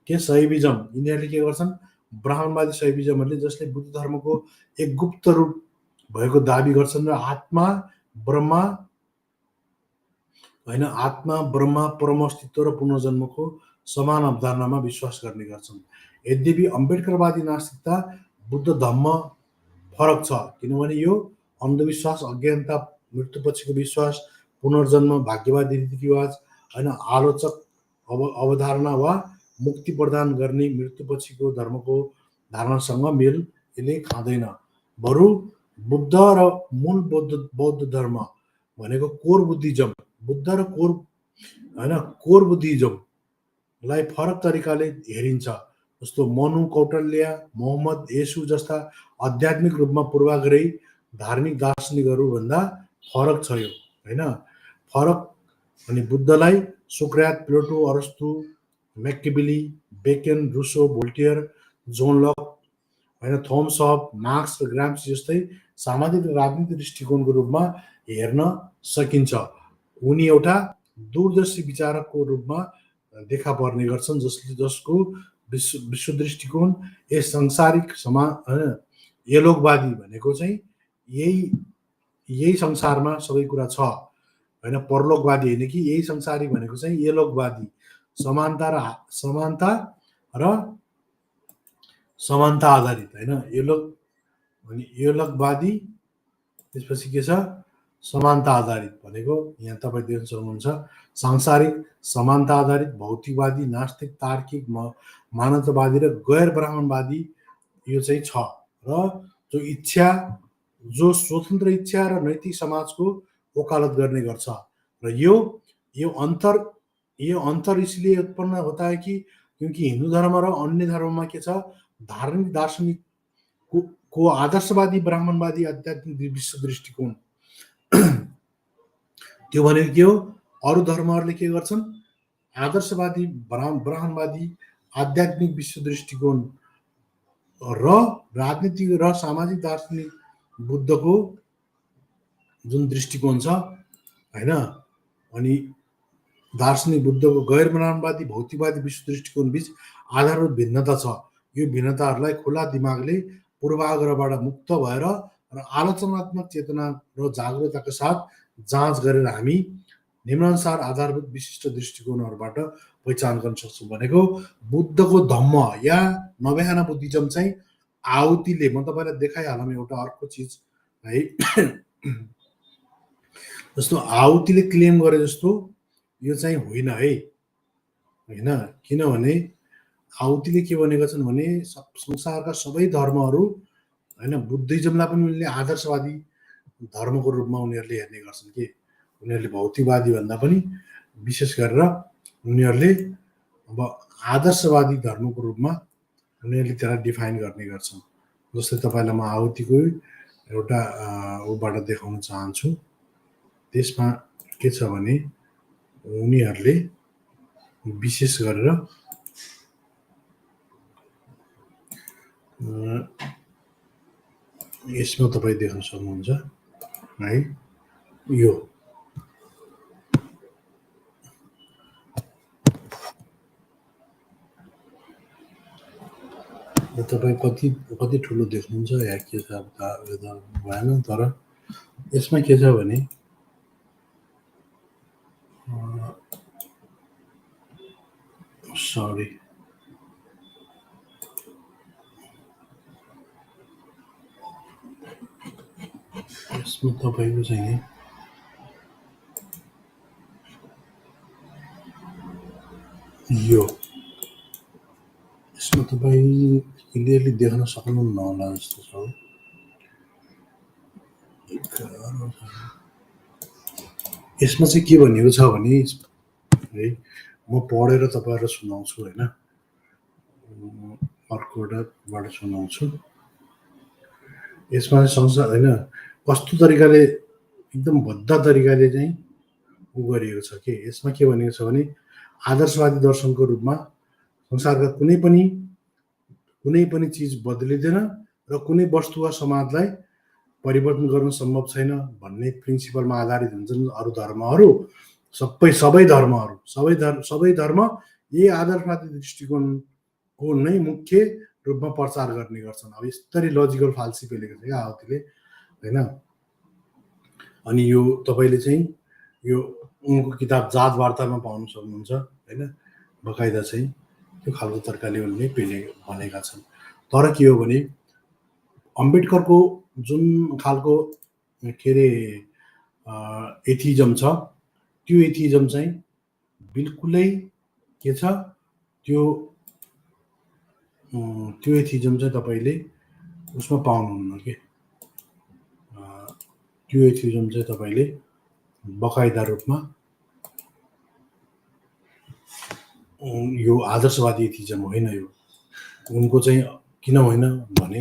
के शैविज्म, यिनीहरूले के गर्छन्, ब्राह्मणवादी शैविज्महरूले जसले बुद्ध धर्मको एक गुप्त रूप भएको दाबी गर्छन् र आत्मा ब्रह्मा परम अस्तित्व र पुनर्जन्मको समान अवधारणामा विश्वास गर्ने गर्छन्। यद्यपि अम्बेडकरवादी नास्तिकता बुद्ध धर्म फरक छ, किनभने यो अन्धविश्वास, अज्ञानता, मृत्युपछिको विश्वास, पुनर्जन्म, भाग्यवादी रीतिरिवाज हैन, आलोचक अवधारणा वा मुक्ति प्रदान गर्ने मृत्युपछिको धर्मको धारणासँग मेल यसले खाँदैन। बरु बुद्ध र मूल बौद्ध धर्म भनेको कोर बुद्धिज्म, बुद्ध र कोर बुद्धिज्मलाई फरक तरिकाले हेरिन्छ। जस्तो मनु, कौटल्य, मोहम्मद, येशू जस्ता आध्यात्मिक रूपमा पूर्वाग्रही धार्मिक दार्शनिकहरू भन्दा फरक छ यो हैन। फरक अनि बुद्धलाई सोक्रेट, प्लेटो, अरस्तु, मैकियावेली, बेकन, रुसो, भोल्टेयर, जोन लक हैन, थोमस हब, मार्क्स र ग्राम्सी जस्तै सामाजिक र राजनीतिक दृष्टिकोणको रूपमा हेर्न सकिन्छ। उनी एउटा दूरदर्शी विचारकको रूपमा देखा पर्ने गर्छन्, जसको विश्व दृष्टिकोण यस संसारिक यलोकवादी भनेको चाहिँ यही संसारमा सबै कुरा छ हैन। परलोकवादी हैन कि यही संसारिक भनेको चाहिँ यलोकवादी, समानता आधारित हैन। यलोकवादी त्यसपछि के छ, समानता आधारित भनेको यहाँ तपाईँ देख्न सक्नुहुन्छ। सांसारिक, समानता आधारित, भौतिकवादी, नास्तिक, तार्किक, मानवतावादी र गैर ब्राह्मणवादी यो चाहिँ छ। र जो स्वतन्त्र इच्छा र नैतिक समाजको वकालत गर्ने गर्छ। र यो अंतर इसलिए उत्पन्न होता है कि क्योंकि हिन्दू धर्म र अन्य धर्ममा के छ, धार्मिक दार्शनिक को आदर्शवादी ब्राह्मणवादी आध्यात्मिक विश्व दृष्टिकोण त्यो भनेको के हो, अरू धर्महरूले के गर्छन्, आदर्शवादी ब्राह्मणवादी आध्यात्मिक विश्व दृष्टिकोण र राजनीतिक र सामाजिक दार्शनिक बुद्धको जुन दृष्टिकोण छ हैन, अनि दार्शनिक बुद्धको गैर ब्राह्मणवादी भौतिकवादी विश्व दृष्टिकोण बीच आधारभूत भिन्नता छ। यो भिन्नताहरूलाई खुला दिमागले पूर्वाग्रहबाट मुक्त भएर र आलोचनात्मक चेतना र जागरूकताका साथ जाँच गरेर हामी निम्नानुसार आधारभूत विशिष्ट दृष्टिकोणहरूबाट पहिचान गर्न सक्छौँ। भनेको बुद्धको धम्म या नवयाना बुद्धिज्म चाहिँ आहुतिले, म तपाईँलाई देखाइहालौँ एउटा अर्को चिज है। जस्तो आहुतिले क्लेम गरे जस्तो यो चाहिँ होइन है हैन। किनभने आहुतिले के भनेका छन् भने संसारका सबै धर्महरू हैन, बुद्धिज्मलाई पनि उनले आदर्शवादी धर्मको रूपमा उनीहरूले हेर्ने गर्छन् कि उनीहरूले भौतिकवादी भन्दा पनि विशेष गरेर उनीहरूले अब आदर्शवादी धर्मको रूपमा उनीहरूले त्यसलाई डिफाइन गर्ने गर्छन्। जस्तै तपाईँलाई म आहुतिको एउटा ऊबाट देखाउन चाहन्छु। त्यसमा के छ भने उनीहरूले विशेष गरेर यसमा तपाईँ देख्न सक्नुहुन्छ है, यो तपाईँ कति ठुलो देख्नुहुन्छ या के छ यो त भएन। तर यसमा के छ भने सरी यसमा तपाईँको चाहिँ यो यसमा तपाईँ क्लियरली देख्न सक्नुहुन्न होला जस्तो छ। यसमा चाहिँ के भनिएको छ भने है, म पढेर तपाईँहरूलाई सुनाउँछु होइन, अर्को एउटाबाट सुनाउँछु। यसमा संसार होइन कस्तो तरिकाले एकदम भद्दा तरिकाले चाहिँ उ गरिएको छ कि यसमा के भनेको छ भने आदर्शवादी दर्शनको रूपमा संसारका कुनै पनि चिज बदलिँदैन र कुनै वस्तु वा समाजलाई परिवर्तन गर्न सम्भव छैन भन्ने प्रिन्सिपलमा आधारित हुन्छन् अरू धर्महरू। सबै धर्म यही आदर्शवादी दृष्टिकोणको नै मुख्य रूपमा प्रचार गर्ने गर्छन्। अब यस्तरी लजिकल फाल्सी पेलेको छ क्या आवतीले होइन। अनि यो तपाईँले चाहिँ यो उनको किताब जात वार्तामा पाउन सक्नुहुन्छ होइन। बकाइदा चाहिँ त्यो खालको तरिकाले उनले भनेका छन्। तर के हो भने अम्बेडकरको जुन खालको के अरे एथिजम छ त्यो एथिजम चाहिँ बिल्कुलै के छ त्यो एथिजम चाहिँ तपाईँले उसमा पाउनुहुन्न कि त्यो एथिजम चाहिँ तपाईँले बकाइदा रूपमा यो आदर्शवादी एथिजम होइन। यो उनको चाहिँ किन होइन भने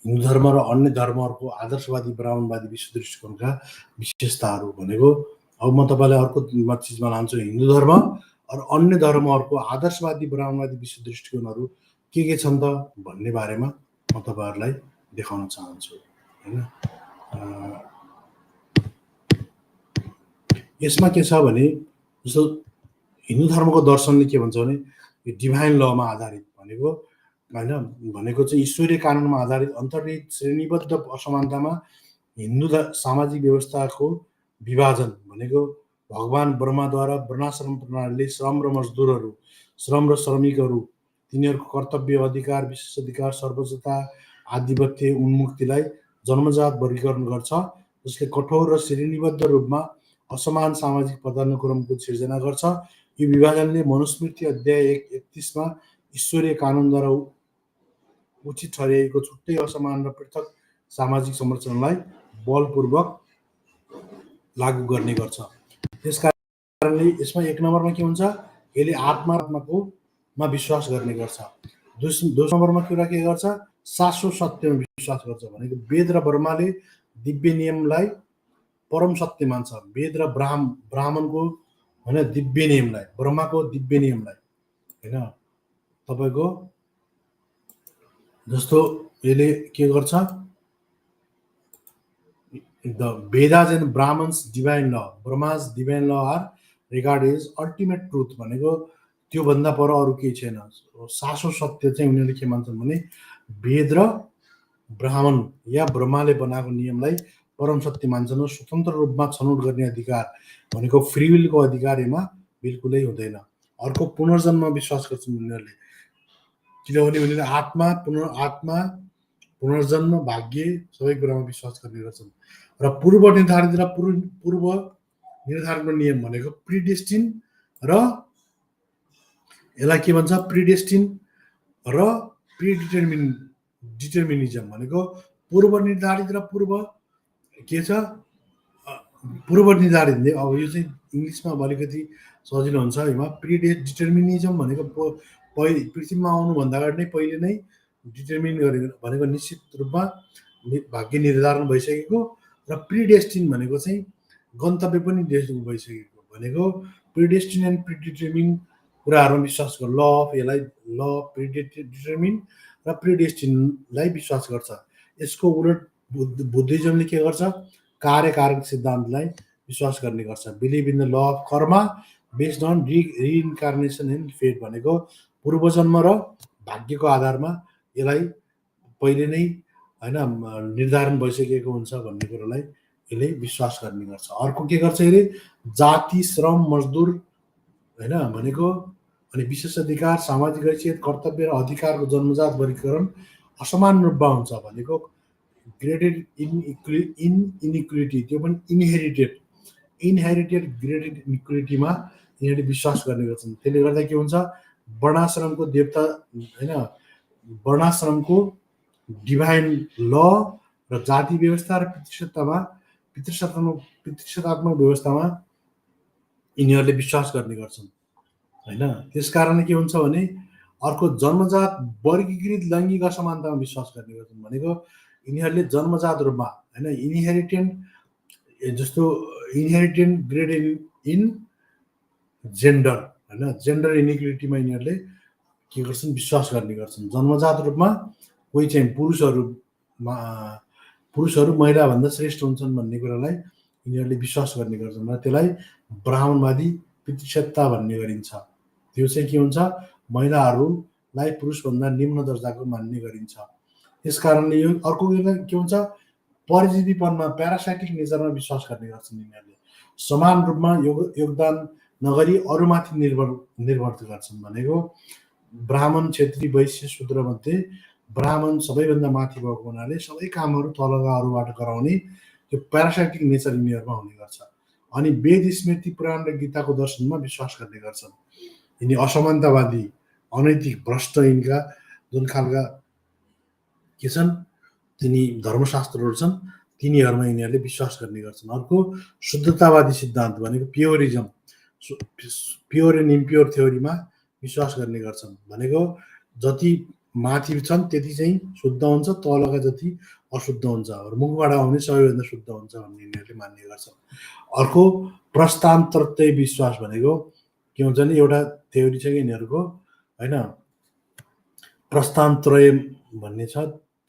हिन्दू धर्म र अन्य धर्महरूको आदर्शवादी ब्राह्मणवादी विश्व दृष्टिकोणका विशेषताहरू भनेको अब म तपाईँलाई अर्को चिजमा लान्छु। हिन्दू धर्म र अन्य धर्महरूको आदर्शवादी ब्राह्मणवादी विश्व दृष्टिकोणहरू के छन् त भन्ने बारेमा म तपाईँहरूलाई देखाउन चाहन्छु होइन। यसमा के छ भने जस्तो हिन्दू धर्मको दर्शनले के भन्छ भने डिभाइन लमा आधारित भनेको होइन, भनेको चाहिँ ईश्वरीय कानुनमा आधारित अन्तर्निहित श्रेणीबद्ध असमानतामा हिन्दू सामाजिक व्यवस्थाको विभाजन भनेको भगवान ब्रह्माद्वारा वर्णाश्रम प्रणालीले श्रम र मजदुरहरू, श्रम र श्रमिकहरू, तिनीहरूको कर्तव्य अधिकार, विशेषाधिकार, सर्वोच्चता, आधिपत्य, उन्मुक्तिलाई जन्मजात वर्गीकरण गर्छ, जसले कठोर र श्रेणीबद्ध रूपमा असमान सामाजिक पदानुक्रमको सिर्जना गर्छ। यो विभाजनले मनुस्मृति अध्याय 1:31मा ईश्वरीय कानुनद्वारा उचित ठहरिएको छुट्टै असमान र पृथक सामाजिक संरचनालाई बलपूर्वक लागू गर्ने गर्छ। त्यस कारणले यसमा 1 नम्बरमा के हुन्छ, यसले आत्मामा विश्वास गर्ने गर्छ। 2 नम्बरमा कुरा के गर्छ, शाश्वत सत्यमा विश्वास गर्छ भनेको वेद र ब्रह्माले दिव्य नियमलाई परम सत्य मान्छ। वेद र ब्राह्मणको होइन दिव्य नियमलाई, ब्रह्माको दिव्य नियमलाई होइन। तपाईँको जस्तो यसले के गर्छ, the Vedas and Brahmans divine law, Brahma's divine law are regarded as ultimate truth भनेको त्यो भन्दा पर अरू केही छैन। शाश्वत सत्य चाहिँ उनीहरूले के मान्छन् भने वेद र ब्राह्मण या ब्रह्माले बनाएको नियमलाई परम सत्य मान्छन्। स्वतन्त्र रूपमा छनौट गर्ने अधिकार भनेको फ्री विलको अधिकार यसमा बिल्कुलै हुँदैन। अर्को पुनर्जन्ममा विश्वास गर्छन् उनीहरूले, किनभने उनीहरूले आत्मा पुनर्जन्म भाग्य सबै कुरामा विश्वास गर्ने गर्छन्। र पूर्व निर्धारित नियम भनेको प्रिडेस्टिन र यसलाई के भन्छ, प्रिडेस्टिन र डिटर्मिनिजम भनेको पूर्व निर्धारित र के छ पूर्व निर्धारित। अब यो चाहिँ इङ्ग्लिसमा अलिकति सजिलो हुन्छ यसमा। डिटर्मिनिजम भनेको पृथ्वीमा आउनुभन्दा अगाडि नै पहिले नै डिटर्मिन गरेको भनेको निश्चित रूपमा भाग्य निर्धारण भइसकेको र प्रिडेस्टिन भनेको चाहिँ गन्तव्य पनि भइसकेको भनेको प्रिडेस्टिन एन्ड प्रिडिटर्मिन कुराहरूमा विश्वास गर्छ। ल अफ यसलाई ल प्रिडिटर्मिन र प्रिडेस्टिनलाई विश्वास गर्छ। यसको उलट बुद्धिज्मले के गर्छ, कार्यकारक सिद्धान्तलाई विश्वास गर्ने गर्छ। Believe in the law of karma based on reincarnation and fate भनेको पूर्वजन्म र भाग्यको आधारमा यसलाई पहिले नै होइन निर्धारण भइसकेको हुन्छ भन्ने कुरोलाई यसले विश्वास गर्ने गर्छ। अर्को के गर्छ यसले, जाति श्रम मजदुर होइन भनेको अनि विशेष अधिकार सामाजिक हैसियत कर्तव्य र अधिकारको जन्मजात वर्गीकरण असमान रूपमा हुन्छ भनेको ग्रेडेड इनइक्वालिटी त्यो पनि इनहेरिटेड ग्रेडेड इनइक्वालिटीमा यिनीहरूले विश्वास गर्ने गर्छन्। त्यसले गर्दा के हुन्छ, वर्णाश्रमको देवता होइन वर्णाश्रमको डिभाइन ल र जाति व्यवस्था र पितृसत्तात्मक व्यवस्थामा यिनीहरूले विश्वास गर्ने गर्छन् होइन। त्यस कारणले के हुन्छ भने अर्को जन्मजात वर्गीकृत लैङ्गिक असमानतामा विश्वास गर्ने गर्छन् भनेको यिनीहरूले जन्मजात रूपमा होइन इनहेरिटेड ग्रेडेड इन जेन्डर होइन जेन्डर इनइक्वालिटीमा यिनीहरूले के गर्छन्, विश्वास गर्ने गर्छन्। जन्मजात रूपमा कोही चाहिँ पुरुषहरू महिलाभन्दा श्रेष्ठ हुन्छन् भन्ने कुरालाई यिनीहरूले विश्वास गर्ने गर्छन् र त्यसलाई ब्राह्मणवादी पितृसत्ता भन्ने गरिन्छ। त्यो चाहिँ के हुन्छ, महिलाहरूलाई पुरुषभन्दा निम्न दर्जाको मान्ने गरिन्छ। त्यस कारणले यो अर्को के हुन्छ, परजीवीपनमा प्यारासाइटिक नेचरमा विश्वास गर्ने गर्छन्। यिनीहरूले समान रूपमा योगदान नगरी अरूमाथि निर्भर गर्छन् भनेको ब्राह्मण क्षेत्री वैश्य शूद्र मध्ये ब्राह्मण सबैभन्दा माथि भएको हुनाले सबै कामहरू तलका अरूबाट गराउने त्यो प्यारासाइटिक नेचर यिनीहरूमा हुने गर्छ। अनि वेद स्मृति पुराण र गीताको दर्शनमा विश्वास गर्ने गर्छन्। यिनी असमानतावादी अनैतिक भ्रष्ट यिनका जुन खालका के छन् तिनी धर्मशास्त्रहरू छन् तिनीहरूमा यिनीहरूले विश्वास गर्ने गर्छन्। अर्को शुद्धतावादी सिद्धान्त भनेको प्योर एन्ड इम्प्योर थ्योरीमा विश्वास गर्ने गर्छन् भनेको जति माथि छन् त्यति चाहिँ शुद्ध हुन्छ, तलका जति अशुद्ध हुन्छ, मुखबाट आउने सबैभन्दा शुद्ध हुन्छ भन्ने यिनीहरूले मान्ने गर्छन्। अर्को प्रस्तान्तरत्य विश्वास भनेको के हुन्छ भने एउटा थ्योरी छ कि यिनीहरूको होइन प्रस्तान्तरय भन्ने छ।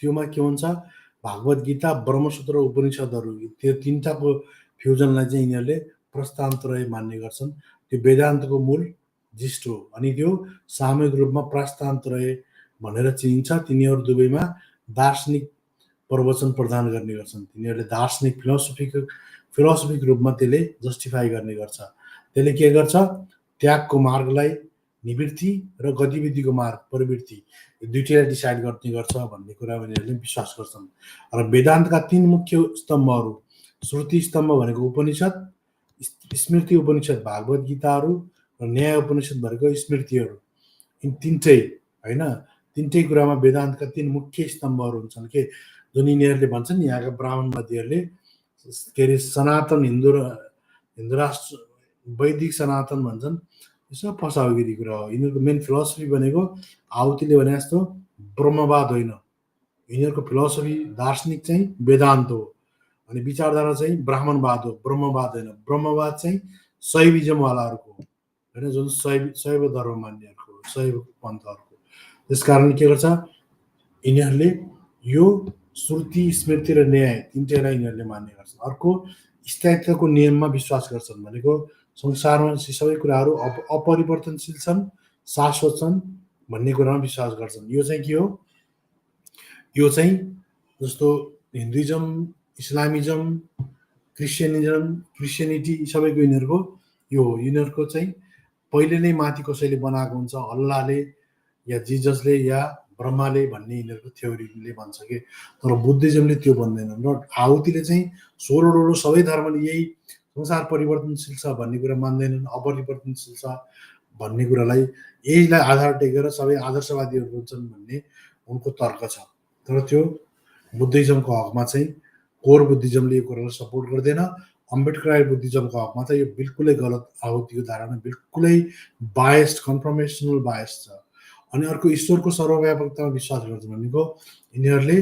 त्योमा के हुन्छ, भागवत गीता ब्रह्मसूत्र उपनिषदहरू त्यो तिनटाको फ्युजनलाई चाहिँ यिनीहरूले प्रस्तान्तरय मान्ने गर्छन्। त्यो वेदान्तको मूल जिस्ट हो अनि त्यो सामूहिक रूपमा प्रस्तान्तरय भनेर चिनिन्छ। तिनीहरू दुवैमा दार्शनिक प्रवचन प्रदान गर्ने गर्छन्। तिनीहरूले दार्शनिक फिलोसफिक रूपमा त्यसले जस्टिफाई गर्ने गर्छ। त्यसले के गर्छ, त्यागको मार्गलाई निवृत्ति र गतिविधिको मार्ग प्रवृत्ति यो दुईटैलाई डिसाइड गर्ने गर्छ भन्ने कुरा उनीहरूले विश्वास गर्छन्। र वेदान्तका 3 मुख्य स्तम्भहरू श्रुति स्तम्भ भनेको उपनिषद, स्मृति उपनिषद भागवत गीताहरू र न्याय उपनिषद भनेको स्मृतिहरू, यिन तिनटै होइन तिनटै कुरामा वेदान्तका 3 मुख्य स्तम्भहरू हुन्छन् के जुन यिनीहरूले भन्छन्। यहाँका ब्राह्मणवादीहरूले के अरे सनातन हिन्दू राष्ट्र वैदिक सनातन भन्छन्, यो सब फसाउगिरी कुरा हो। यिनीहरूको मेन फिलोसफी भनेको आहुतिले भने जस्तो ब्रह्मवाद होइन, यिनीहरूको फिलोसफी दार्शनिक चाहिँ वेदान्त हो अनि विचारधारा चाहिँ ब्राह्मणवाद हो, ब्रह्मवाद होइन। ब्रह्मवाद चाहिँ शैविजमवालाहरूको होइन जुन शैव धर्म मान्नेहरूको शैव पन्थहरूको। त्यस कारण के गर्छ यिनीहरूले यो श्रुति स्मृति र न्याय तिनटैलाई यिनीहरूले मान्ने गर्छन्। अर्को स्थायित्वको नियममा विश्वास गर्छन् भनेको संसारमा सबै कुराहरू अपरिवर्तनशील छन्, शाश्वत छन् भन्ने कुरामा विश्वास गर्छन्। यो चाहिँ के हो, यो चाहिँ जस्तो हिन्दुइजम इस्लामिजम क्रिस्चियनिटी सबैको यिनीहरूको यो हो। यिनीहरूको चाहिँ पहिले नै माथि कसैले बनाएको हुन्छ, अल्लाहले या जिजसले या ब्रह्माले भन्ने यिनीहरूको थ्योरीले भन्छ कि। तर बुद्धिज्मले त्यो भन्दैन र आहुतिले चाहिँ 16 डोलो सबै धर्मले यही संसार परिवर्तनशील छ भन्ने कुरा मान्दैनन्, अपरिवर्तनशील छ भन्ने कुरालाई यहीलाई आधार टेकेर सबै आदर्शवादीहरू हुन्छन् भन्ने उनको तर्क छ। तर त्यो बुद्धिज्मको हकमा चाहिँ कोर बुद्धिज्मले यो कुरालाई सपोर्ट गर्दैन। अम्बेडकराई बुद्धिज्मको हकमा त यो बिल्कुलै गलत आहुतिको धारणा बिल्कुलै बायस्ड कन्फर्मेसनल बायस छ। अनि अर्को ईश्वरको सर्वव्यापकतामा विश्वास गर्छ भनेको यिनीहरूले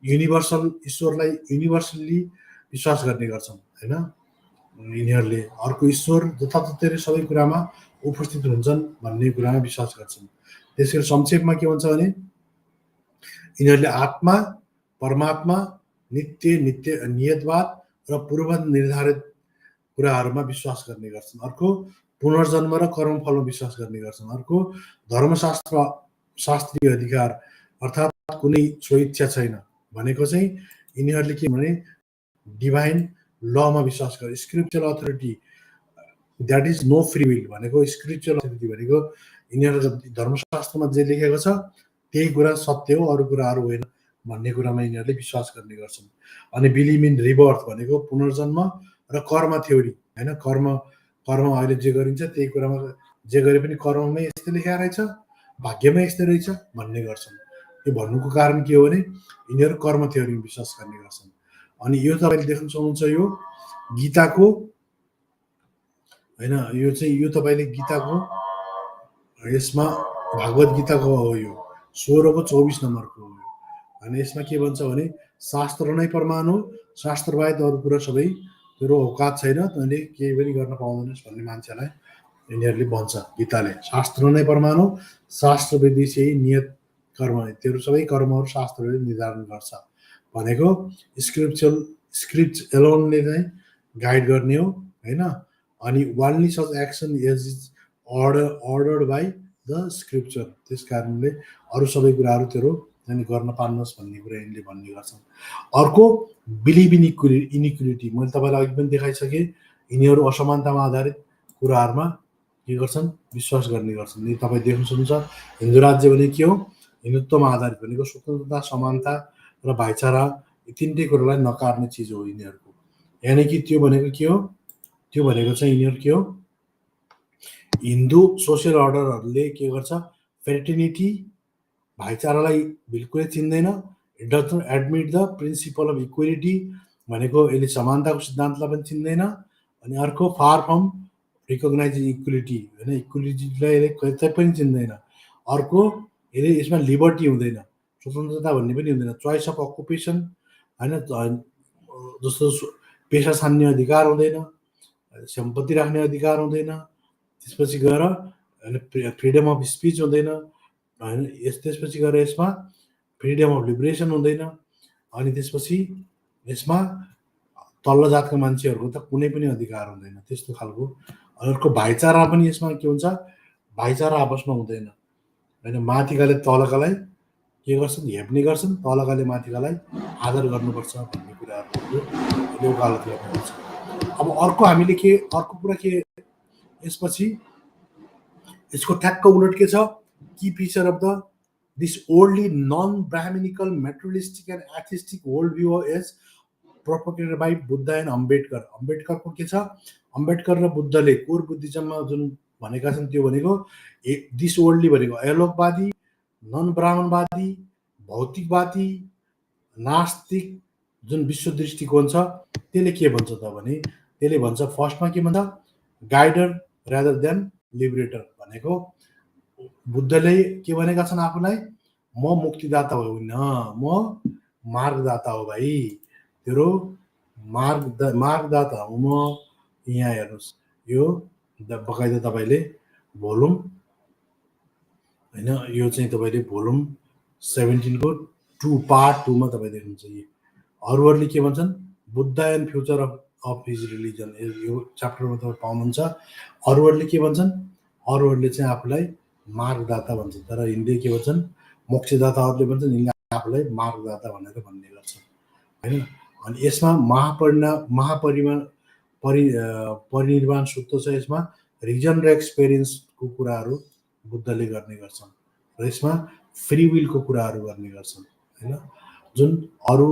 युनिभर्सल ईश्वरलाई युनिभर्सल्ली विश्वास गर्ने गर्छन् होइन यिनीहरूले। अर्को ईश्वर जताततै सबै कुरामा उपस्थित हुन्छन् भन्ने कुरामा विश्वास गर्छन्। त्यसैले संक्षेपमा के भन्छ भने यिनीहरूले आत्मा, परमात्मा, नित्य नियतवाद र पूर्व निर्धारित कुराहरूमा विश्वास गर्ने गर्छन्। अर्को पुनर्जन्म र कर्मफलमा विश्वास गर्ने गर्छन्। अर्को शास्त्रीय अधिकार अर्थात् कुनै स्वेच्छा छैन भनेको चाहिँ यिनीहरूले के भने डिभाइन लमा विश्वास गर्छ। Scriptural authority that is no free will भनेको स्क्रिप्चुअल अथोरिटी भनेको यिनीहरू धर्मशास्त्रमा जे लेखेको छ त्यही कुरा सत्य हो, अरू कुराहरू होइन भन्ने कुरामा यिनीहरूले विश्वास गर्ने गर्छन्। अनि बिलिभ इन रिबर्थ भनेको पुनर्जन्म र कर्म थ्योरी होइन। कर्म अहिले जे गरिन्छ त्यही कुरामा जे गरे पनि कर्ममै यस्तै लेखेको रहेछ, भाग्यमै यस्तै रहेछ भन्ने गर्छन्। यो भन्नुको कारण के हो भने यिनीहरू कर्म थ्योरीमा विश्वास गर्ने गर्छन्। अनि यो तपाईँले देख्न सक्नुहुन्छ यो गीताको होइन, यो तपाईँले गीताको यसमा भागवत गीताको हो, यो 16को 24 नम्बरको हो। अनि यसमा के भन्छ भने शास्त्र नै प्रमाण हो, शास्त्र बाहेक अरू कुरा सबै तेरो औकात छैन, तैँले केही पनि गर्न पाउँदैनस् भन्ने मान्छेलाई यिनीहरूले भन्छ गीताले। शास्त्र नै प्रमाण हो, शास्त्र विदेशी नियत कर्म, तेरो सबै कर्महरू शास्त्रले निर्धारण गर्छ भनेको स्क्रिप्ट एलोनले चाहिँ गाइड गर्ने हो होइन। अनि only such action as is ordered by the scripture, त्यस कारणले अरू सबै कुराहरू तेरो गर्न पार्नुहोस् भन्ने कुरा यिनले भन्ने गर्छन्। अर्को बिलिभ इन इनिक्विलिटी, मैले तपाईँलाई अघि पनि देखाइसकेँ। यिनीहरू असमानतामा आधारित कुराहरूमा के गर्छन् विश्वास गर्ने गर्छन्। यदि तपाईँ देख्न सक्नुहुन्छ हिन्दू राज्य भनेको के हो, हिन्दुत्वमा आधारित भनेको स्वतन्त्रता, समानता र भाइचारा यी तिनटै कुरालाई नकार्ने चिज हो यिनीहरूको। यानि कि त्यो भनेको के हो, त्यो भनेको चाहिँ यिनीहरू के हो, हिन्दू सोसियल अर्डरहरूले के गर्छ फ्रेटर्निटी भाइचारालाई बिल्कुलै चिन्दैन। It does not admit the principle of equality भनेको यसले समानताको सिद्धान्तलाई पनि चिन्दैन। अनि अर्को फार फ्रम रिकग्नाइजिङ इक्वेलिटी होइन, इक्वेलिटीलाई यसले कतै पनि चिन्दैन। अर्को यसले यसमा लिबर्टी हुँदैन, स्वतन्त्रता भन्ने पनि हुँदैन। चोइस अफ अकुपेसन होइन, जस्तो पेसा छान्ने अधिकार हुँदैन, सम्पत्ति राख्ने अधिकार हुँदैन। त्यसपछि गएर फ्रिडम अफ स्पिच हुँदैन होइन। त्यसपछि गएर यसमा फ्रिडम अफ लिबरेसन हुँदैन। अनि त्यसपछि यसमा तल्लो जातका मान्छेहरूको त कुनै पनि अधिकार हुँदैन त्यस्तो खालको। अर्को भाइचारा पनि यसमा के हुन्छ, भाइचारा आपसमा हुँदैन होइन। माथिकाले तलकालाई के गर्छन् हेप्ने गर्छन्, तलकाले माथिकालाई आदर गर्नुपर्छ भन्ने कुराहरू वकालत गर्ने गर्छ। अब अर्को कुरा के यसपछि यसको ठ्याक्क उलट के छ, key feature of the this worldly non Brahmanical materialistic and atheistic world view is propagated by Buddha and Ambedkar. अम्बेडकरको के छ, अम्बेडकर र बुद्धले कोर बुद्धिज्ममा जुन भनेका छन् त्यो भनेको दिस वर्ल्डली भनेको अलोकवादी, नन ब्राह्मणवादी, भौतिकवादी, नास्तिक जुन विश्व दृष्टिकोण छ त्यसले के भन्छ त भने त्यसले भन्छ फर्स्टमा के भन्छ गाइडर रादर देन लिबरेटर भनेको बुद्धले के भनेका छन् आफूलाई, म मुक्तिदाता होइन, म मार्गदाता हो भाइ, तेरो मार्गदाता हो म। यहाँ हेर्नुहोस् यो बकाइदा तपाईँले भोल्युम होइन, यो चाहिँ तपाईँले भोल्युम 17 को 2 पार्ट 2 मा तपाईँ देख्नुहुन्छ। अरूहरूले के भन्छन्, Buddha and future of his religion, यो च्याप्टरमा तपाईँ पाउनुहुन्छ। अरूहरूले के भन्छन्, अरूहरूले चाहिँ आफूलाई मार्गदाता भन्छन्, तर यिनले के भन्छन् मोक्षदाताहरूले भन्छन्, यिनले आफूलाई मार्गदाता भनेर भन्ने गर्छन् होइन। अनि यसमा परिनिर्वाण सूत्र छ। यसमा रिजन र एक्सपिरियन्सको कुराहरू बुद्धले गर्ने गर्छन् र यसमा फ्री विलको कुराहरू गर्ने गर्छन् होइन, जुन अरू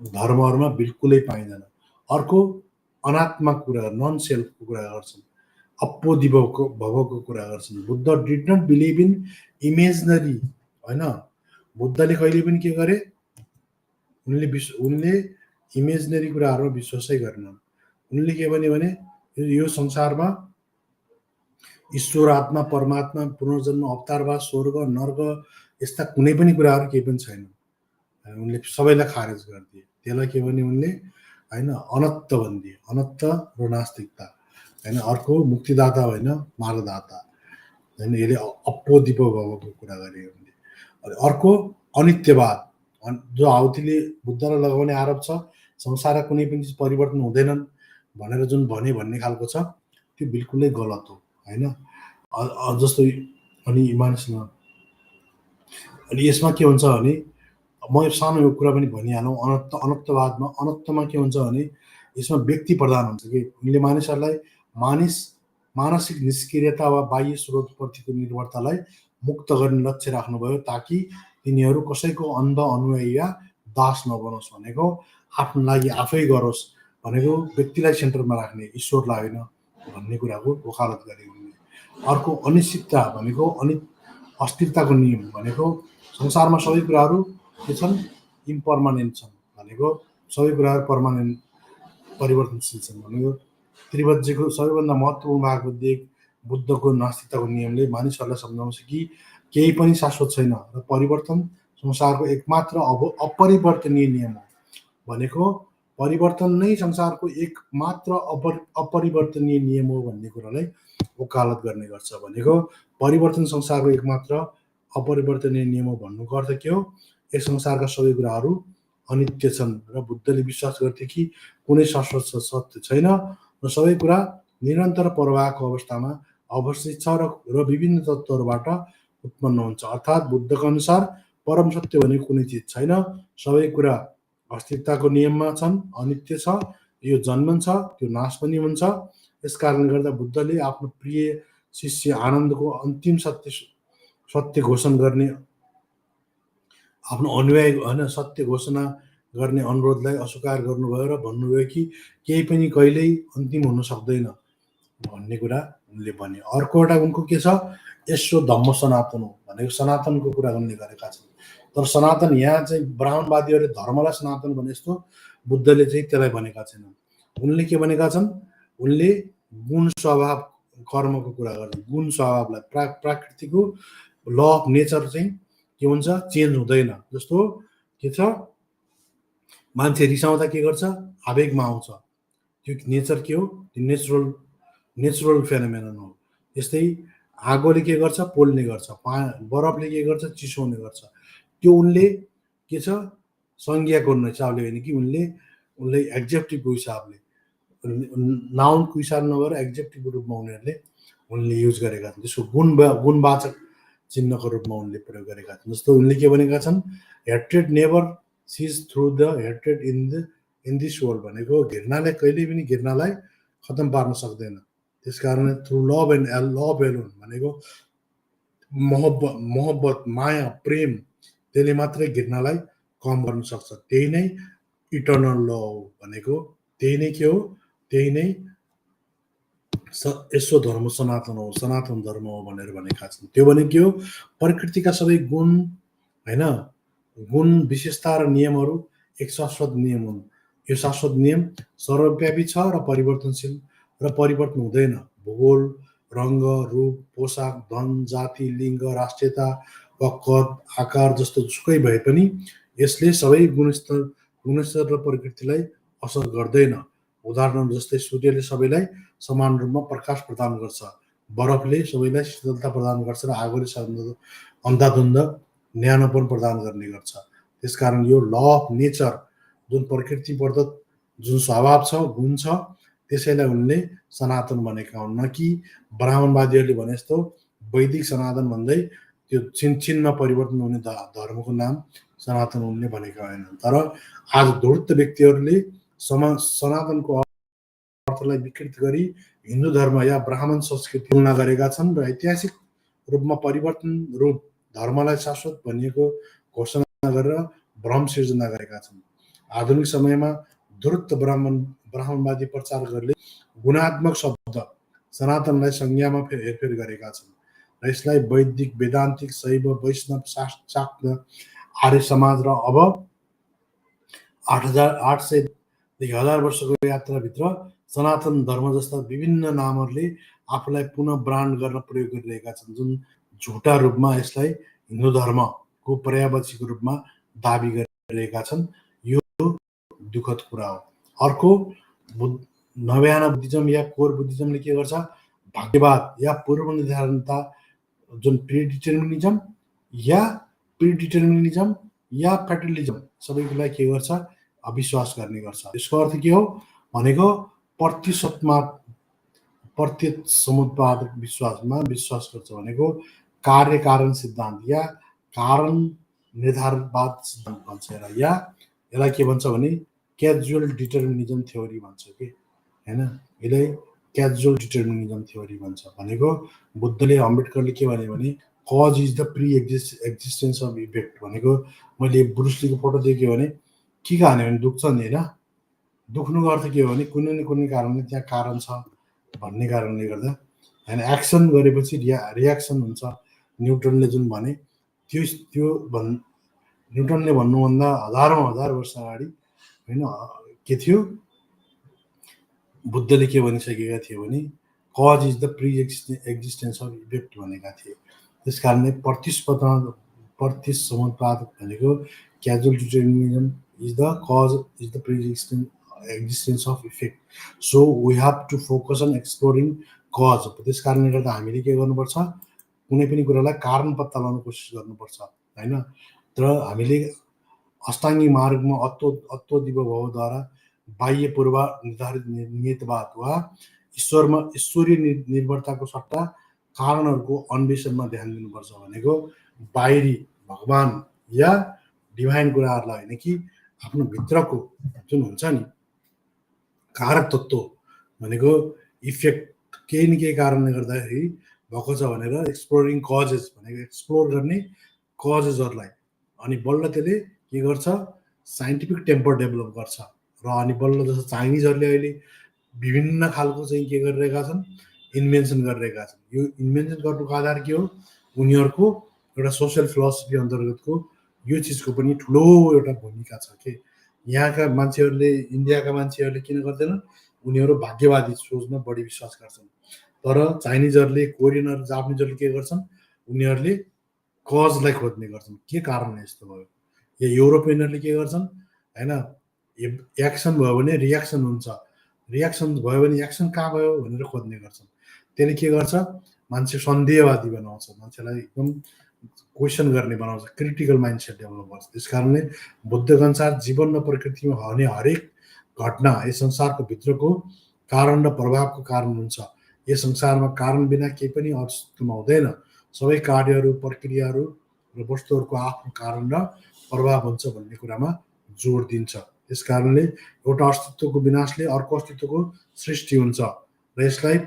धर्महरूमा बिल्कुलै पाइँदैन। अर्को अनात्मा कुरा, नन सेल्फको कुरा गर्छन्, भवको कुरा गर्छन्। Buddha did not believe in imaginary होइन। बुद्धले कहिले पनि के गरे, उनले इमेजनरी कुराहरूमा विश्वासै गरेनन्। उनले के भने यो संसारमा ईश्वर, आत्मा, परमात्मा, पुनर्जन्म, अवतारवाद, स्वर्ग, नर्क यस्ता कुनै पनि कुराहरू केही पनि छैन उनले सबैलाई खारेज गरिदिए। त्यसलाई के भने उनले होइन अनत्त भनिदिए, अनत्त र नास्तिकता होइन। अर्को मुक्तिदाता होइन मार्गदाता होइन, यसले अप्पो भवको कुरा गरे उनले। अर्को अनित्यवाद, जो हाउतीले बुद्धलाई लगाउने आरोप छ, संसारमा कुनै पनि चिज परिवर्तन हुँदैनन् भनेर जुन भन्ने खालको छ, त्यो बिल्कुलै गलत हो होइन। जस्तो अनि मानिसमा अनि यसमा के हुन्छ भने म सानो यो कुरा पनि भनिहालौँ, अनत्तवादमा अनत्तमा के हुन्छ भने यसमा व्यक्ति प्रधान हुन्छ कि उनले मानिसहरूलाई मानसिक निष्क्रियता वा बाह्य स्रोतप्रतिको निर्भरतालाई मुक्त गर्ने लक्ष्य राख्नुभयो, ताकि तिनीहरू कसैको अन्ध अनुयायी या दास नबनोस् भनेको, आफ्नो लागि आफै गरोस् भनेको, व्यक्तिलाई सेन्टरमा राख्ने, ईश्वरलाई होइन भन्ने कुराको वकालत गरे उनले। अर्को अनिश्चितता भनेको अस्थिरताको नियम भनेको, संसारमा सबै कुराहरू के छन्, इम्पर्मानेन्ट छन् भनेको, सबै कुराहरू परिवर्तनशील छन् भनेको। त्रिवज्यको सबैभन्दा महत्त्वपूर्ण भागमध्ये एक बुद्धको नास्तिकताको नियमले मानिसहरूलाई सम्झाउँछ कि केही पनि शाश्वत छैन र परिवर्तन संसारको एकमात्र अपरिवर्तनीय नियम हो भनेको, परिवर्तन नै संसारको एकमात्र अपरिवर्तनीय नियम हो भन्ने कुरालाई वकालत गर्ने गर्छ भनेको। परिवर्तन संसारको एकमात्र अपरिवर्तनीय नियम हो भन्नुको अर्थ के हो, यस संसारका सबै कुराहरू अनित्य छन् र बुद्धले विश्वास गर्थे कि कुनै शाश्वत सत्य छैन र सबै कुरा निरन्तर प्रवाहको अवस्थामा अवस्थित छ र विभिन्न तत्त्वहरूबाट उत्पन्न हुन्छ। अर्थात् बुद्धको अनुसार परम सत्य भनेको कुनै चिज छैन, सबै कुरा अस्थिरताको नियममा छन्, अनित्य छ, यो जन्मन्छ, त्यो नाश पनि हुन्छ। यस कारणले गर्दा बुद्धले आफ्नो प्रिय शिष्य आनन्दको अन्तिम सत्य घोषणा गर्ने, आफ्नो अनुयायी होइन सत्य घोषणा गर्ने अनुरोधलाई अस्वीकार गर्नुभयो र भन्नुभयो कि केही पनि कहिल्यै अन्तिम हुन सक्दैन भन्ने कुरा उनले भने। अर्को एउटा उनको के छ, यसो धम्म सनातन हो भनेको, सनातनको कुरा उनले गरेका छन्। तर सनातन यहाँ चाहिँ ब्राह्मणवादीहरूले धर्मलाई सनातन भने जस्तो बुद्धले चाहिँ त्यसलाई भनेका छैनन्। उनले के भनेका छन्, उनले गुण स्वभाव कर्मको कुरा गर्छन्। गुण स्वभावलाई प्रकृतिको ल अफ नेचर चाहिँ के हुन्छ, चेन्ज हुँदैन। जस्तो के छ, मान्छे रिसाउँदा के गर्छ, आवेगमा आउँछ, त्यो नेचर के हो, त्यो नेचुरल फेनोमेनन हो। यस्तै आगोले के गर्छ, पोल्ने गर्छ, बरफले के गर्छ, चिसोउने गर्छ। त्यो उनले के छ, संज्ञाको हिसाबले होइन कि उनले एक्जेक्टिभको हिसाबले, नाउनको हिसाब नगरेर एक्जेक्टिभको रूपमा उनले युज गरेका छन्। त्यसको गुणवाचक चिन्हको रूपमा उनले प्रयोग गरेका छन्। जस्तो उनले के भनेका छन्, hatred never cease through the hatred in this world भनेको, घृणाले कहिल्यै पनि घृणालाई खतम पार्न सक्दैन। त्यसकारण through love and love alone भनेको मोहब्बत माया प्रेम, त्यसले मात्रै घृणालाई कम गर्न सक्छ। त्यही नै इटर्नल ल हो भनेको, त्यही नै के हो, त्यही नै यसो धर्म सनातन हो, सनातन धर्म हो भनेर भनेका छन्। त्यो भने के हो, प्रकृतिका सबै गुण होइन, गुण विशेषता र नियमहरू एक शाश्वत नियम हुन्। यो शाश्वत नियम सर्वव्यापी छ र परिवर्तनशील र परिवर्तन हुँदैन। भूगोल, रङ्ग, रूप, पोसाक, धन, जाति, लिङ्ग, राष्ट्रियता वा कद आकार जस्तो जुकै भए पनि यसले सबै गुणस्तर र प्रकृतिलाई असर गर्दैन। उदाहरण जस्तै सूर्यले सबैलाई समान रूपमा प्रकाश प्रदान गर्छ, बरफले सबैलाई शीतलता प्रदान गर्छ र आगोले अन्धाधुन्ध न्यानोपन प्रदान गर्ने गर्छ। त्यसकारण यो ल अफ नेचर जुन प्रकृति प्रदत्त जुन स्वभाव छ, गुण छ, त्यसैलाई उनले सनातन भनेका हुन्, न कि ब्राह्मणवादीहरूले भने जस्तो वैदिक सनातन भन्दै त्यो छिनमा परिवर्तन हुने धर्मको नाम सनातन उनले भनेका होइनन्। तर आज धूर्त व्यक्तिहरूले सनातनको अर्थलाई विकृत गरी हिन्दू धर्म या ब्राह्मण संस्कृति तुलना गरेका छन् र ऐतिहासिक रूपमा परिवर्तन रूप धर्मलाई शाश्वत भनिएको घोषणा गरेर भ्रम सिर्जना गरेका छन्। आधुनिक समयमा धूर्त ब्राह्मणवादी प्रचारकहरूले गुणात्मक शब्द सनातनलाई संज्ञामा हेरफेर गरेका छन् र यसलाई वैदिक, वेदान्तिक, शैव, वैष्णव, शाक्त, आर्य समाज र अब 800देखि 1000 वर्षको यात्राभित्र सनातन धर्म जस्ता विभिन्न नामहरूले आफूलाई पुनः ब्रान्ड गर्न प्रयोग गरिरहेका छन्, जुन झुटा रूपमा यसलाई हिन्दू धर्मको पर्यायवाचीको रूपमा दाबी गरे। रहेका छन्, यो दुःखद कुरा हो। अर्को नव्याना बुद्धिज्म या कोर बुद्धिज्मले के गर्छ, भाग्यवाद या पूर्व निर्धारणता, जुन प्रिडिटर्मिनिजम या फेटलिजम सबैलाई के गर्छ, अविश्वास गर्ने गर्छ। यसको अर्थ के हो भनेको प्रत्यक्षसमुत्पादक विश्वासमा विश्वास गर्छ भनेको कार्य कारण सिद्धान्त या कारण निर्धारणवाद सिद्धान्त भन्छ या यसलाई के भन्छ भने क्याजुअल डिटर्मिनिजम थ्योरी भन्छ कि हैन, यसलाई क्याजुअल डिटर्मिनिजम थ्योरी भन्छ। भनेको बुद्धले, अम्बेडकरले के भने cause is the pre existence of effect भनेको, मैले ब्रुसलीको फोटो देखेँ भने के हान्यो भने दुख्छ नि होइन, दुख्नुको अर्थ के हो भने कुनै न कुनै कारणले त्यहाँ कारण छ भन्ने कारणले गर्दा होइन, एक्सन गरेपछि रियाक्सन हुन्छ। न्युटनले जुन भने त्यो न्युटनले भन्नुभन्दा हजार वर्ष अगाडि होइन के थियो, बुद्धले के भनिसकेका थियो भने cause is the pre existence of effect भनेका थिए। त्यस कारणले प्रत्यक्षसमुत्पादक भनेको causal determinism is the cause is the pre existence of effect. So we have to focus on exploring cause. त्यस कारणले गर्दा हामीले के गर्नुपर्छ, कुनै पनि कुरालाई कारण पत्ता लगाउन कोसिस गर्नुपर्छ होइन। तर हामीले अष्टाङ्गी मार्गमा अत्वदिभवद्वारा बाह्य पूर्व निर्धारित नियतवाद वा ईश्वरीय निर्भरताको सट्टा कारणहरूको अन्वेषणमा ध्यान दिनुपर्छ। भनेको बाहिरी भगवान या डिभाइन कुराहरूलाई होइन कि आफ्नो भित्रको जुन हुन्छ नि कारक तत्त्व भनेको इफेक्ट केही न केही कारणले गर्दाखेरि भएको छ भनेर एक्सप्लोरिङ कजेस भनेको एक्सप्लोर गर्ने कजेसहरूलाई, अनि बल्ल त्यसले के गर्छ, साइन्टिफिक टेम्पर डेभलप गर्छ। र अनि बल्ल जस्तो चाइनिजहरूले अहिले विभिन्न खालको चाहिँ के गरिरहेका छन्, इन्भेन्सन गरिरहेका छन्। यो इन्भेन्सन गर्नुको आधार के हो, उनीहरूको एउटा सोसियल फिलोसफी अन्तर्गतको यो चिजको पनि ठुलो एउटा भूमिका छ कि यहाँका मान्छेहरूले, इन्डियाका मान्छेहरूले किन गर्दैनन्, उनीहरू भाग्यवादी सोचमा बढी विश्वास गर्छन्। तर चाइनिजहरूले, कोरियनहरू, जापानिजहरूले के गर्छन्, उनीहरूले कजलाई खोज्ने गर्छन्, के कारणले यस्तो भयो। या युरोपियनहरूले के गर्छन् होइन, एक्सन भयो भने रियाक्सन हुन्छ, रियाक्सन भयो भने एक्सन कहाँ भयो भनेर खोज्ने गर्छन्। त्यसले के गर्छ, मान्छे सन्देहवादी बनाउँछ, मान्छेलाई एकदम क्वेसन गर्ने बनाउँछ, क्रिटिकल माइन्डसेट डेभलप गर्छ। त्यस कारणले बुद्धको अनुसार जीवन र प्रकृतिमा हुने हरेक घटना यस संसारको भित्रको कारण र प्रभावको कारण हुन्छ। यस संसारमा कारण बिना केही पनि अस्तित्वमा हुँदैन। सबै कार्यहरू, प्रक्रियाहरू र वस्तुहरूको आफ्नो कारण र प्रभाव हुन्छ भन्ने कुरामा जोड दिन्छ। त्यस कारणले एउटा अस्तित्वको विनाशले अर्को अस्तित्वको सृष्टि हुन्छ र यसलाई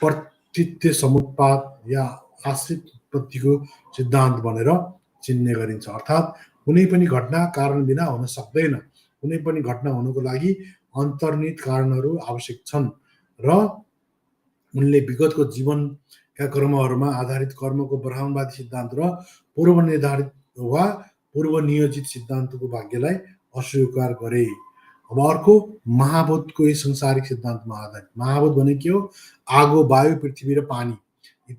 प्रत्यक्षसमुत्पाद या आश्रित उत्पत्तिको सिद्धान्त भनेर चिन्ने गरिन्छ। अर्थात् कुनै पनि घटना कारण बिना हुन सक्दैन। कुनै पनि घटना हुनुको लागि अन्तर्निहित कारणहरू आवश्यक छन् र उनले विगतको जीवनका कर्महरूमा आधारित कर्मको ब्रह्मवादी सिद्धान्त र पूर्व निर्धारित वा पूर्व नियोजित सिद्धान्तको भाग्यलाई अस्वीकार गरे। अब अर्को महाभूतको यी संसारिक सिद्धान्तमा आधारित। महाभूत भने के हो, आगो, वायु, पृथ्वी र पानी, यी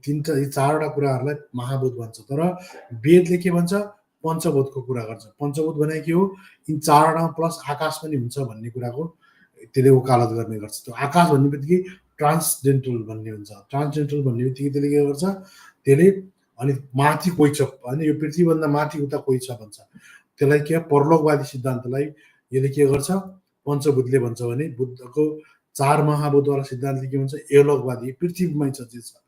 चारवटा कुराहरूलाई महाभूत भन्छ। तर वेदले के भन्छ, पञ्चभूतको कुरा गर्छ। पञ्चभूत भने के हो, यी चारवटा प्लस आकाश पनि हुन्छ भन्ने कुराको त्यसले वकालत गर्ने गर्छ। त्यो आकाश भन्ने बित्तिकै ट्रान्सडेन्टल भन्ने हुन्छ। ट्रान्सडेन्टल भन्ने बित्तिकै त्यसले के गर्छ, त्यसले अनि माथि कोही छ होइन, यो पृथ्वीभन्दा माथि उता कोही छ भन्छ। त्यसलाई के परलोकवादी सिद्धान्तलाई यसले के गर्छ, पञ्चभूतले भन्छ भने बुद्धको चार महाभूतवाला सिद्धान्तले के भन्छ, एलोकवादी, पृथ्वीमै छ जे छ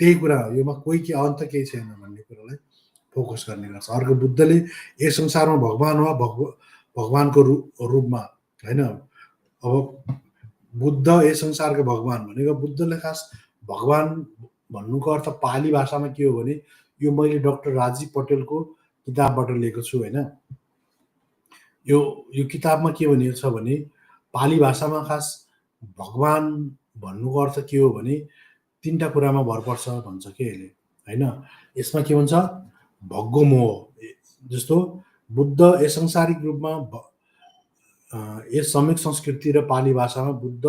त्यही कुरा हो, योमा कोही के अन्त केही छैन भन्ने कुरालाई फोकस गर्ने गर्छ। अर्को बुद्धले यस संसारमा भगवान वा भगवानको रूपमा होइन, अब बुद्ध यस संसारको भगवान भनेको, बुद्धले खास भगवान भन्नुको अर्थ पाली भाषामा के हो भने, यो मैले डाक्टर राजीव पटेलको किताबबाट लिएको छु होइन। यो किताबमा के भनिएको छ भने, पाली भाषामा खास भगवान भन्नुको अर्थ के हो भने तीनटा कुरामा भर पर्छ भन्छ के यसले होइन। यसमा के भन्छ, भगो मोह। जस्तो बुद्ध यस संसारिक रूपमा, यस सम्यक संस्कृति र पाली भाषामा बुद्ध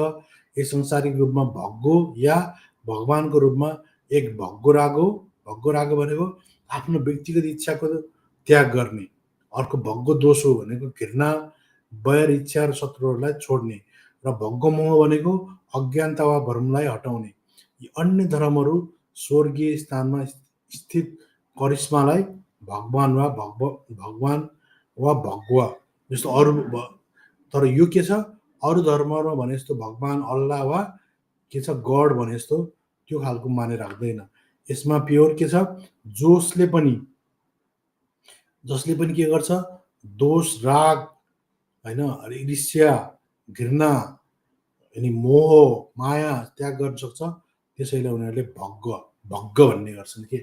यस संसारिक रूपमा भगो या भगवानको रूपमा एक भगो राग हो। भगो राग भनेको आफ्नो व्यक्तिगत इच्छाको त्याग गर्ने, अर्को भग्गो दोषो भनेको घृणा, बैर, इच्छा र शत्रुहरूलाई छोड्ने, र भग्गो मोह भनेको अज्ञानता वा भ्रमलाई हटाउने। यी अन्य धर्महरू स्वर्गीय स्थानमा स्थित करिश्मालाई भगवान वा भगवा जस्तो अरू, तर यो के छ, अरू धर्ममा भने जस्तो भगवान, अल्लाह वा के छ गड भने जस्तो त्यो खालको मानेर राख्दैन। यसमा प्योर के छ, जसले पनि के गर्छ, दोष, राग होइन, ईर्ष्या, घृणा अनि मोह, माया त्याग गर्न सक्छ। त्यसैले उनीहरूले भग्ग भन्ने गर्छन् के।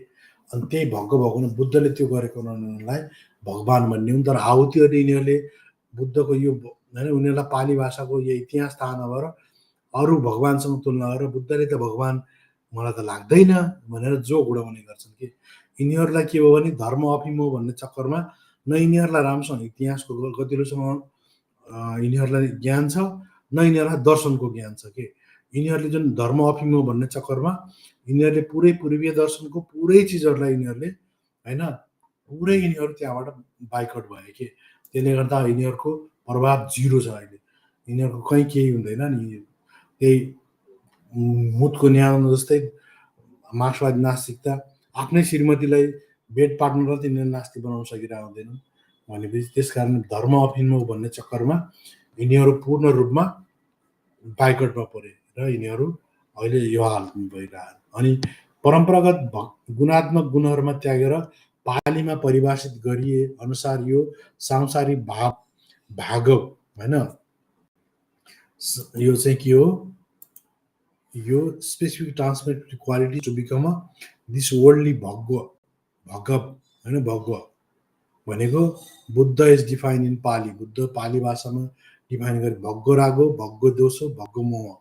अनि त्यही भग्ग भएको बुद्धले त्यो गरेको उनीहरूलाई भगवान भन्ने हुन्। तर आहुतिहरूले यिनीहरूले बुद्धको यो होइन, उनीहरूलाई पाली भाषाको यो इतिहास थाहा नभएर अरू भगवानसँग तुलना गरेर बुद्धले त भगवान मलाई त लाग्दैन भनेर जोक उडाउने गर्छन् कि। यिनीहरूलाई के हो भने धर्म अफिमो भन्ने चक्करमा न यिनीहरूलाई राम्रोसँग इतिहासको गतिलोसँग यिनीहरूलाई ज्ञान छ, न यिनीहरूलाई दर्शनको ज्ञान छ के। यिनीहरूले जुन धर्म अफिमो भन्ने चक्करमा यिनीहरूले पुरै पूर्वीय दर्शनको पुरै चिजहरूलाई यिनीहरूले होइन, पुरै यिनीहरू त्यहाँबाट बाइकआउट भयो के। त्यसले गर्दा यिनीहरूको प्रभाव जिरो छ अहिले। यिनीहरूको कहीँ केही हुँदैन नि। त्यही मुतको न्यानो जस्तै मार्क्सवादी नास्तिकता आफ्नै श्रीमतीलाई बेड पार्टनरलाई तिनीहरूले नास्तिक बनाउन सकिरहेको हुँदैनन् भनेपछि त्यसकारण धर्म अफिमो भन्ने चक्करमा यिनीहरू पूर्ण रूपमा बाइकआउटमा परे र यिनीहरू अहिले यो हाल भइरहेको। अनि परम्परागत गुणात्मक गुणहरूमा त्यागेर पालीमा परिभाषित गरिए अनुसार यो सांसारिक भाग होइन, यो चाहिँ के हो, यो specific transmitted quality to become this worldly भग्ग होइन। भग्ग भनेको Buddha is define in Pali, Buddha Pali भाषामा डिफाइन गरे भग्गो रागो, भग्गो दोषो, भग्गो मोह।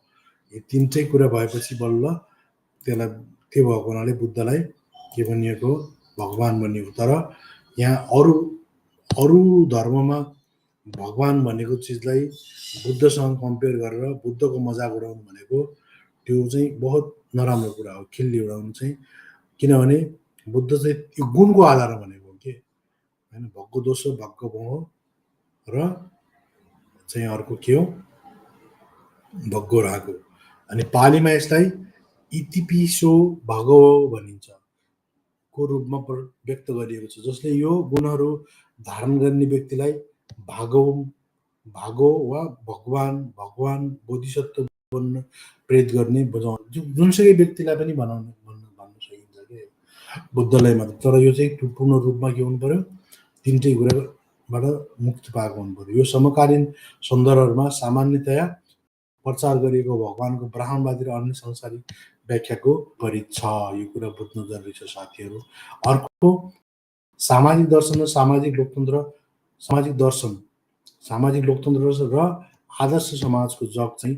यो तिनटै कुरा भएपछि बल्ल त्यसलाई त्यो भएको हुनाले बुद्धलाई के भनिएको, भगवान भनिएको। तर यहाँ अरू धर्ममा भगवान भनेको चिजलाई बुद्धसँग कम्पेयर गरेर बुद्धको मजाक उडाउनु भनेको त्यो चाहिँ बहुत नराम्रो कुरा हो, खिल्ली उडाउनु चाहिँ। किनभने बुद्ध चाहिँ यो गुणको आधारमा भनेको के होइन, भग्गो दोषो, भग्गो मोह र चाहिँ अर्को के हो, भग्गो रागो। अनि पालीमा यसलाई इतिपिसो भगवो भनिन्छ को रूपमा व्यक्त गरिएको छ, जसले यो गुणहरू धारण गर्ने व्यक्तिलाई भागो वा भगवान बोधिसत्व बन्न प्रेरित गर्ने जुनसुकै व्यक्तिलाई पनि भन्न सकिन्छ कि बुद्धलाई मात्र। तर यो चाहिँ पूर्ण रूपमा के हुनु पर्यो, तिनटै कुराबाट मुक्त पाएको हुनु पर्यो। यो समकालीन सन्दर्भहरूमा सामान्यतया प्रचार गरिएको भगवानको ब्राह्मणवादी र अन्य संसारिक व्याख्याको विपरीत छ। यो कुरा बुझ्नु जरुरी छ साथीहरू। अर्को सामाजिक दर्शन र सामाजिक लोकतन्त्र र आदर्श समाजको जग चाहिँ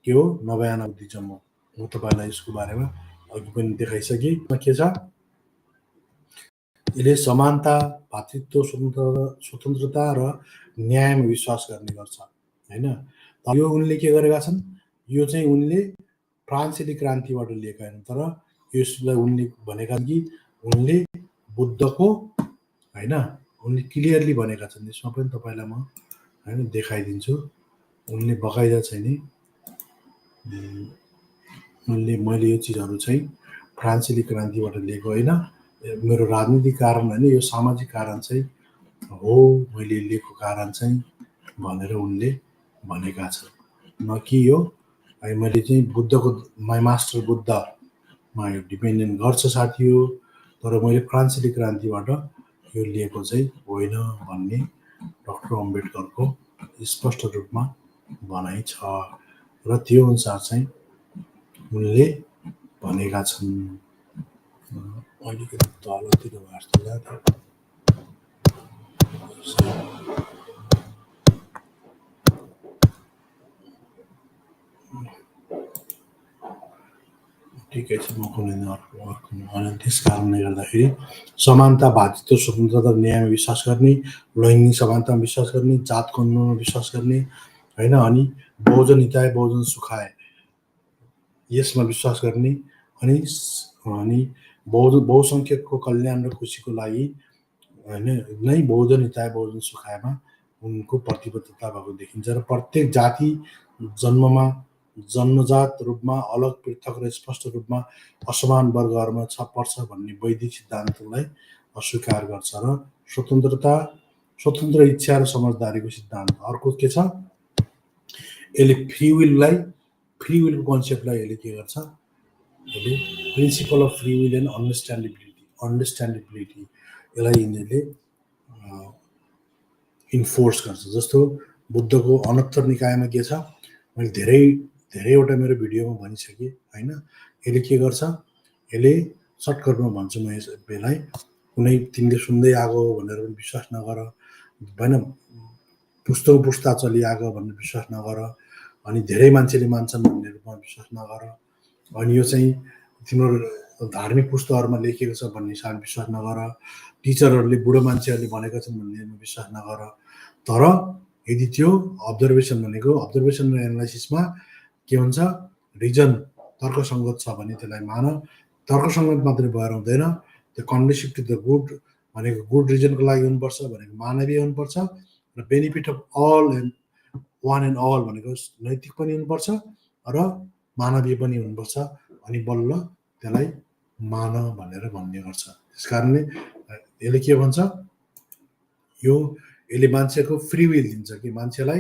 के हो, नवयाना बुद्धिज्म हो। म तपाईँलाई यसको बारेमा अघि पनि देखाइसकेँ। के छ, यसले समानता, भातृत्व, स्वतन्त्रता र न्यायमा विश्वास गर्ने गर्छ होइन। यो उनले के गरेका छन्, यो चाहिँ उनले फ्रान्सेली क्रान्तिबाट लिएका हैन, तर यसलाई उनले भनेका कि उनले बुद्धको होइन, उनले क्लियरली भनेका छन्। यसमा पनि तपाईँलाई म होइन देखाइदिन्छु। उनले बकाइदा चाहिँ नि मैले यो चिजहरू चाहिँ फ्रान्सेली क्रान्तिबाट लिएको होइन, मेरो राजनीतिक कारण होइन, यो सामाजिक कारण चाहिँ हो मैले लिएको कारण चाहिँ भनेर उनले भनेका छन्। न कि यो मैले चाहिँ बुद्धको माई मास्टर बुद्धमा यो डिपेन्डेन्ट गर्छ साथी हो, तर मैले फ्रान्सेली क्रान्तिबाट यो लिएको चाहिँ होइन भन्ने डाक्टर अम्बेडकरको स्पष्ट रूपमा भनाइ छ र त्यो अनुसार चाहिँ उनले भनेका छन्। अलिकति तलतिर जस्तो ठिकै छ, म कुनै अर्को त्यस कारणले गर्दाखेरि समानता, भातृत्व, स्वतन्त्रता, न्यायमा विश्वास गर्ने, लैङ्गिक समानतामा विश्वास गर्ने, जात कानुनमा विश्वास गर्ने होइन, अनि बहुजन हिताय बहुजन सुखाय यसमा विश्वास गर्ने, अनि बहुसङ्ख्यकको कल्याण र खुसीको लागि होइन नै बहुजन हिताय बहुजन सुखायमा उनको प्रतिबद्धता भएको देखिन्छ र प्रत्येक जाति जन्मजात रूपमा अलग पृथक र स्पष्ट रूपमा असमान वर्गहरूमा पर्छ भन्ने वैदिक सिद्धान्तलाई अस्वीकार गर्छ र स्वतन्त्र इच्छा र समझदारीको सिद्धान्त। अर्को के छ, यसले फ्री विलको कन्सेप्टलाई यसले के गर्छ, यसले principle of free will and understandability यसलाई यिनीहरूले इन्फोर्स गर्छ। जस्तो बुद्धको अनत्तर निकायमा के छ, मैले धेरैवटा मेरो भिडियोमा भनिसकेँ होइन। यसले के गर्छ, यसले सर्टकटमा भन्छु म यसलाई, कुनै तिमीले सुन्दै आएको भनेर पनि विश्वास नगर होइन, पुस्ता चलिआएको भनेर विश्वास नगर, अनि धेरै मान्छेले मान्छन् भन्ने रूपमा विश्वास नगर, अनि यो चाहिँ तिम्रो धार्मिक पुस्तकहरूमा लेखिएको छ भन्ने हिसाबले विश्वास नगर, टिचरहरूले बुढो मान्छेहरूले भनेका छन् भन्ने विश्वास नगर। तर यदि त्यो अब्जर्भेसन र एनालाइसिसमा के हुन्छ, रिजन तर्कसङ्गत छ भने त्यसलाई मान। तर्कसङ्गत मात्रै भएर हुँदैन, त्यो कन्ड्युसिभ टु द गुड भनेको गुड रिजनको लागि हुनुपर्छ, भनेको मानवीय हुनुपर्छ, र benefit of all and one and all भनेको नैतिक पनि हुनुपर्छ र मानवीय पनि हुनुपर्छ, अनि बल्ल त्यसलाई मान भनेर भन्ने गर्छ। त्यस कारणले यसले के भन्छ, यसले मान्छेको फ्री विल दिन्छ कि मान्छेलाई,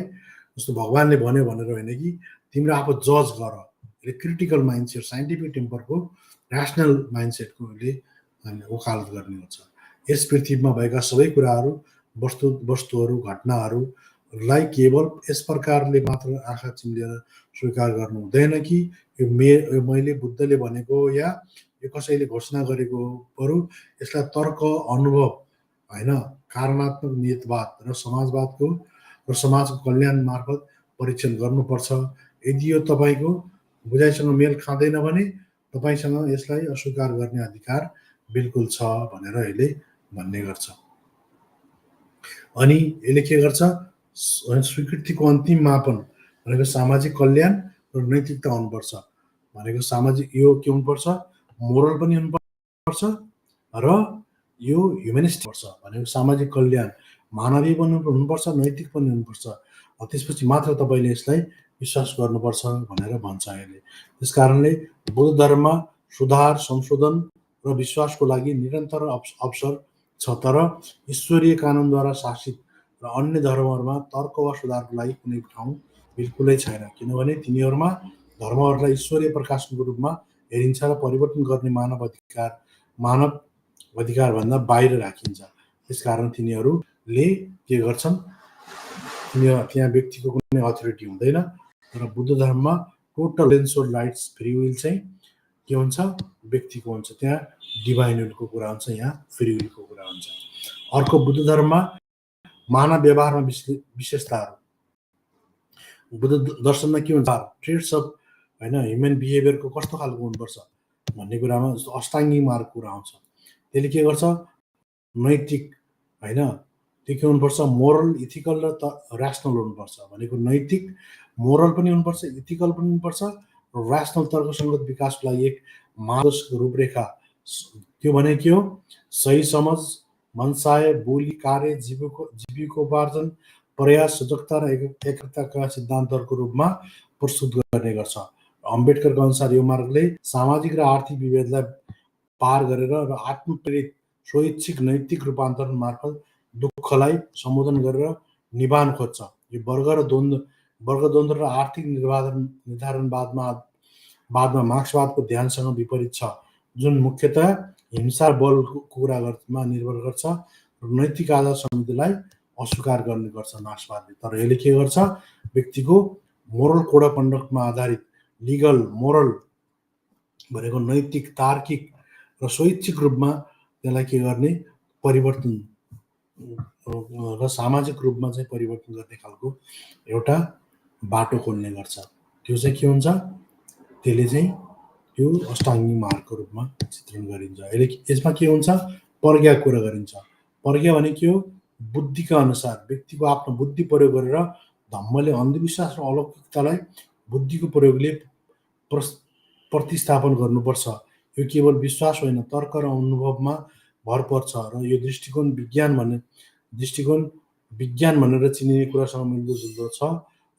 जस्तो भगवान्ले भन्यो भनेर होइन कि तिम्रो आफू जज गर। यसले क्रिटिकल माइन्डसेट, साइन्टिफिक टेम्परको, ऱ्यासनल माइन्डसेटको यसले वकालत गर्ने गर्छ। यस पृथ्वीमा भएका सबै कुराहरू, वस्तुहरू, घटनाहरूलाई केवल यस प्रकारले मात्र आँखा चिम्लेर स्वीकार गर्नु हुँदैन कि यो मैले बुद्धले भनेको या यो कसैले घोषणा गरेको, बरु यसलाई तर्क, अनुभव होइन, कारणात्मक नियतवाद र समाजको कल्याण मार्फत परीक्षण गर्नुपर्छ। यदि यो तपाईँको बुझाइसँग मेल खाँदैन भने तपाईँसँग यसलाई अस्वीकार गर्ने अधिकार बिल्कुल छ भनेर यसले भन्ने गर्छ। अनि यसले के गर्छ, स्वीकृतिको अन्तिम मापन भनेको सामाजिक कल्याण र नैतिकता हुनुपर्छ। भनेको सामाजिक यो के हुनुपर्छ, मोरल पनि हुनुपर्छ र यो ह्युमेनिस्ट पर्छ। भनेको सामाजिक कल्याण, मानवीय पनि हुनुपर्छ, नैतिक पनि हुनुपर्छ। त्यसपछि मात्र तपाईँले यसलाई विश्वास गर्नुपर्छ भनेर भन्छ यसले। त्यस कारणले बौद्ध धर्ममा सुधार, संशोधन र विश्वासको लागि निरन्तर अवसर छ, तर ईश्वरीय कानुनद्वारा शासित र अन्य धर्महरूमा तर्क वा सुधारको लागि कुनै ठाउँ बिल्कुलै छैन, किनभने तिनीहरूमा धर्महरूलाई ईश्वरीय प्रकाशनको रूपमा हेरिन्छ र परिवर्तन गर्ने मानव अधिकारभन्दा बाहिर राखिन्छ। त्यसकारण तिनीहरूले के गर्छन्, त्यहाँ व्यक्तिको कुनै अथोरिटी हुँदैन। तर बुद्ध धर्ममा total sensor rights, free will चाहिँ के हुन्छ, व्यक्तिको हुन्छ। त्यहाँ डिभाइन विलको कुरा हुन्छ, यहाँ फ्री विलको कुरा हुन्छ। अर्को, बुद्ध धर्ममा मानव व्यवहारमा विशेषताहरू, बुद्ध दर्शनमा के हुन्छ, ट्रेड्स अफ होइन ह्युमन बिहेभियरको कस्तो खालको हुनुपर्छ भन्ने कुरामा अष्टाङ्गिक मार्गको कुरा आउँछ। त्यसले के गर्छ, नैतिक होइन, त्यो के हुनुपर्छ, मोरल, इथिकल र ऱ्यासनल हुनुपर्छ। भनेको नैतिक, मोरल पनि हुनुपर्छ, इथिकल पनि हुनुपर्छ, र ऱ्यासनल तर्कसङ्गत विकासको लागि एक मार्गदर्शक रूपरेखा। त्यो भने के हो, सही समझ, मनसाय, बोली, कार्य, जीविकोपार्जन, प्रयास, सजगता र एकताका सिद्धान्तहरूको रूपमा प्रस्तुत गर्ने गर्छ। अम्बेडकरको अनुसार यो मार्गले सामाजिक र आर्थिक विभेदलाई पार गरेर र आत्मप्रेरित स्वैच्छिक नैतिक रूपान्तरण मार्फत दुःखलाई सम्बोधन गरेर निवारण खोज्छ। यो वर्गद्वन्द्व र आर्थिक निर्धारणवादमा मार्क्सवादको ध्यानसँग विपरीत छ, जुन मुख्यतया हिंसा बलको कुरामा निर्भर गर्छ र नैतिक आधार समितिलाई अस्वीकार गर्ने गर्छ मार्क्सवादले। तर यसले के गर्छ, व्यक्तिको मोरल कोड अफ कन्डक्टमा आधारित लिगल, मोरल भनेको नैतिक, तार्किक र स्वैच्छिक रूपमा त्यसलाई के गर्ने, परिवर्तन र सामाजिक रूपमा चाहिँ परिवर्तन गर्ने खालको एउटा बाटो खोल्ने गर्छ। त्यो चाहिँ के हुन्छ, त्यसले चाहिँ त्यो अष्टाङ्गिक मार्गको रूपमा चित्रण गरिन्छ। यसमा के हुन्छ, प्रज्ञाको कुरा गरिन्छ। प्रज्ञा भने के हो, बुद्धिका अनुसार व्यक्तिको आफ्नो बुद्धि प्रयोग गरेर धम्मले अन्धविश्वास र अलौकिकतालाई बुद्धिको प्रयोगले प्रतिस्थापन गर्नुपर्छ। यो केवल विश्वास होइन, तर्क र अनुभवमा भर पर्छ र यो दृष्टिकोण विज्ञान भनेर चिनिने कुरासँग मिल्दोजुल्दो छ।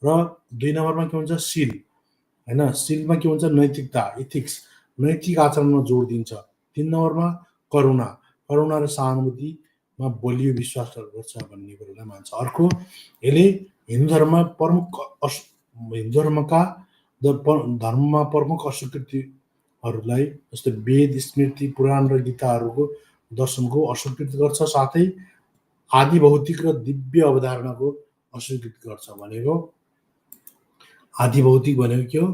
र 2 नम्बरमा के हुन्छ, सिल होइन, सिलमा के हुन्छ, नैतिकता, इथिक्स, नैतिक आचरणमा जोड दिन्छ। 3 नम्बरमा करुणा र सहानुभूतिमा बलियो विश्वास गर्छ भन्ने कुरोलाई मान्छ। अर्को, यसले हिन्दू धर्ममा प्रमुख अस्वीकृतिहरूलाई जस्तै वेद, स्मृति, पुराण र गीताहरूको दर्शनको अस्वीकृति गर्छ, साथै आदि भौतिक र दिव्य अवधारणाको अस्वीकृति गर्छ। भनेको आदि भौतिक भनेको के हो,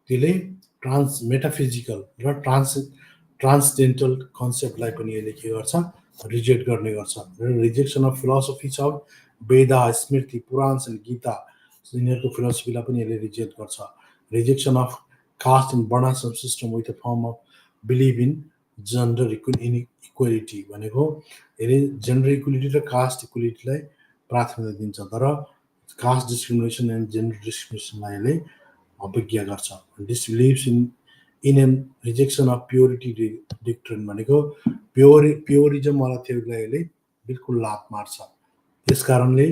त्यसले मेटाफिजिकल र ट्रान्सडेन्टल कन्सेप्टलाई पनि यसले के गर्छ, रिजेक्ट गर्ने गर्छ। Rejection of philosophies of Veda, Smriti, Purana and Gita, यिनीहरूको फिलोसफीलाई पनि यसले रिजेक्ट गर्छ। Rejection of caste and varnashrama system with a form of believe in gender equality, भनेको यसले जेन्डर इक्वालिटी र कास्ट इक्वालिटीलाई प्राथमिकता दिन्छ, तर कास्ट डिस्क्रिमिनेसन एन्ड जेन्डर डिस्क्रिमिनेसनलाई यसले अवज्ञा गर्छ। Disbelieves in an rejection of purity doctrine, भनेको प्योरिजमवाला थ्योरीलाई यसले बिल्कुल लात मार्छ। त्यस कारणले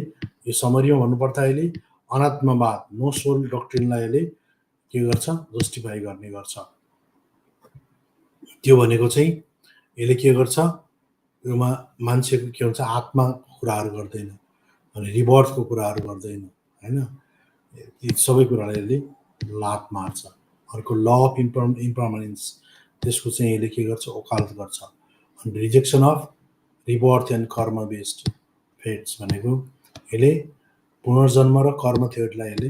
यो समरीमा भन्नुपर्दा यसले अनात्मवाद, नो सोल डक्ट्रिनलाई यसले के गर्छ, जस्टिफाई गर्ने गर्छ। त्यो भनेको चाहिँ यसले के गर्छ, योमा मान्छेको के हुन्छ, आत्माको कुराहरू गर्दैन अनि रिबर्थको कुराहरू गर्दैन होइन, यी सबै कुरालाई यसले लात मार्छ। अर्को, ल अफ इम्पर्मानेन्स, त्यसको चाहिँ यसले के गर्छ, वकालत गर्छ। अनि रिजेक्सन अफ रिबर्थ एन्ड कर्म बेस्ड फेट्स, भनेको यसले पुनर्जन्म र कर्म थ्योरीलाई यसले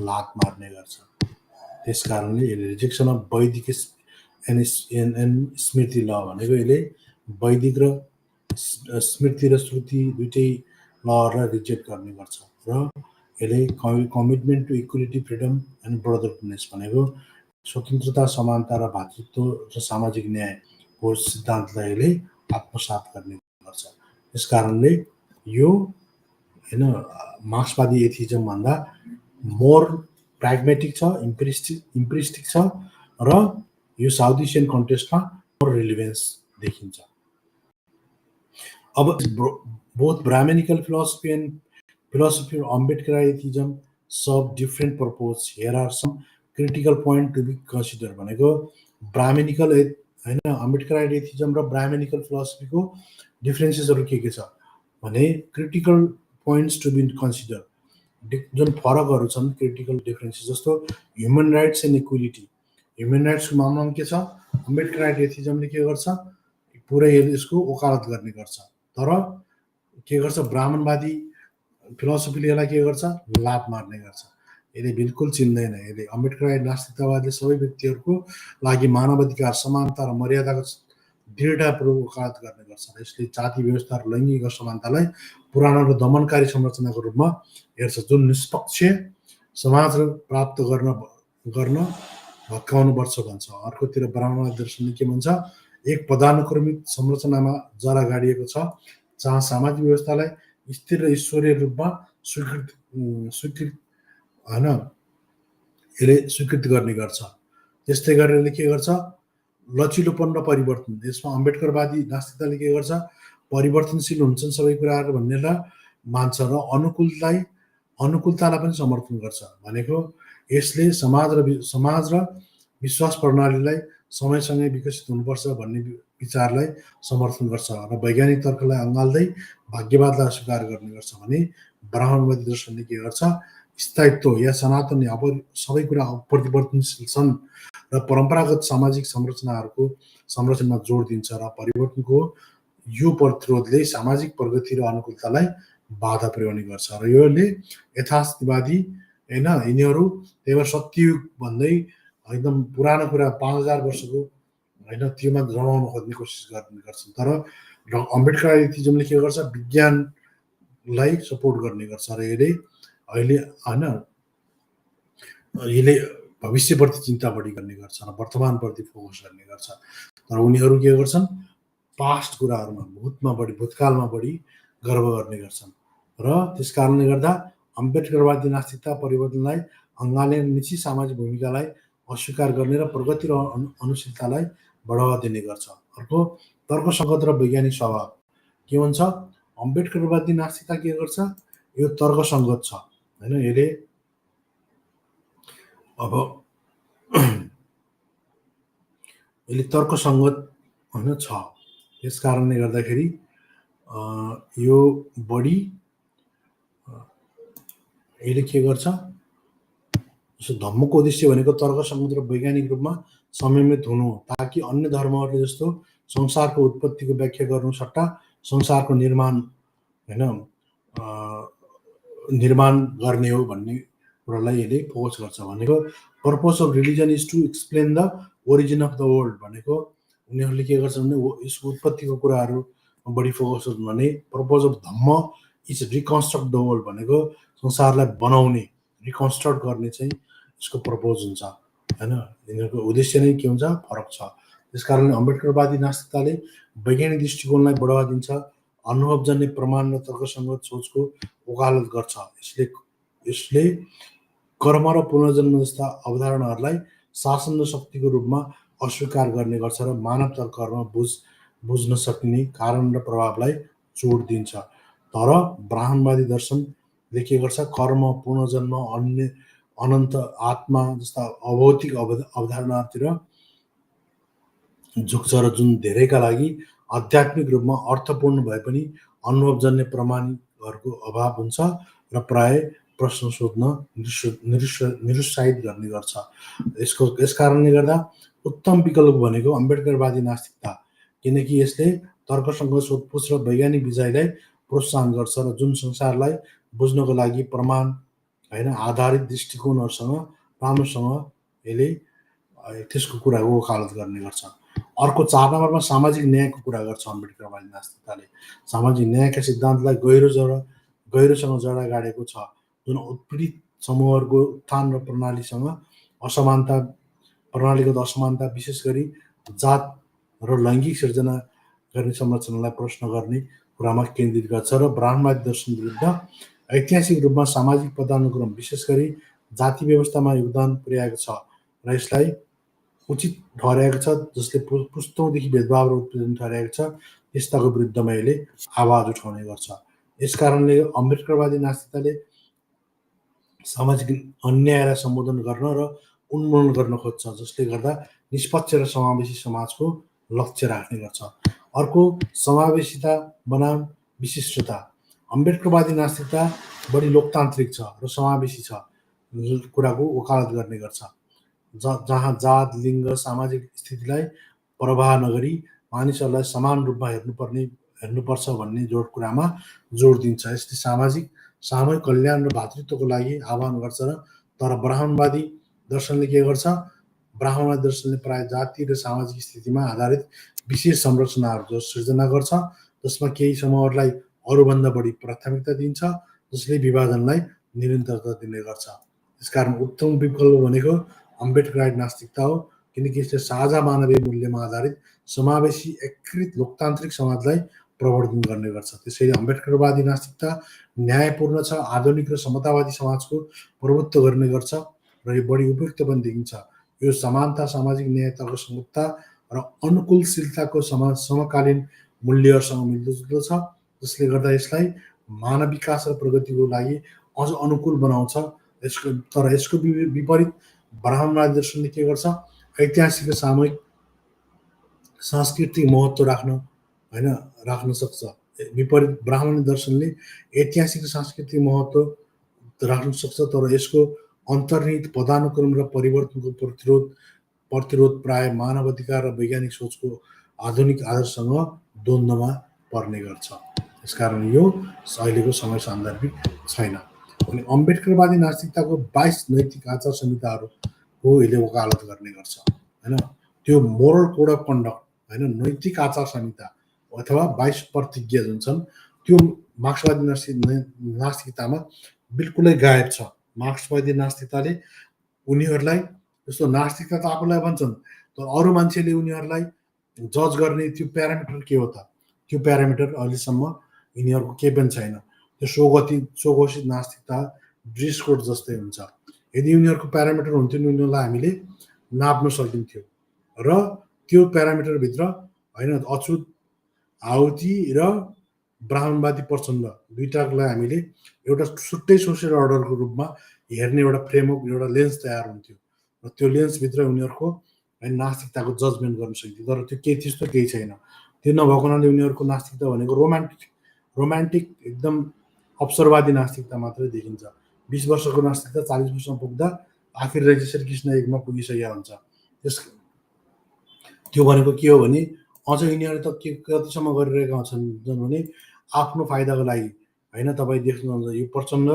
लात मार्ने गर्छ। त्यस कारणले यसले रिजेक्सन अफ वैदिक एन्ड स्मृति ल, भनेको यसले वैदिक र स्मृति र श्रुति दुइटै लहरूलाई रिजेक्ट गर्ने गर्छ। र यसले commitment to equality, freedom and brotherhoodness, भनेको स्वतन्त्रता, समानता र भातृत्व र सामाजिक न्यायको सिद्धान्तलाई यसले आत्मसात गर्ने गर्छ। त्यस कारणले यो होइन मार्क्सवादी एथिजम भन्दा मोर प्राग्मेटिक छ, इम्पिरिस्टिक छ र यो साउथ एसियन कन्टेक्स्टमा मोर रिलेभेन्स देखिन्छ। अब both Brahmanical philosophy and philosophy of Ambedkar atheism serve different purpose, here are some critical point to be consider, भनेको ब्राह्मणिकल होइन अम्बेडकर एथिजम र ब्राह्मणिकल फिलोसफीको डिफ्रेन्सेसहरू के छ भने critical points to be consider, जुन फरकहरू छन्, क्रिटिकल डिफ्रेन्सेस, जस्तो human rights and equality. Human राइट्सको मामलामा के छ, अम्बेडकर एथिजमले के गर्छ, पुरै यसको वकालत गर्ने गर्छ, तर के गर्छ, ब्राह्मणवादी फिलोसफीले यसलाई के गर्छ, लात मार्ने गर्छ। यसले बिल्कुल चिन्दैन। यसले अम्बेडकर नास्तिकतावादले सबै व्यक्तिहरूको लागि मानवाधिकार, समानता र मर्यादाको दृढतापूर्वक वकालत गर्ने गर्छ। यसले जाति व्यवस्था र लैङ्गिक असमानतालाई पुरानो र दमनकारी संरचनाको रूपमा हेर्छ, जुन निष्पक्ष समाज प्राप्त गर्न भत्काउनुपर्छ भन्छ। अर्कोतिर ब्राह्मणवादी दर्शनले के भन्छ, एक पदानुक्रमित संरचनामा जरा गाडिएको छ, जहाँ सामाजिक व्यवस्थालाई स्थिर र ईश्वरीय रूपमा स्वीकृत होइन यसले स्वीकृत गर्ने गर्छ। त्यस्तै गरेर यसले के गर्छ, लचिलोपन र परिवर्तन, यसमा अम्बेडकरवादी नास्तिकताले के गर्छ, परिवर्तनशील हुन्छन् सबै कुराहरू भन्नेलाई मान्छ र अनुकूलतालाई पनि समर्थन गर्छ। भनेको यसले समाज र विश्वास प्रणालीलाई समयसँगै विकसित हुनुपर्छ भन्ने विचारलाई समर्थन गर्छ र वैज्ञानिक तर्कलाई अँगाल्दै भाग्यवादलाई अस्वीकार गर्ने गर्छ। भने ब्राह्मणवादी दर्शनले के गर्छ, स्थायित्व या सनातन अब सबै कुरा परिवर्तनशील छन् र परम्परागत सामाजिक संरचनामा जोड दिन्छ र परिवर्तनको यो प्रतिरोधले सामाजिक प्रगति र अनुकूलतालाई बाधा पुर्याउने गर्छ। र योले यथार्थवादी होइन यिनीहरू त्यही भएर सत्ययुग भन्दै एकदम पुरानो कुरा 5000 वर्षको होइन त्योमा रमाउन खोज्ने कोसिस गर्ने गर्छन्। तर अम्बेडकर एथिजमले के गर्छ, विज्ञानलाई सपोर्ट गर्ने गर्छ र यसले अहिले होइन यसले भविष्यप्रति चिन्ता बढी गर्ने गर्छ र वर्तमानप्रति फोकस गर्ने गर्छ। तर उनीहरू के गर्छन्, पास्ट कुराहरूमा भूतकालमा बढी गर्व गर्ने गर्छन् र त्यस कारणले गर्दा अम्बेडकरवादी नास्तिकता परिवर्तनलाई अँगाल्ने, निजी सामाजिक भूमिकालाई अस्वीकार गर्ने र प्रगति र अनुशीलतालाई बढावा दिने गर्छ। अर्को, तर्कसङ्गत र वैज्ञानिक स्वभाव के भन्छ? अम्बेडकरवादी नास्तिकता के गर्छ? यो तर्कसङ्गत छ होइन। यसले अब यसले तर्कसङ्गत होइन छ। यस कारणले गर्दाखेरि यो बढी यसले के गर्छ? जस्तो धम्मको उद्देश्य भनेको तर्कसङ्गत र वैज्ञानिक रूपमा संयमित हुनु हो, ताकि अन्य धर्महरूले जस्तो संसारको उत्पत्तिको व्याख्या गर्नु सट्टा संसारको निर्माण होइन निर्माण गर्ने हो भन्ने कुरालाई यसले फोकस गर्छ। भनेको purpose of religion is to explain the origin of the world भनेको उनीहरूले के गर्छन् भने यसको उत्पत्तिको कुराहरू बढी फोकस गर्छन् भने purpose of Dhamma is reconstruct the world भनेको संसारलाई बनाउने रिकन्स्ट्रक्ट गर्ने चाहिँ यसको पर्पज हुन्छ होइन। यिनीहरूको उद्देश्य नै के हुन्छ? फरक छ। त्यस कारणले अम्बेडकरवादी नास्तिकताले वैज्ञानिक दृष्टिकोणलाई बढावा दिन्छ, अनुभवजन्य प्रमाण र तर्कसङ्गत सोचको वकालत गर्छ। यसले कर्म र पुनर्जन्म जस्ता अवधारणाहरूलाई शासन र शक्तिको रूपमा अस्वीकार गर्ने गर्छ र मानव तर्कहरूमा बुझ्न सकिने कारण र प्रभावलाई जोड दिन्छ। तर ब्राह्मणवादी दर्शनले के गर्छ? कर्म, पुनर्जन्म, अन्य अनन्त आत्मा जस्ता अभौतिक अवधारणातिर झुक्छ र जुन धेरैका लागि आध्यात्मिक रूपमा अर्थपूर्ण भए पनि अनुभवजन्य प्रमाणहरूको अभाव हुन्छ र प्राय प्रश्न सोध्न निरुत्साहित गर्ने गर्छ। यस कारणले गर्दा उत्तम विकल्प भनेको अम्बेडकरवादी नास्तिकता, किनकि यसले तर्कसङ्गत सोधपुछ र वैज्ञानिक विचारलाई प्रोत्साहन गर्छ र जुन संसारलाई बुझ्नको लागि प्रमाण होइन आधारित दृष्टिकोणहरूसँग राम्रोसँग यसले त्यसको कुराको वकालत गर्ने गर्छ। अर्को 4 नम्बरमा सामाजिक न्यायको कुरा गर्छ अम्बेडकरवादी नास्तिकताले। सामाजिक न्यायका सिद्धान्तलाई गहिरोसँग जडा गाडेको छ, जुन उत्पीडित समूहहरूको उत्थान र प्रणालीगत असमानता विशेष गरी जात र लैङ्गिक सिर्जना गर्ने संरचनालाई प्रश्न गर्ने कुरामा केन्द्रित गर्छ र ब्राह्मणवादी दर्शन विरुद्ध ऐतिहासिक रूपमा सामाजिक पदानुक्रम विशेष गरी जाति व्यवस्थामा योगदान पुर्याएको छ र यसलाई उचित ठहराएको छ, जसले पुस्तौँदेखि भेदभाव र उत्पीडन ठहराएको छ, त्यस्ताको विरुद्धमा यसले आवाज उठाउने गर्छ। यस कारणले अम्बेडकरवादी नास्तिकताले सामाजिक अन्यायलाई सम्बोधन गर्न र उन्मूलन गर्न खोज्छ, जसले गर्दा निष्पक्ष र समावेशी समाजको लक्ष्य राख्ने गर्छ। अर्को समावेशिता बनाम विशिष्टता। अम्बेडकरवादी नास्तिकता बढी लोकतान्त्रिक छ र समावेशी छ कुराको वकालत गर्ने गर्छ, जहाँ जात, लिङ्ग, सामाजिक स्थितिलाई प्रभाव नगरी मानिसहरूलाई समान रूपमा हेर्नुपर्छ भन्ने कुरामा जोड दिन्छ। यसले सामूहिक कल्याण र भातृत्वको लागि आह्वान गर्छ र तर ब्राह्मणवादी दर्शनले के गर्छ? ब्राह्मणवादी दर्शनले प्राय जाति र सामाजिक स्थितिमा आधारित विशेष संरचनाहरू सृजना गर्छ, जसमा केही समूहहरूलाई अरूभन्दा बढी प्राथमिकता दिन्छ, जसले विभाजनलाई निरन्तरता दिने गर्छ। त्यसकारण उत्तम विकल्प भनेको अम्बेडकरवादी नास्तिकता हो, किनकि यसले साझा मानवीय मूल्यमा आधारित समावेशी एकीकृत लोकतान्त्रिक समाजलाई प्रवर्धन गर्ने गर्छ। त्यसैले अम्बेडकरवादी नास्तिकता न्यायपूर्ण छ, आधुनिक र समतावादी समाजको प्रभुत्व गर्ने गर्छ र यो बढी उपयुक्त पनि देखिन्छ। यो समानता, सामाजिक न्याय, तर्कसङ्गतता र अनुकूलशीलताको समकालीन मूल्यहरूसँग मिल्दोजुल्दो छ, जसले गर्दा यसलाई मानव विकास र प्रगतिको लागि अझ अनुकूल बनाउँछ। तर यसको विपरीत ब्राह्मणवादी दर्शनले के गर्छ? ऐतिहासिक र सामूहिक सांस्कृतिक महत्त्व राख्न सक्छ। विपरीत ब्राह्मण दर्शनले ऐतिहासिक र सांस्कृतिक महत्त्व राख्न सक्छ, तर यसको अन्तर्निहित पदानुक्रम र परिवर्तनको प्रतिरोध प्राय मानव अधिकार र वैज्ञानिक सोचको आधुनिक आदर्शसँग द्वन्द्वमा पर्ने गर्छ। त्यसकारण यो अहिलेको समय सान्दर्भिक छैन। अनि अम्बेडकरवादी नास्तिकताको 22 नैतिक आचार संहिताहरूको यसले वकालत गर्ने गर्छ होइन। त्यो मोरल कोड अफ कन्डक्ट होइन, नैतिक आचार संहिता अथवा 22 प्रतिज्ञा जुन छन्, त्यो मार्क्सवादी नास्तिकतामा बिल्कुलै गायब छ। मार्क्सवादी नास्तिकताले उनीहरूलाई जस्तो नास्तिकता त आफूलाई भन्छन्, तर अरू मान्छेले उनीहरूलाई जज गर्ने त्यो प्यारामिटर के हो त? त्यो प्यारामिटर अहिलेसम्म यिनीहरूको केही पनि छैन। त्यो स्वघोषित नास्तिकता ड्रेस कोड जस्तै हुन्छ। यदि उनीहरूको प्यारामिटर हुन्थ्यो नि उनीहरूलाई हामीले नाप्न सकिन्थ्यो र त्यो प्यारामिटरभित्र होइन अछुत आहुति र ब्राह्मणवादी प्रचण्ड दुईटालाई हामीले एउटा छुट्टै सोसियल अर्डरको रूपमा हेर्ने एउटा फ्रेमवर्क एउटा लेन्स तयार हुन्थ्यो र त्यो लेन्सभित्र उनीहरूको नास्तिकताको जजमेन्ट गर्न सकिन्थ्यो। तर त्यो त्यस्तो केही छैन। त्यो नभएको हुनाले उनीहरूको नास्तिकता भनेको रोमान्टिक एकदम अवसरवादी नास्तिकता मात्रै देखिन्छ। 20 वर्षको नास्तिकता 40 वर्षमा पुग्दा आखिर रहेछ श्रीकृष्ण एकमा पुगिसकेका हुन्छ। त्यो भनेको के हो भने अझ यिनीहरू त के कतिसम्म गरिरहेका छन् भने आफ्नो फाइदाको लागि होइन। तपाईँ देख्नुहुन्छ यो प्रचण्ड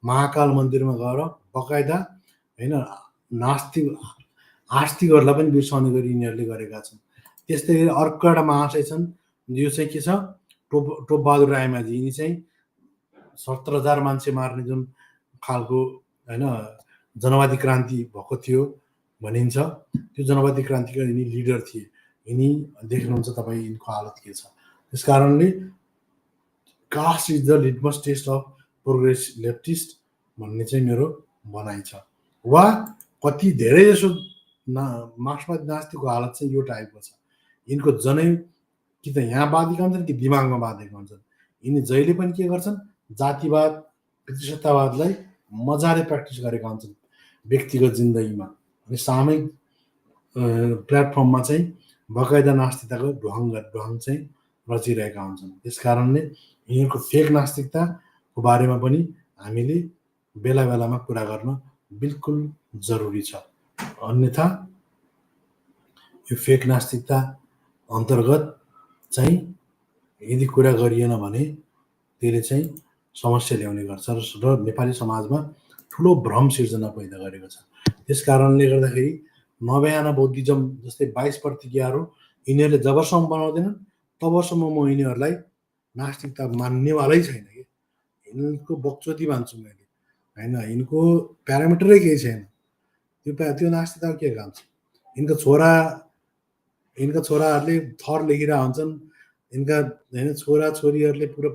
महाकाल मन्दिरमा गएर बकाइदा होइन आस्तिकहरूलाई पनि बिर्साउने गरी यिनीहरूले गरेका छन्। त्यस्तै गरी अर्को एउटा महाशय छन्, यो चाहिँ के छ, टोपबहादुर रायमाझी। यिनी चाहिँ 70,000 मान्छे मार्ने जुन खालको होइन जनवादी क्रान्ति भएको थियो भनिन्छ, त्यो जनवादी क्रान्तिका यिनी लिडर थिए। यिनी देख्नुहुन्छ तपाईँ यिनको हालत के छ। त्यस कारणले caste is the litmus test of progress leftist भन्ने चाहिँ मेरो भनाइ छ। वा कति धेरै जसो मार्क्सवादी नास्तिकको हालत चाहिँ यो टाइपको छ। यिनको जनै कि त यहाँ बाँधेका हुन्छन् कि दिमागमा बाँधेका हुन्छन्। यिनी जहिले पनि के गर्छन्, जातिवाद पितृसत्तावादलाई मजाले प्र्याक्टिस गरेका हुन्छन् व्यक्तिगत जिन्दगीमा। अनि सामूहिक प्लेटफर्ममा चाहिँ बकाइदा नास्तिकताको ढुवाङ चाहिँ रचिरहेका हुन्छन्। त्यस कारणले यिनीहरूको फेक नास्तिकताको बारेमा पनि हामीले बेला बेलामा कुरा गर्न बिल्कुल जरुरी छ। अन्यथा यो फेक नास्तिकता अन्तर्गत चाहिँ यदि कुरा गरिएन भने त्यसले चाहिँ समस्या ल्याउने गर्छ र नेपाली समाजमा ठुलो भ्रम सिर्जना पैदा गरेको छ। त्यस कारणले गर्दाखेरि नवयाना बौद्धिज्म जस्तै 22 प्रतिज्ञाहरू यिनीहरूले जबसम्म बनाउँदैनन् तबसम्म म यिनीहरूलाई नास्तिकता मान्नेवालै छैन कि। यिनको बक्चोदी मान्छु मैले होइन। यिनको प्यारामिटरै केही छैन। त्यो नास्तिकता के काम छ। यिनका छोराहरूले थर लेखिरहेका हुन्छन्। यिनका होइन छोरा छोरीहरूले पुरा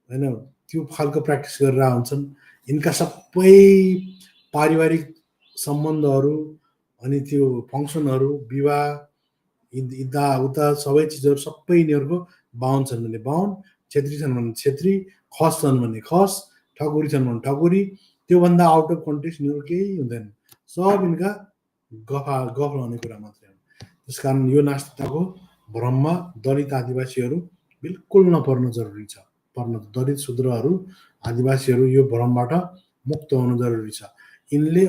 होइन त्यो खालको प्र्याक्टिस गरेर हुन्छन्। यिनका सबै पारिवारिक सम्बन्धहरू अनि त्यो फङ्सनहरू विवाह इदा उता सबै चिजहरू सबै यिनीहरूको बाहुन छन् भने बाहुन, छेत्री छन् भने छेत्री, खस छन् भने खस, ठकुरी छन् भने ठकुरी। त्योभन्दा आउट अफ कन्टेक्स्ट यिनीहरू केही हुँदैन। सब यिनका गफ लाउने कुरा मात्रै हो। त्यस कारण यो नास्तिकताको भ्रममा दलित आदिवासीहरू बिल्कुल नपर्न जरुरी छ। दलित शूद्रहरू आदिवासीहरू यो भ्रमबाट मुक्त हुनु जरुरी छ। यिनले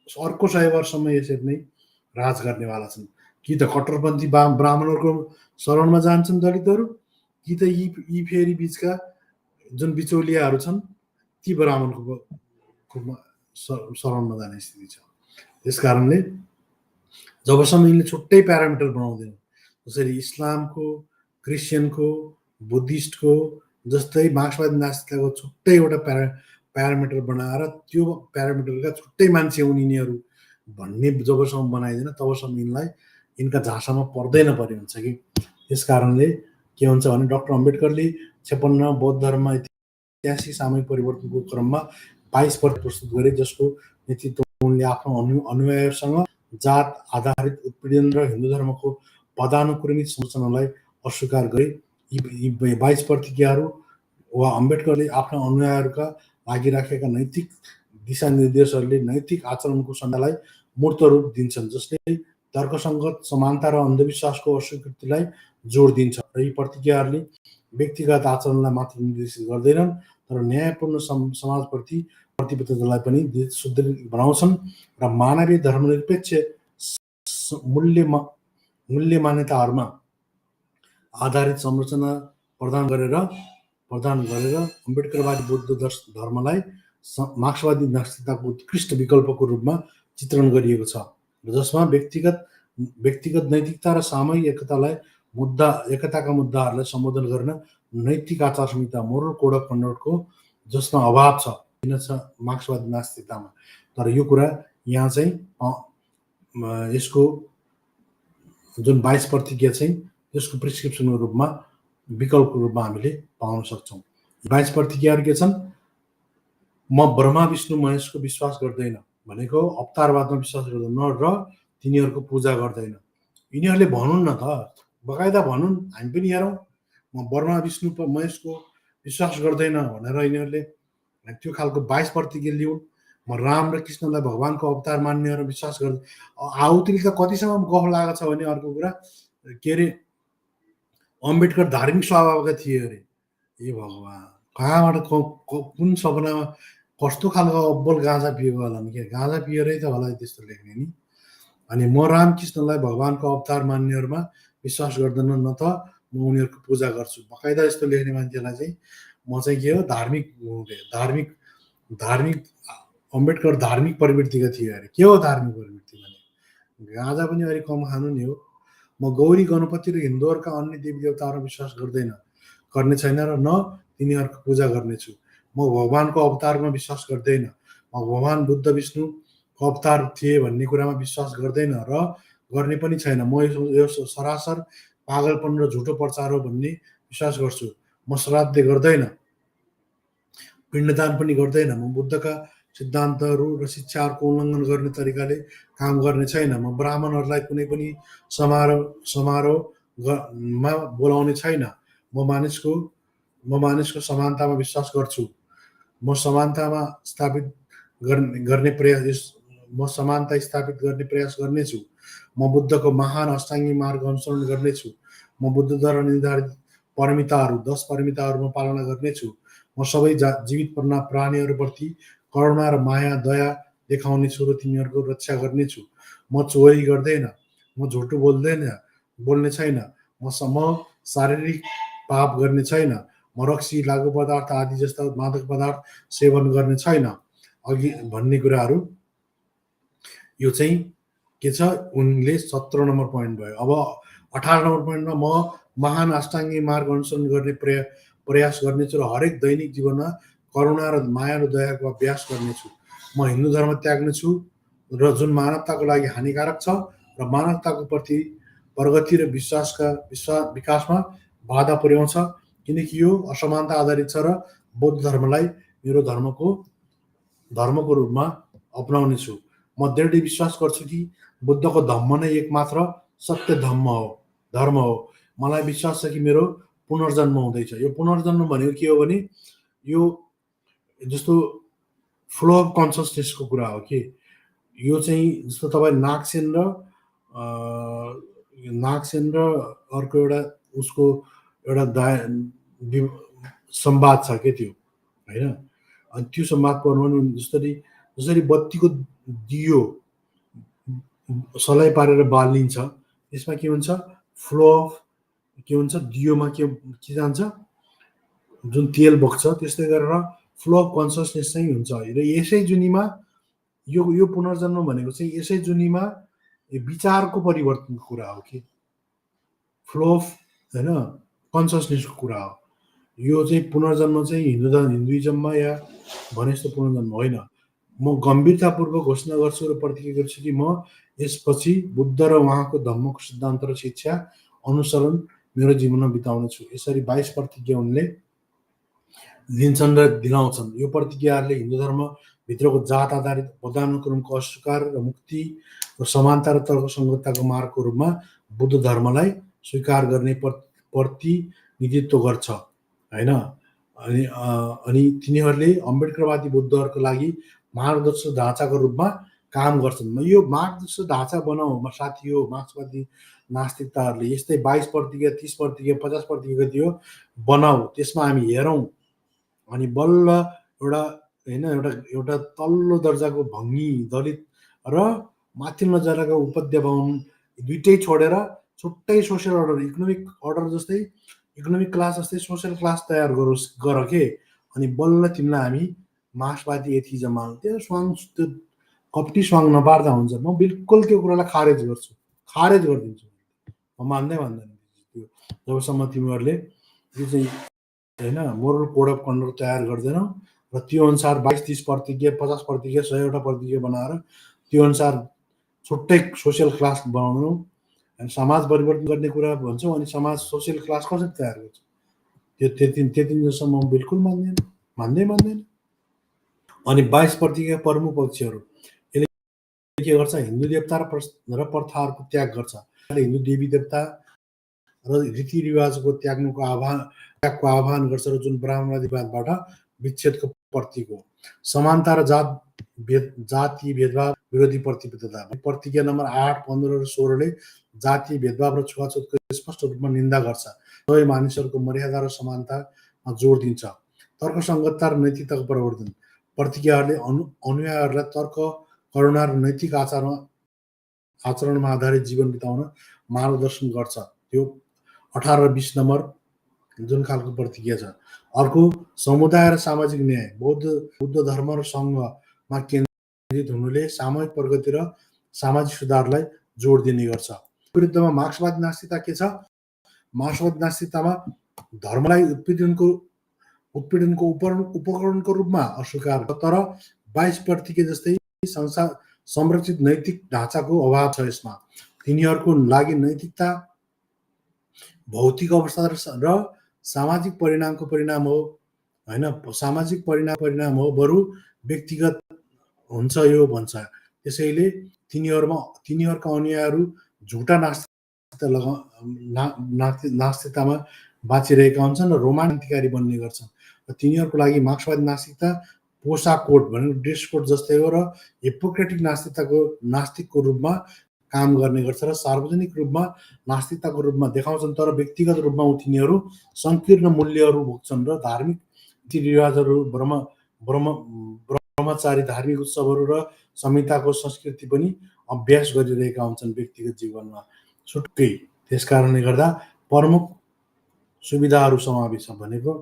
अर्को 100 वर्षसम्म यसरी नै राज गर्नेवाला छन्। कि त कट्टरपन्थी ब्राह्मणहरूको शरणमा जान्छन् दलितहरू, कि त यी फेरि बिचका जुन बिचौलियाहरू छन् ती ब्राह्मणको शरणमा जाने स्थिति छ। त्यस कारणले जबसम्म यिनले छुट्टै प्यारामिटर बनाउँदैन, जसरी इस्लामको, क्रिस्चियनको, बुद्धिस्टको जस्तै मार्क्सवादी नास्तिकताको छुट्टै एउटा प्यारामिटर बनाएर त्यो प्यारामिटरका छुट्टै मान्छे हुन् यिनीहरू भन्ने जबसम्म बनाइँदैन तबसम्म यिनलाई यिनका झाँसामा पर्दैन परे हुन्छ कि। त्यस कारणले के हुन्छ भने डाक्टर अम्बेडकरले 56 बौद्ध धर्म ऐतिहासिक सामूहिक परिवर्तनको क्रममा 22 प्रस्तुत गरे, जसको नेतृत्व उनले आफ्नो अनुयायीहरूसँग जात आधारित उत्पीडन र हिन्दू धर्मको पदानुक्रमित संरचनालाई अस्वीकार गरे। यी 22 प्रतिज्ञाहरू वा अम्बेडकरले आफ्ना अनुयायीहरूका लागि राखेका नैतिक दिशानिर्देशहरूले नैतिक आचरणको सन्धानलाई मूर्त रूप दिन्छन्, जसले तर्कसङ्गत समानता र अन्धविश्वासको अस्वीकृतिलाई जोड दिन्छ। र यी प्रतिज्ञाहरूले व्यक्तिगत आचरणलाई मात्र निर्देशित गर्दैनन् तर न्यायपूर्ण समाजप्रति प्रतिबद्धतालाई पनि सुदृढ बनाउँछन् र मानवीय धर्मनिरपेक्ष मूल्य मान्यताहरूमा आधारित संरचना प्रदान गरेर अम्बेडकरवादी बौद्ध धर्मलाई मार्क्सवादी नास्तिकताको उत्कृष्ट विकल्पको रूपमा चित्रण गरिएको छ, जसमा व्यक्तिगत नैतिकता र सामूहिक एकताका मुद्दाहरूलाई सम्बोधन गर्न नैतिक आचार संहिता मोरल कोड अफ कन्डक्टको जसमा अभाव छ मार्क्सवादी नास्तिकतामा। तर यो कुरा यहाँ चाहिँ यसको जुन 22 प्रतिज्ञा चाहिँ यसको प्रिस्क्रिप्सनको रूपमा विकल्पको रूपमा हामीले पाउन सक्छौँ। 22 प्रतिज्ञाहरू के छन्? म ब्रह्मा विष्णु महेशको विश्वास गर्दैन भनेको अवतारवादमा विश्वास गर्दैन र तिनीहरूको पूजा गर्दैन। यिनीहरूले भनुन् न त, बकाइदा भनुन्, हामी पनि हेरौँ। म ब्रह्मा विष्णु महेशको विश्वास गर्दैन भनेर यिनीहरूले त्यो खालको 22 प्रतिज्ञा लिउन्। म राम र कृष्णलाई भगवानको अवतार मान्नेहरू विश्वास गर्दैन। आहुतिले त कतिसम्म गफ लागेको छ भने अर्को कुरा के अरे अम्बेडकर धार्मिक स्वभावका थिए अरे। ए भगवान्, कहाँबाट कुन सपनामा कस्तो खालको अब्बल गाँजा पिएको होला नि, के गाँजा पिएरै त होला त्यस्तो लेख्ने नि। अनि म रामकृष्णलाई भगवानको अवतार मान्नेहरूमा विश्वास गर्दैन, न त म उनीहरूको पूजा गर्छु। बकाइदा यस्तो लेख्ने मान्छेलाई चाहिँ म चाहिँ के हो धार्मिक धार्मिक धार्मिक अम्बेडकर धार्मिक प्रवृत्तिका थिए अरे। के हो धार्मिक प्रवृत्ति भने गाँजा पनि अलिक कम खानु नि हो। म गौरी गणपति र हिन्दूहरूका अन्य देवी देवताहरू विश्वास गर्ने छैन र न तिनीहरूको पूजा गर्नेछु। म भगवानको अवतारमा विश्वास गर्दैन। म भगवान बुद्ध विष्णुको अवतार थिए भन्ने कुरामा विश्वास गर्दैन र गर्ने पनि छैन। म यो सरासर पागलपन र झुटो प्रचार हो भन्ने विश्वास गर्छु। म श्राद्ध गर्दैन, पिण्डदान पनि गर्दैन। म बुद्धका सिद्धान्तहरू र शिक्षाहरूको उल्लङ्घन गर्ने तरिकाले काम गर्ने छैन। म ब्राह्मणहरूलाई कुनै पनि समारोहमा बोलाउने छैन। म मानिसको समानतामा विश्वास गर्छु। म समानता स्थापित गर्ने प्रयास गर्नेछु। म बुद्धको महान अष्टाङ्गी मार्ग अनुसरण गर्नेछु। म बुद्धद्वारा निर्धारित परमिताहरू 10 परमिताहरूमा पालना गर्नेछु। म सबै जीवित प्राणीहरूप्रति करुणा र माया दया देखाउनेछु र तिनीहरूको रक्षा गर्नेछु। म चोरी गर्दैन, म झुटो बोल्ने छैन। म शारीरिक पाप गर्ने छैन। म रक्सी, लागु पदार्थ आदि जस्ता मादक पदार्थ सेवन गर्ने छैन। अघि भन्ने कुराहरू यो चाहिँ के छ, उनले 17 नम्बर पोइन्ट भयो। अब 18 नम्बर पोइन्टमा म महान अष्टाङ्गी मार्ग अनुसरण गर्ने प्रयास गर्नेछु र हरेक दैनिक जीवनमा करुणा र माया र दयाको अभ्यास गर्नेछु। म हिन्दू धर्म त्याग्नेछु र जुन मानवताको लागि हानिकारक छ र मानवताको प्रगति र विकासमा बाधा पुर्याउँछ, किनकि यो असमानता आधारित छ र बौद्ध धर्मलाई मेरो धर्मको रूपमा अपनाउने छु। म दृढ विश्वास गर्छु कि बुद्धको धम्म नै एकमात्र सत्य धर्म हो। मलाई विश्वास छ कि मेरो पुनर्जन्म हुँदैछ। यो पुनर्जन्म भनेको के हो भने यो जस्तो फ्लो अफ कन्सियसनेसको कुरा हो कि यो चाहिँ जस्तो तपाईँ नागसेन र अर्को एउटा उसको एउटा संवाद छ के त्यो होइन। अनि त्यो संवाद पढ्नु भने जसरी बत्तीको दियो सलाई पारेर बालिन्छ, त्यसमा के हुन्छ, फ्लो अफ के हुन्छ, दियोमा के जान्छ, जुन तेल बग्छ, त्यस्तै गरेर फ्लो अफ कन्सियसनेस चाहिँ हुन्छ। र यसै जुनीमा यो पुनर्जन्म भनेको चाहिँ यसै जुनीमा विचारको परिवर्तनको कुरा हो कि फ्लो अफ होइन कन्सियसनेसको कुरा हो। यो चाहिँ पुनर्जन्म चाहिँ हिन्दुइजममा या भने जस्तो पुनर्जन्म होइन। म गम्भीरतापूर्वक घोषणा गर्छु र प्रतिज्ञा गर्छु कि म यसपछि बुद्ध र उहाँको धम्मको सिद्धान्त र शिक्षा अनुसरण मेरो जीवनमा बिताउनेछु। यसरी 22 प्रतिज्ञा उनले लिन्छन् र दिलाउँछन्। यो प्रतिज्ञाहरूले हिन्दू धर्मभित्रको जात आधारित पदानुक्रमको अस्वीकार र मुक्ति र समानता र तर्कसङ्गतताको मार्गको रूपमा बुद्ध धर्मलाई स्वीकार गर्ने प्रतिनिधित्व गर्छ होइन। अनि तिनीहरूले अम्बेडकरवादी बुद्धहरूको लागि मार्गदर्शक ढाँचाको रूपमा काम गर्छन्। यो मार्गदर्शक ढाँचा बनाऊ साथी हो। मार्क्सवादी नास्तिकताहरूले यस्तै 22 प्रतिज्ञा, 30 प्रतिज्ञा, 50 प्रतिज्ञा दियो बनाऊ, त्यसमा हामी हेरौँ। अनि बल्ल एउटा तल्लो दर्जाको भङ्गी दलित र माथिल्लो दर्जाको उपाध्याय बाहुन दुइटै छोडेर छुट्टै सोसियल अर्डर, इकोनोमिक क्लास जस्तै सोसियल क्लास तयार गर के। अनि बल्ल तिमीलाई हामी मार्क्सवादी एथिजम त्यो कपटी स्वाङ नपार्दा हुन्छ। म बिल्कुल त्यो कुरालाई खारेज गरिदिन्छु। म मान्दैन त्यो जबसम्म तिमीहरूले यो चाहिँ होइन मोरल कोड अफ कन्डक्ट तयार गर्दैनौ र त्यो अनुसार 22-30 प्रतिज्ञा, 50 प्रतिज्ञा, 100वटा प्रतिज्ञा बनाएर त्यो अनुसार छुट्टै सोसियल क्लास बनाउनु अनि समाज परिवर्तन गर्ने कुरा भन्छौँ। अनि समाज सोसियल क्लास कसरी तयार गर्छ त्यो त्यति जसम्म म बिल्कुल मान्दैन। अनि 22 प्रतिज्ञा प्रमुख पक्षहरू यसले के गर्छ, हिन्दू देवता र प्रथाहरूको त्याग गर्छ। हिन्दू देवी देवता र रीतिरिवाजको त्यागको आह्वान गर्छ र जुन ब्राह्मणवादीवादबाट विच्छेदको प्रतीक हो। समानता र जाति भेदभाव विरोधी प्रतिबद्धता। प्रतिज्ञा नम्बर 8, 15 र 16ले जातीय भेदभाव र छुवाछुतको स्पष्ट रूपमा निन्दा गर्छ। सबै मानिसहरूको मर्यादा र समानतामा जोड दिन्छ। तर्कसङ्गतता र नैतिकताको प्रवर्धन। प्रतिज्ञाहरूले अनुयायीहरूलाई तर्क, करुणा र नैतिक आचरणमा आधारित जीवन बिताउन मार्गदर्शन गर्छ। त्यो 18 र 20 नम्बर जुन खालको प्रतिज्ञा छ। अर्को समुदाय र सामाजिक न्याय। बौद्ध धर्म र सङ्घमा केन्द्रित हुनुले सामूहिक प्रगति र सामाजिक सुधारलाई जोड दिने गर्छ। विरुद्धमा मार्क्सवादी नास्तिकता के छ? मार्क्सवादी नास्तिकतामा धर्मलाई उत्पीडनको उपकरणको रूपमा अस्वीकार गर्छ, तर 22 प्रतिज्ञा जस्तै संरक्षित नैतिक ढाँचाको अभाव छ यसमा। तिनीहरूको लागि नैतिकता भौतिक अवस्था र सामाजिक परिणामको परिणाम हो होइन, सामाजिक परिणाम हो, बरु व्यक्तिगत हुन्छ यो भन्छ। त्यसैले तिनीहरूका अनुयायीहरू झुटा नास्तिकतामा बाँचिरहेका हुन्छन् र रोमान्टिकारी बन्ने गर्छन्। र तिनीहरूको लागि मार्क्सवादी नास्तिकता पोसाक कोड भनेको ड्रेस कोड जस्तै हो र हिपोक्रेटिक नास्तिकको रूपमा काम गर्ने गर्छ र सार्वजनिक रूपमा नास्तिकताको रूपमा देखाउँछन्, तर व्यक्तिगत रूपमा तिनीहरू सङ्कीर्ण मूल्यहरू भोग्छन् र धार्मिक रीतिरिवाजहरू, ब्रह्मचारी धार्मिक उत्सवहरू र संहिताको संस्कृति पनि अभ्यास गरिरहेका हुन्छन् व्यक्तिगत जीवनमा छुट्टै। त्यसकारणले गर्दा प्रमुख सुविधाहरू समावेश भनेको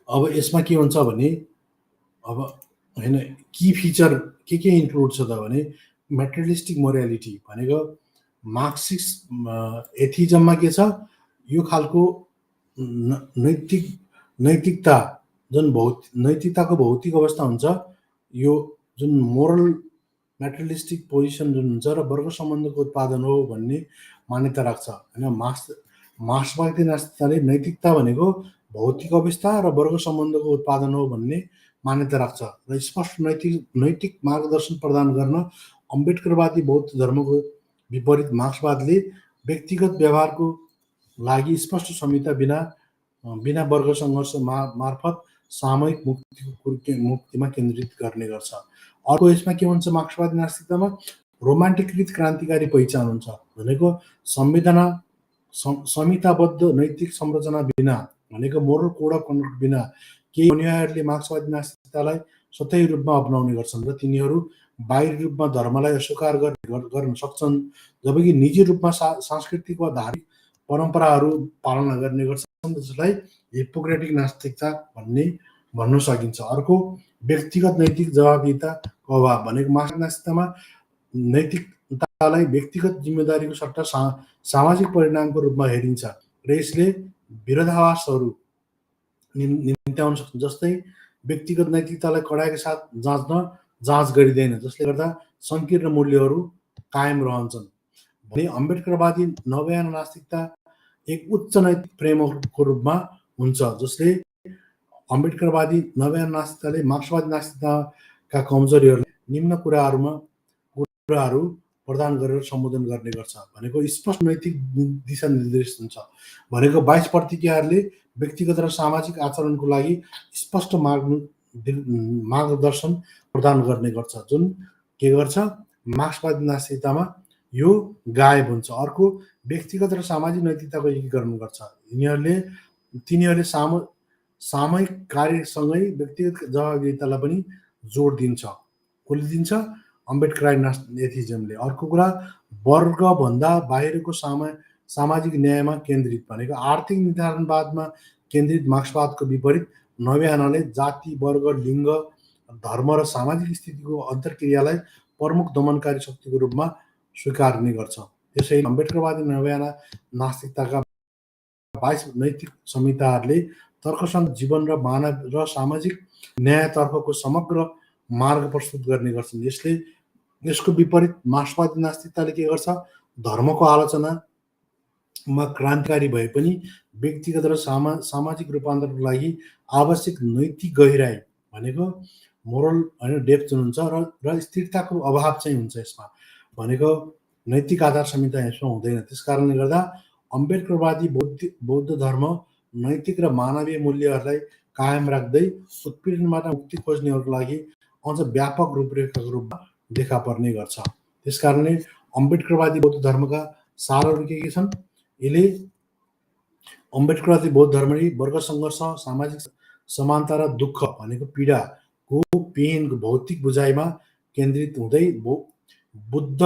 अब यसमा के हुन्छ भने अब होइन की फिचर के इन्क्लुड छ त भने मेटेरियलिस्टिक मोरालिटी भनेको मार्क्सिस्ट एथिजममा के छ, यो खालको नैतिकता जुन नैतिकताको भौतिक अवस्था हुन्छ, यो जुन मोरल मेटेरियलिस्टिक पोजिसन जुन हुन्छ र वर्ग सम्बन्धको उत्पादन हो भन्ने मान्यता राख्छ होइन। मार्क्सवादी नास्तिकताले नैतिकता भनेको भौतिक अवस्था र वर्ग सम्बन्धको उत्पादन हो भन्ने मान्यता राख्छ र स्पष्ट नैतिक मार्गदर्शन प्रदान गर्न अम्बेडकरवादी बौद्ध धर्मको विपरीत मार्क्सवादले व्यक्तिगत व्यवहारको लागि स्पष्ट संहिता बिना वर्ग सङ्घर्ष मार्फत सामूहिक मुक्तिमा केन्द्रित गर्ने गर्छ। अर्को यसमा के हुन्छ, मार्क्सवादी नास्तिकतामा रोमान्टिकृत क्रान्तिकारी पहिचान हुन्छ भनेको संहिताबद्ध नैतिक संरचना बिना भनेको मोरल कोड अफ कन्डक्ट बिना केही अनुयायीहरूले मार्क्सवादी नास्तिकतालाई सतही रूपमा अपनाउने गर्छन् र तिनीहरू बाहिरी रूपमा धर्मलाई अस्वीकार गर्न सक्छन्, जबकि निजी रूपमा सांस्कृतिक वा धार्मिक परम्पराहरू पालना गर्ने गर्छन्, जसलाई हिपोक्रेटिक नास्तिकता भन्न सकिन्छ। अर्को व्यक्तिगत नैतिक जवाबदेहीताको अभाव भनेको मार्क्सवादी नास्तिकतामा नैतिकतालाई व्यक्तिगत जिम्मेदारीको सट्टा सामाजिक परिणामको रूपमा हेरिन्छ र यसले विरोधाभासहरू निम्त्याउन सक्छ। जस्तै व्यक्तिगत नैतिकतालाई कडाइका साथ जाँच गरिँदैन, जसले गर्दा सङ्कीर्ण मूल्यहरू कायम रहन्छन् भने अम्बेडकरवादी नवयान नास्तिकता एक उच्च नैतिक फ्रेमवर्कको रूपमा हुन्छ, जसले अम्बेडकरवादी नवयान नास्तिकताले मार्क्सवादी नास्तिकताका कमजोरीहरूलाई निम्न कुराहरू प्रदान गरेर सम्बोधन गर्ने गर्छ भनेको स्पष्ट नैतिक दिशानिर्देश हुन्छ भनेको 22 प्रतिज्ञाहरूले व्यक्तिगत र सामाजिक आचरणको लागि स्पष्ट मार्गदर्शन प्रदान गर्ने गर्छ, जुन के गर्छ मार्क्सवादी नास्तिकतामा यो गायब हुन्छ। अर्को व्यक्तिगत र सामाजिक नैतिकताको एकीकरण गर्छ। तिनीहरूले सामूहिक कार्यसँगै व्यक्तिगत जवाबदेहीतालाई पनि जोड दिन्छ। कसले दिन्छ? अम्बेडकराई एथिजमले। अर्को कुरा वर्गभन्दा बाहिरको सामाजिक न्यायमा केन्द्रित भनेको आर्थिक निर्धारणवादमा केन्द्रित मार्क्सवादको विपरीत नवयानाले जाति, वर्ग, लिङ्ग, धर्म र सामाजिक स्थितिको अन्तर्क्रियालाई प्रमुख दमनकारी शक्तिको रूपमा स्वीकार्ने गर्छ। त्यसैले अम्बेडकरवादी नवयाना नास्तिकताका 22 नैतिक संहिताहरूले तर्कसङ्गत जीवन र मानव र सामाजिक न्यायतर्फको समग्र मार्ग प्रस्तुत गर्ने गर्छन्। यसको विपरीत मार्क्सवादी नास्तिकताले के गर्छ? धर्मको आलोचनामा क्रान्तिकारी भए पनि व्यक्तिगत र सामाजिक रूपान्तरणको लागि आवश्यक नैतिक गहिराई भनेको मोरल होइन डेप्थ जुन हुन्छ र स्थिरताको अभाव चाहिँ हुन्छ यसमा भनेको नैतिक आधार संहिता यसमा हुँदैन। त्यस कारणले गर्दा अम्बेडकरवादी बौद्ध धर्म नैतिक र मानवीय मूल्यहरूलाई कायम राख्दै उत्पीडनबाट मुक्ति खोज्नेहरूको लागि अझ व्यापक रूपरेखाको रूपमा देखा पर्ने गर्छ। त्यसकारणले अम्बेडकरवादी बौद्ध धर्मका सारहरू के छन्? यसले अम्बेडकरवादी बौद्ध धर्मले वर्ग सङ्घर्ष, सामाजिक समानता र दुःख भनेको पीडाको पेनको भौतिक बुझाइमा केन्द्रित हुँदै बुद्ध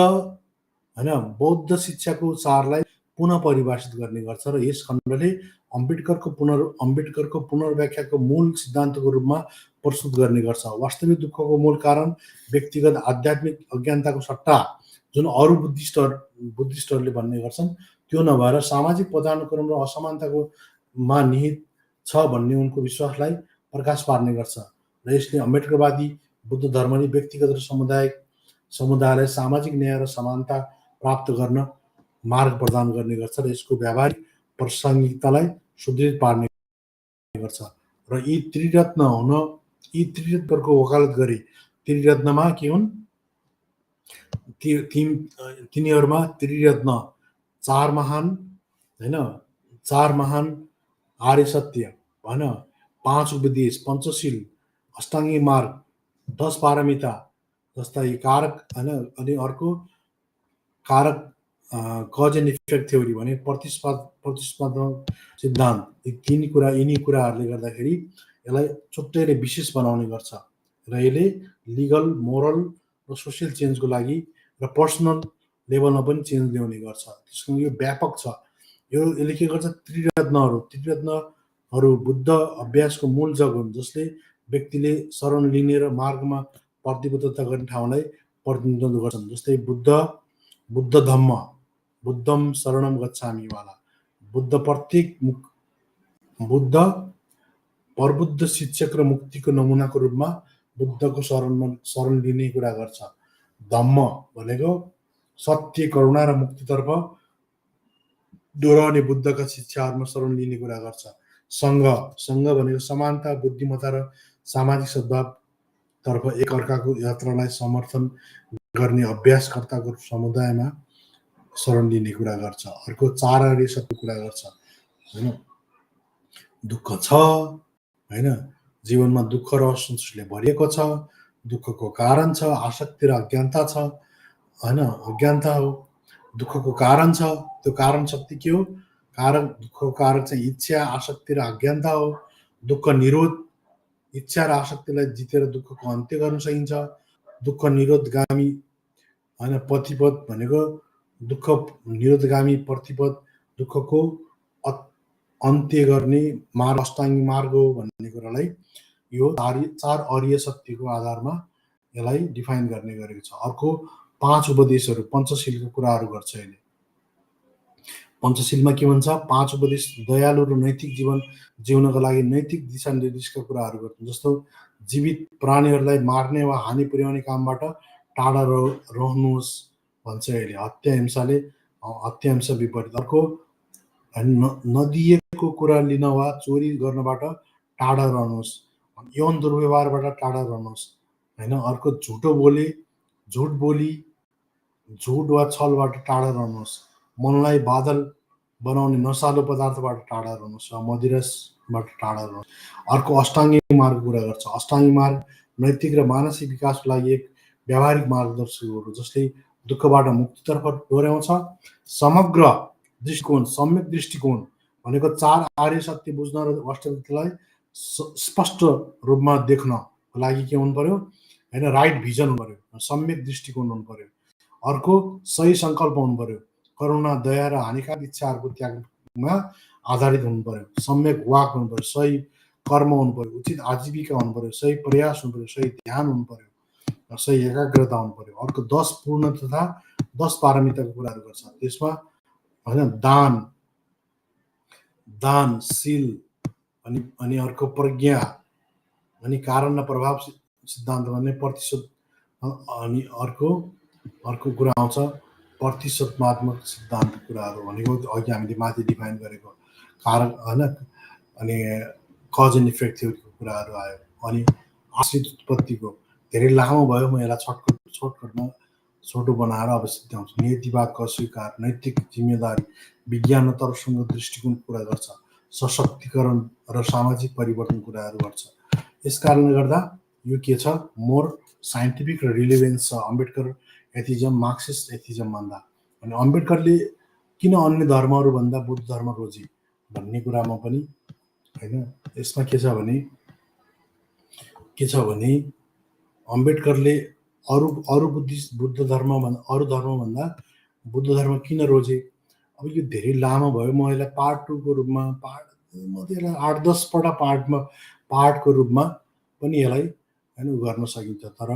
बौद्ध शिक्षाको सारलाई पुनः परिभाषित गर्ने गर्छ र यस खण्डले अम्बेडकरको पुनर्व्याख्याको मूल सिद्धान्तको रूपमा प्रस्तुत गर्ने गर्छ। वास्तविक दुःखको मूल कारण व्यक्तिगत आध्यात्मिक अज्ञानताको सट्टा जुन अरू बुद्धिस्टहरूले भन्ने गर्छन् त्यो नभएर सामाजिक पदानुक्रम र असमानताको मा निहित छ भन्ने उनको विश्वासलाई प्रकाश पार्ने गर्छ र यसले अम्बेडकरवादी बुद्ध धर्मले व्यक्तिगत र समुदायलाई सामाजिक न्याय र समानता प्राप्त गर्न मार्ग प्रदान गर्ने गर्छ र यसको व्यावहारिक प्रासङ्गिकतालाई सुदृढ पार्ने गर्छ र यी त्रिरत्नको वकालत गरे। त्रिरत्नमा के हुन्? तिनीहरूमा त्रिरत्न चार महान आर्य सत्य 5 उपदेश, पञ्चशील, अष्टाङ्गिक मार्ग, 10 पारमिता जस्ता यी कारक अनि अर्को कारक कज एन्ड इफेक्ट थ्योरी भने प्रतिस्पर्धात्मक सिद्धान्त। यिनी कुराहरूले गर्दाखेरि यसलाई छुट्टै विशेष बनाउने गर्छ र यसले लिगल, मोरल र सोसियल चेन्जको लागि र पर्सनल लेभलमा पनि चेन्ज ल्याउने गर्छ। त्यसको यो व्यापक छ। यसले के गर्छ? त्रिरत्नहरू बुद्ध अभ्यासको मूल जग हुन् जसले व्यक्तिले शरण लिने र मार्गमा प्रतिबद्धता गर्ने ठाउँलाई प्रतिनिधित्व गर्छन्। जस्तै बुद्ध धम्म, बुद्धम शरणम गच्छामि वाला, प्रबुद्ध शिक्षक र मुक्तिको नमुनाको रूपमा बुद्धको शरण लिने कुरा गर्छ। धम्म भनेको सत्य, करुणा र मुक्तितर्फ दोहोऱ्याउने बुद्धका शिक्षाहरूमा शरण लिने कुरा गर्छ। सङ्घ भनेको समानता, बुद्धिमत्ता र सामाजिक सद्भावतर्फ एकअर्काको यात्रालाई समर्थन गर्ने अभ्यासकर्ताको समुदायमा शरण लिने कुरा गर्छ। अर्को चार आर्य सत्य कुरा गर्छ होइन। दुःख छ होइन, जीवनमा दुःख र असन्तोषले भरिएको छ, दुःखको कारण छ आसक्ति र अज्ञानता छ होइन। अज्ञानता हो दुःखको कारण छ। त्यो कारण शक्ति के हो? दुःखको कारक चाहिँ इच्छा, आसक्ति र अज्ञानता हो। दुःख निरोध, इच्छा र आसक्तिलाई जितेर दुःखको अन्त्य गर्न सकिन्छ। दुःख निरोधगामी होइन प्रतिपद भनेको दुःख निरोधगामी प्रतिपद दुःखको अन्त्य गर्ने मार्ग अष्टाङ्गिक मार्ग हो भन्ने कुरालाई यो चार आर्य सत्यको आधारमा यसलाई डिफाइन गर्ने गरेको छ। अर्को 5 उपदेशहरू, पञ्चशीलको कुराहरू गर्छ यसले। पञ्चशीलमा के भन्छ? 5 उपदेश दयालु र नैतिक जीवन जिउनको लागि नैतिक दिशानिर्देशका कुराहरू गर्छन्। जस्तो जीवित प्राणीहरूलाई मार्ने वा हानि पुर्याउने कामबाट टाढा रहनुहोस् भन्छ यसले। हत्या विपरीत। अर्को नदिएको कुरा लिन वा चोरी गर्नबाट टाढा रहनुहोस्, यौन दुर्व्यवहारबाट टाढा रहनुहोस् होइन। अर्को झुट बोली, झुट वा छलबाट टाढा रहनुहोस्, मनलाई बादल बनाउने नसालु पदार्थबाट टाढा रहनुहोस् र मदिराबाट टाढा रहनुहोस्। अर्को अष्टाङ्गिक मार्ग कुरा गर्छ। अष्टाङ्गिक मार्ग नैतिक र मानसिक विकासको लागि एक व्यावहारिक मार्गदर्शकहरू जसले दुःखबाट मुक्तितर्फ डोर्याउँछ। सम्यक दृष्टिकोण भनेको 4 आर्य सत्य बुझ्न र वास्तविकतालाई स्पष्ट रूपमा देख्नको लागि के हुनु पर्यो होइन? राइट भिजन हुनु पर्यो, सम्यक दृष्टिकोण हुनु पर्यो। अर्को सही सङ्कल्प हुनु पर्यो, करुणा, दया र हानिकारक इच्छाहरूको त्यागमा आधारित हुनु पर्यो। सम्यक वाक हुनु पर्यो, सही कर्म हुनु पर्यो, उचित आजीविका हुनु पर्यो, सही प्रयास हुनु पर्यो, सही ध्यान हुनु पर्यो, सही एकाग्रता हुनु पर्यो। अर्को 10 पूर्ण तथा 10 पारमिताको कुराहरू गर्छ। त्यसमा होइन दान, शील अनि अर्को प्रज्ञा अनि कारण र प्रभाव सिद्धान्त भन्ने प्रतिशत। अनि अर्को कुरा आउँछ प्रतिशतमात्मक सिद्धान्त कुराहरू भनेको अघि हामीले माथि डिफाइन गरेको कारक होइन। अनि कज एन्ड इफेक्ट थ्योरीको कुराहरू आयो। अनि आश्रित उत्पत्तिको धेरै लामो भयो, म यसलाई सर्टकटमा छोटो बनाएर अब सिद्ध्याउँछ। नियतिवादको अस्वीकार, नैतिक जिम्मेदारी, विज्ञान र तर्कसङ्गत दृष्टिकोण कुरा गर्छ, सशक्तिकरण र सामाजिक परिवर्तन कुराहरू गर्छ। यस कारणले गर्दा यो के छ, मोर साइन्टिफिक र रिलेभेन्स छ अम्बेडकर एथिजम मार्क्सिस्ट एथिजम भन्दा। अनि अम्बेडकरले किन अन्य धर्महरूभन्दा बुद्ध धर्म रोजे भन्ने कुरामा पनि होइन, यसमा के छ भने अम्बेडकरले अरू बुद्ध धर्मभन्दा बुद्ध धर्म किन रोजे। अब यो धेरै लामो भयो, म यसलाई पार्ट 2 को रूपमा म त्यसलाई 8-10 पार्टको रूपमा पनि यसलाई होइन गर्न सकिन्छ। तर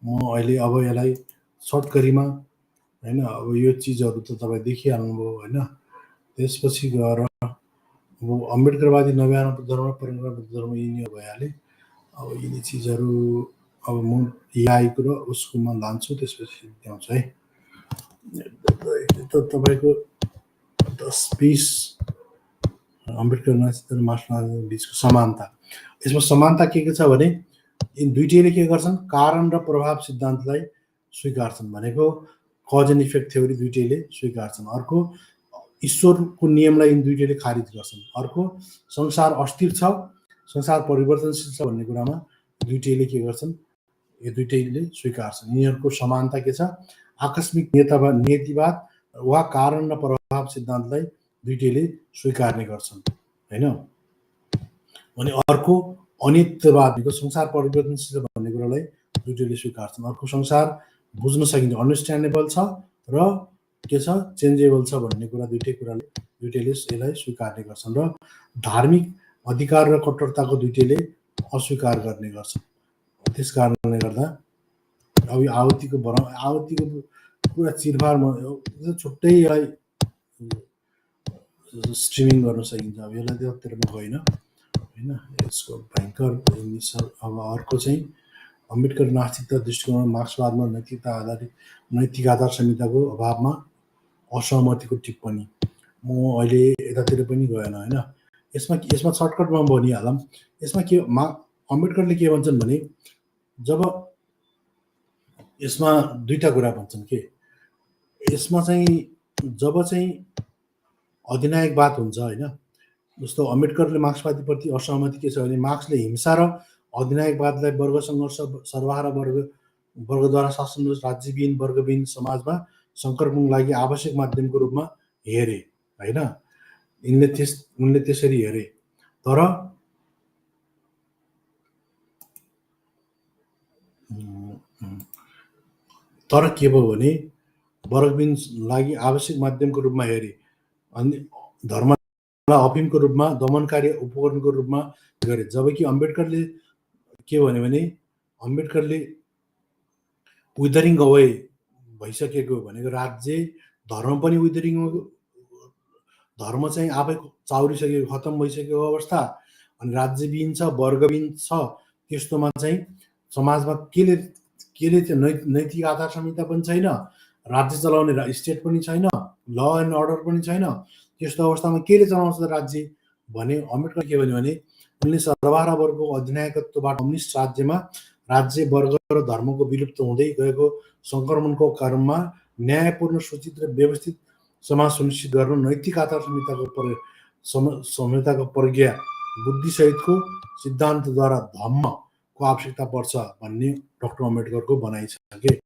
म अहिले अब यसलाई सर्टकरीमा होइन, अब यो चिजहरू त तपाईँ देखिहाल्नुभयो होइन। त्यसपछि गएर अब अम्बेडकरवादी नव्यानो बुद्ध धर्म, परम्परा बुद्ध धर्म यिनी भइहाले। अब यिनी चिजहरू अब म आएको र उसकोमा लान्छु, त्यसपछि देखाउँछु है। तपाईँको 10-20 अम्बेडकर र महात्मा बिचको समानता। यसमा समानता के छ भने यिन दुईटैले के गर्छन्, कारण र प्रभाव सिद्धान्तलाई स्वीकार्छन्। भनेको कज एन्ड इफेक्ट थ्योरी दुईटैले स्वीकार्छन्। अर्को ईश्वरको नियमलाई यिन दुईटैले खारिज गर्छन्। अर्को संसार अस्थिर छ, संसार परिवर्तनशील छ भन्ने कुरामा दुईटैले के गर्छन्, यो दुईटैले स्वीकार्छन्। यिनीहरूको समानता के छ, आकस्मिक नियतिवाद वा कारण र प्रभाव सिद्धान्तलाई दुईटैले स्वीकार्ने गर्छन् होइन। अनि अर्को अनित्यवादको संसार परिवर्तनशील भन्ने कुरालाई दुईटैले स्वीकार्छन्। अर्को संसार बुझ्न सकिन्छ, अन्डरस्ट्यान्डेबल छ र के छ, चेन्जेबल छ भन्ने कुरा दुईटैले यसलाई स्वीकार्ने गर्छन्। र धार्मिक अधिकार र कट्टरताको दुईटैले अस्वीकार गर्ने गर्छन्। त्यस कारणले गर्दा अब यो आवतीको पुरा चिरफारमा छुट्टै यसलाई स्ट्रिमिङ गर्न सकिन्छ। अब यसलाई त्योतिर म गइनँ होइन, यसको भयङ्कर। अब अर्को चाहिँ अम्बेडकर नास्तिकता दृष्टिकोण मार्क्सवादमा नैतिक आधार संहिताको अभावमा असहमतिको टिप्पणी। म अहिले यतातिर पनि गएन होइन। यसमा सर्टकटमा भनिहालौँ। यसमा के अम्बेडकरले के भन्छन् भने, जब यसमा दुईटा कुरा भन्छन् के, यसमा चाहिँ जब चाहिँ अधिनायकवाद हुन्छ होइन, जस्तो अम्बेडकरले मार्क्सवादीप्रति असहमति के छ भने, मार्क्सले हिंसा र अधिनायकवादलाई वर्ग सङ्घर्ष, सर्वहारा वर्गद्वारा शासन र राज्यविहीन वर्गविहीन समाजमा सङ्कर्षणको लागि आवश्यक माध्यमको रूपमा हेरे होइन। उनले त्यसरी हेरे। तर के भयो भने वर्गविहीन लागि आवश्यक माध्यमको रूपमा हेरे, अनि धर्मलाई अफिमको रूपमा दमनकारी उपकरणको रूपमा गरे। जबकि अम्बेडकरले के भन्यो भने, अम्बेडकरले विदरिङ अवे भइसकेको भनेको राज्य धर्म पनि विदरिङ, धर्म चाहिँ आफै चाउरिसकेको, खत्तम भइसकेको अवस्था, अनि राज्यविहीन छ, वर्गविहीन छ। त्यस्तोमा चाहिँ समाजमा केले नैतिक आधार संहिता पनि छैन, राज्य चलाउने स्टेट पनि छैन, ल एन्ड अर्डर पनि छैन। त्यस्तो अवस्थामा केले चलाउँछ राज्य भने, अम्बेडकर के भन्यो भने, उनले सर्वहारा वर्गको अधिनायकत्वबाट कम्युनिस्ट राज्यमा राज्य, वर्ग र धर्मको विलुप्त हुँदै गएको सङ्क्रमणको क्रममा न्यायपूर्ण, सूचित र व्यवस्थित समाज सुनिश्चित गर्न नैतिक आधार संहिताको प्रज्ञा बुद्धिसहितको सिद्धान्तद्वारा धम्मको आवश्यकता पर्छ भन्ने डाक्टर अम्बेडकरको भनाइ छ के।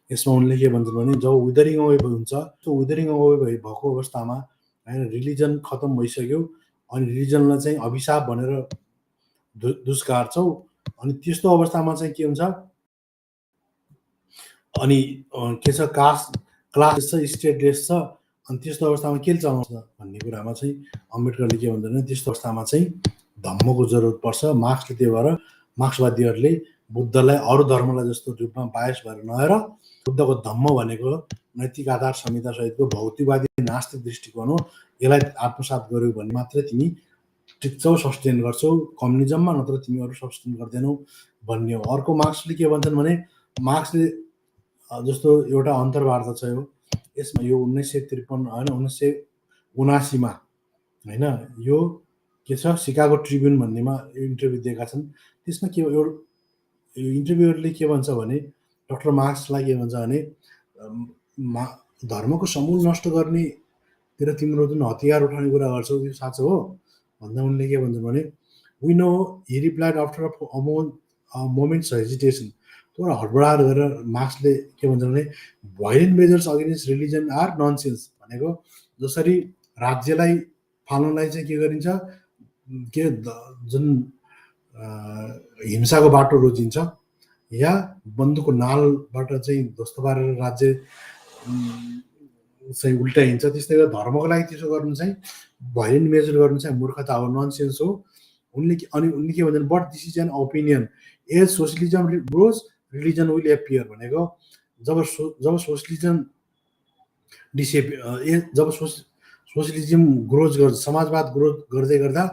यसमा उनले के भन्छन् भने, जब विदरिङ अवे हुन्छ, त्यो विदरिङ अवे भएको अवस्थामा होइन, रिलिजन खत्तम भइसक्यो, अनि रिलिजनलाई चाहिँ अभिशाप भनेर दुष्कार्छौ। अनि त्यस्तो अवस्थामा चाहिँ के हुन्छ, अनि के छ, क्लास छ, स्टेटलेस छ। अनि त्यस्तो अवस्थामा के चलाउँछ भन्ने कुरामा चाहिँ अम्बेडकरले के भन्छ भने, त्यस्तो अवस्थामा चाहिँ धम्मको जरुरत पर्छ। मार्क्सले त्यही भएर मार्क्सवादीहरूले बुद्धलाई अरू धर्मलाई जस्तो रूपमा बायस भएर नहेर, बुद्धको धम्म भनेको नैतिक आधार संहिता सहितको भौतिकवादी नास्तिक दृष्टिकोण हो, यसलाई आत्मसात गर्यो भने मात्रै तिमी टिक्छौ, सस्टेन गर्छौ कम्युनिजममा, नत्र तिमी अरू सस्टेन गर्दैनौ भन्ने हो। अर्को मार्क्सले के भन्छन् भने, मार्क्सले जस्तो एउटा अन्तर्वार्ता छ यसमा, यो 1953 होइन 1979मा होइन, यो के छ, सिकागो ट्रिब्युन भन्नेमा इन्टरभ्यू दिएका छन्। त्यसमा के यो इन्टरभ्युअरले के भन्छ भने, डाक्टर मार्क्सलाई के भन्छ भने, धर्मको समूल नष्ट गर्नेतिर तिम्रो जुन हतियार उठाउने कुरा गर्छौ त्यो साँचो हो भन्दा उनले के भन्छन् भने we know he replied after a moments hesitation. तर हडबडार गरेर मार्क्सले के भन्छन् भने violent measures against religion are nonsense भनेको जसरी राज्यलाई फाल्नलाई चाहिँ के गरिन्छ के जुन हिंसाको बाटो रोजिन्छ या बन्दुकको नालबाट चाहिँ ध्वस्त पारेर राज्य चाहिँ उल्टाइन्छ त्यस्तै गरेर धर्मको लागि त्यसो गर्नु चाहिँ भाइलेन्ट मेजर गर्नु चाहिँ मूर्खता हो ननसेन्स हो। उनले के भन्छन् but this is an opinion as socialism grows religion will appear भनेको जब सोसलिजम जब सोसलिजम ग्रोज गर्छ समाजवाद ग्रोथ गर्दै गर्दा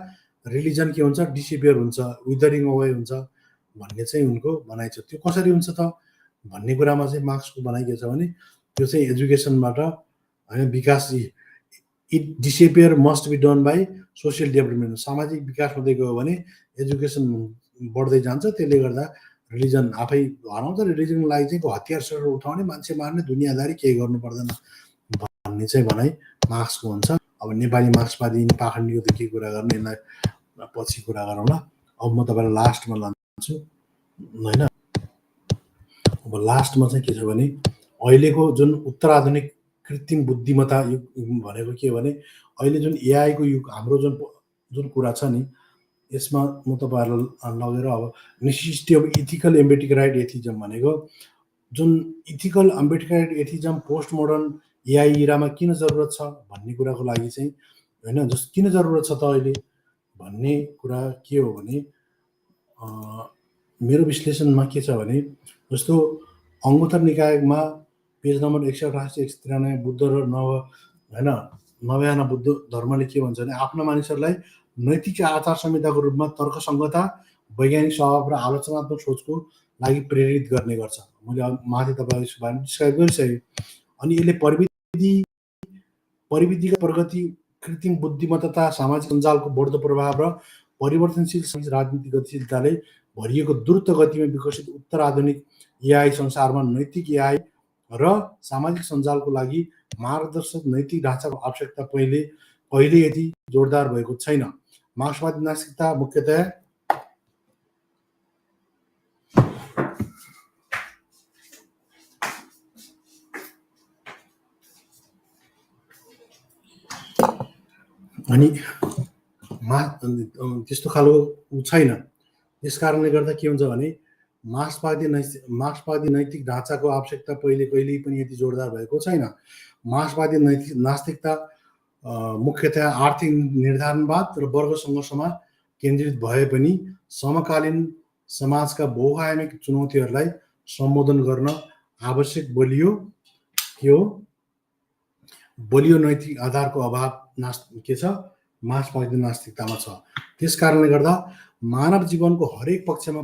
रिलिजन के हुन्छ डिसेपियर हुन्छ विदरिङ अवे हुन्छ भन्ने चाहिँ उनको भनाइ छ। त्यो कसरी हुन्छ त भन्ने कुरामा चाहिँ मार्क्सको भनाइ के छ भने त्यो चाहिँ एजुकेसनबाट होइन विकास it disappear must be done by social development सामाजिक विकास हुँदै गयो भने एजुकेसन बढ्दै जान्छ त्यसले गर्दा रिलिजन आफै हराउँछ रिलिजनलाई चाहिँ हतियार सर उठाउने मान्छे मार्ने दुनियाँदारी केही गर्नु पर्दैन भन्ने चाहिँ भनाइ मार्क्सको हुन्छ। अब नेपाली मार्क्सवादी पाखण्डीको त के कुरा गर्नु यसलाई पछि कुरा गरौँला। अब म तपाईँलाई लास्टमा लान्छु होइन। अब लास्टमा चाहिँ के छ भने अहिलेको जुन उत्तराधुनिक कृत्रिम बुद्धिमत्ता युग भनेको के भने अहिले जुन एआईको युग हाम्रो जुन कुरा छ नि यसमा म तपाईँहरूलाई लगेर अब necessity of ethical empathic right atheism भनेको जुन ethical empathic right atheism post modern AI इरामा किन जरुरत छ भन्ने कुराको लागि चाहिँ होइन किन जरुरत छ त अहिले भन्ने कुरा के हो भने मेरो विश्लेषणमा के छ भने जस्तो अङ्गुत्तर निकायमा पेज नम्बर 198-193 बुद्ध र नवयाना बुद्ध धर्मले के भन्छ भने आफ्ना मानिसहरूलाई नैतिक आचार संहिताको रूपमा तर्कसङ्गता वैज्ञानिक स्वभाव र आलोचनात्मक सोचको लागि प्रेरित गर्ने गर्छ। मैले माथि तपाईँलाई यसको बारेमा डिस्क्राइब गरिसकेँ। अनि यसले प्रविधिगत प्रगति कृत्रिम बुद्धिमत्ता सामाजिक सञ्जालको बढ्दो प्रभाव र परिवर्तनशील राजनीतिक गतिशीलताले भरिएको द्रुत गतिमा विकसित उत्तराधुनिक एआई संसारमा नैतिक एआई र सामाजिक सञ्जालको लागि मार्गदर्शक नैतिक ढाँचाको आवश्यकता पहिले यति जोरदार भएको छैन। मार्क्सवादी नास्तिकता मुख्यतया अनि त्यस्तो खालको छैन। त्यस कारणले गर्दा के हुन्छ भने मार्क्सवादी नैतिक ढाँचाको आवश्यकता कहिल्यै पनि यति जोरदार भएको छैन। मार्क्सवादी नास्तिकता मुख्यतया आर्थिक निर्धारणवाद र वर्ग सङ्घर्षमा केन्द्रित भए पनि समकालीन समाजका बहुआयामिक चुनौतीहरूलाई सम्बोधन गर्न आवश्यक बलियो नैतिक आधारको अभाव के छ मार्क्सवादी नास्तिकतामा छ। त्यस कारणले गर्दा मानव जीवनको हरेक पक्षमा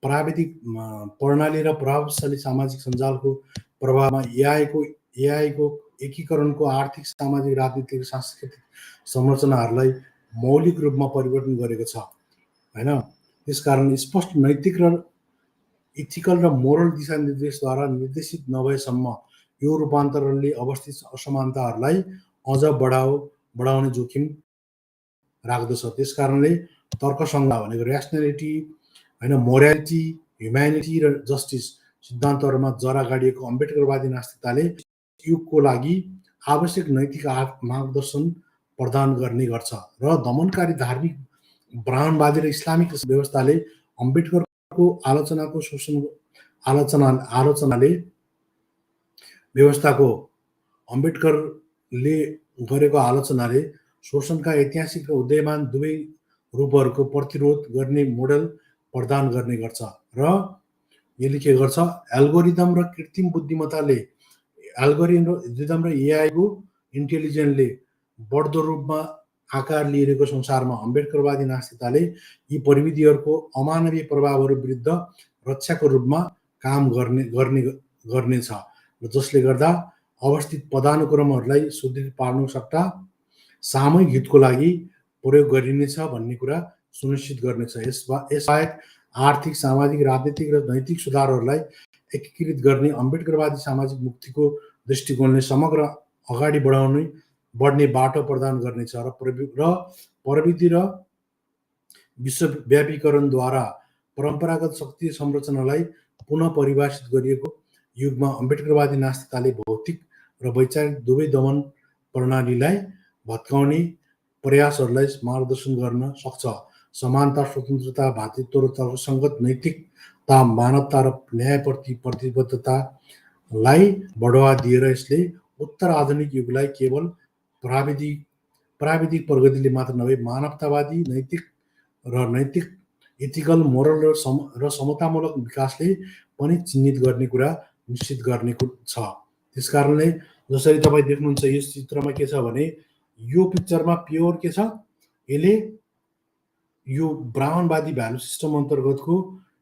प्राविधिक प्रणाली र प्रभावशाली सामाजिक सञ्जालको प्रभावमा एआईको एकीकरणको आर्थिक सामाजिक राजनीतिक सांस्कृतिक संरचनाहरूलाई मौलिक रूपमा परिवर्तन गरेको छ होइन। त्यसकारण स्पष्ट नैतिक र इथिकल र मोरल दिशानिर्देशद्वारा निर्देशित नभएसम्म यो रूपान्तरणले अवस्थित असमानताहरूलाई अझ बढाउने जोखिम राख्दछ। त्यस कारणले तर्कसङ्गत भनेको ऱ्यासनालिटी होइन मोरालिटी ह्युम्यानिटी र जस्टिस सिद्धान्तहरूमा जरा गाडिएको अम्बेडकरवादी नास्तिकताले युगको लागि आवश्यक नैतिक मार्गदर्शन प्रदान गर्ने गर्छ र दमनकारी धार्मिक ब्राह्मणवादी र इस्लामिक व्यवस्थाले अम्बेडकरको आलोचनाले व्यवस्थाको अम्बेडकरले गरेको आलोचनाले शोषणका ऐतिहासिक र उदयमान दुवै रूपहरूको प्रतिरोध गर्ने मोडेल प्रदान गर्ने गर्छ र यसले के गर्छ एल्गोरिदम र कृत्रिम बुद्धिमत्ताले एल्गोरिदम र एआईको इन्टेलिजेन्सले बढ्दो रूपमा आकार लिएको संसारमा अम्बेडकरवादी नास्तिकताले यी प्रविधिहरूको अमानवीय प्रभावहरू विरुद्ध रक्षाको रूपमा काम गर्नेछ जसले गर्दा अवस्थित पदानुक्रमहरूलाई सुदृढ पार्नु सट्टा सामूहिक हितको लागि प्रयोग गरिनेछ भन्ने कुरा सुनिश्चित गर्नेछ। यसबाहेक आर्थिक सामाजिक राजनीतिक र नैतिक सुधारहरूलाई एकीकृत गर्ने अम्बेडकरवादी सामाजिक मुक्तिको दृष्टिकोणले समग्र अगाडि बढ्ने बाटो प्रदान गर्नेछ र प्रविधि र विश्वव्यापीकरणद्वारा परम्परागत शक्ति संरचनालाई पुनः परिभाषित गरिएको युगमा अम्बेडकरवादी नास्तिकताले भौतिक र वैचारिक दुवै दमन प्रणालीलाई भत्काउने प्रयासहरूलाई मार्गदर्शन गर्न सक्छ। समानता, स्वतन्त्रता, भातृत्व र तर्कसङ्गत नैतिकता, मानवता र न्यायप्रति प्रतिबद्धतालाई बढावा दिएर यसले उत्तर आधुनिक युगलाई केवल प्राविधिक प्रगतिले मात्र नभए मानवतावादी नैतिक इथिकल, मोरल र समतामूलक विकासले पनि चिन्हित गर्ने कुरा निश्चित गर्ने छ। त्यसकारणले जसरी तपाईँ देख्नुहुन्छ यस चित्रमा के छ भने यो पिक्चरमा प्योर के छ, यसले यो ब्राह्मणवादी भ्यालु सिस्टम अन्तर्गतको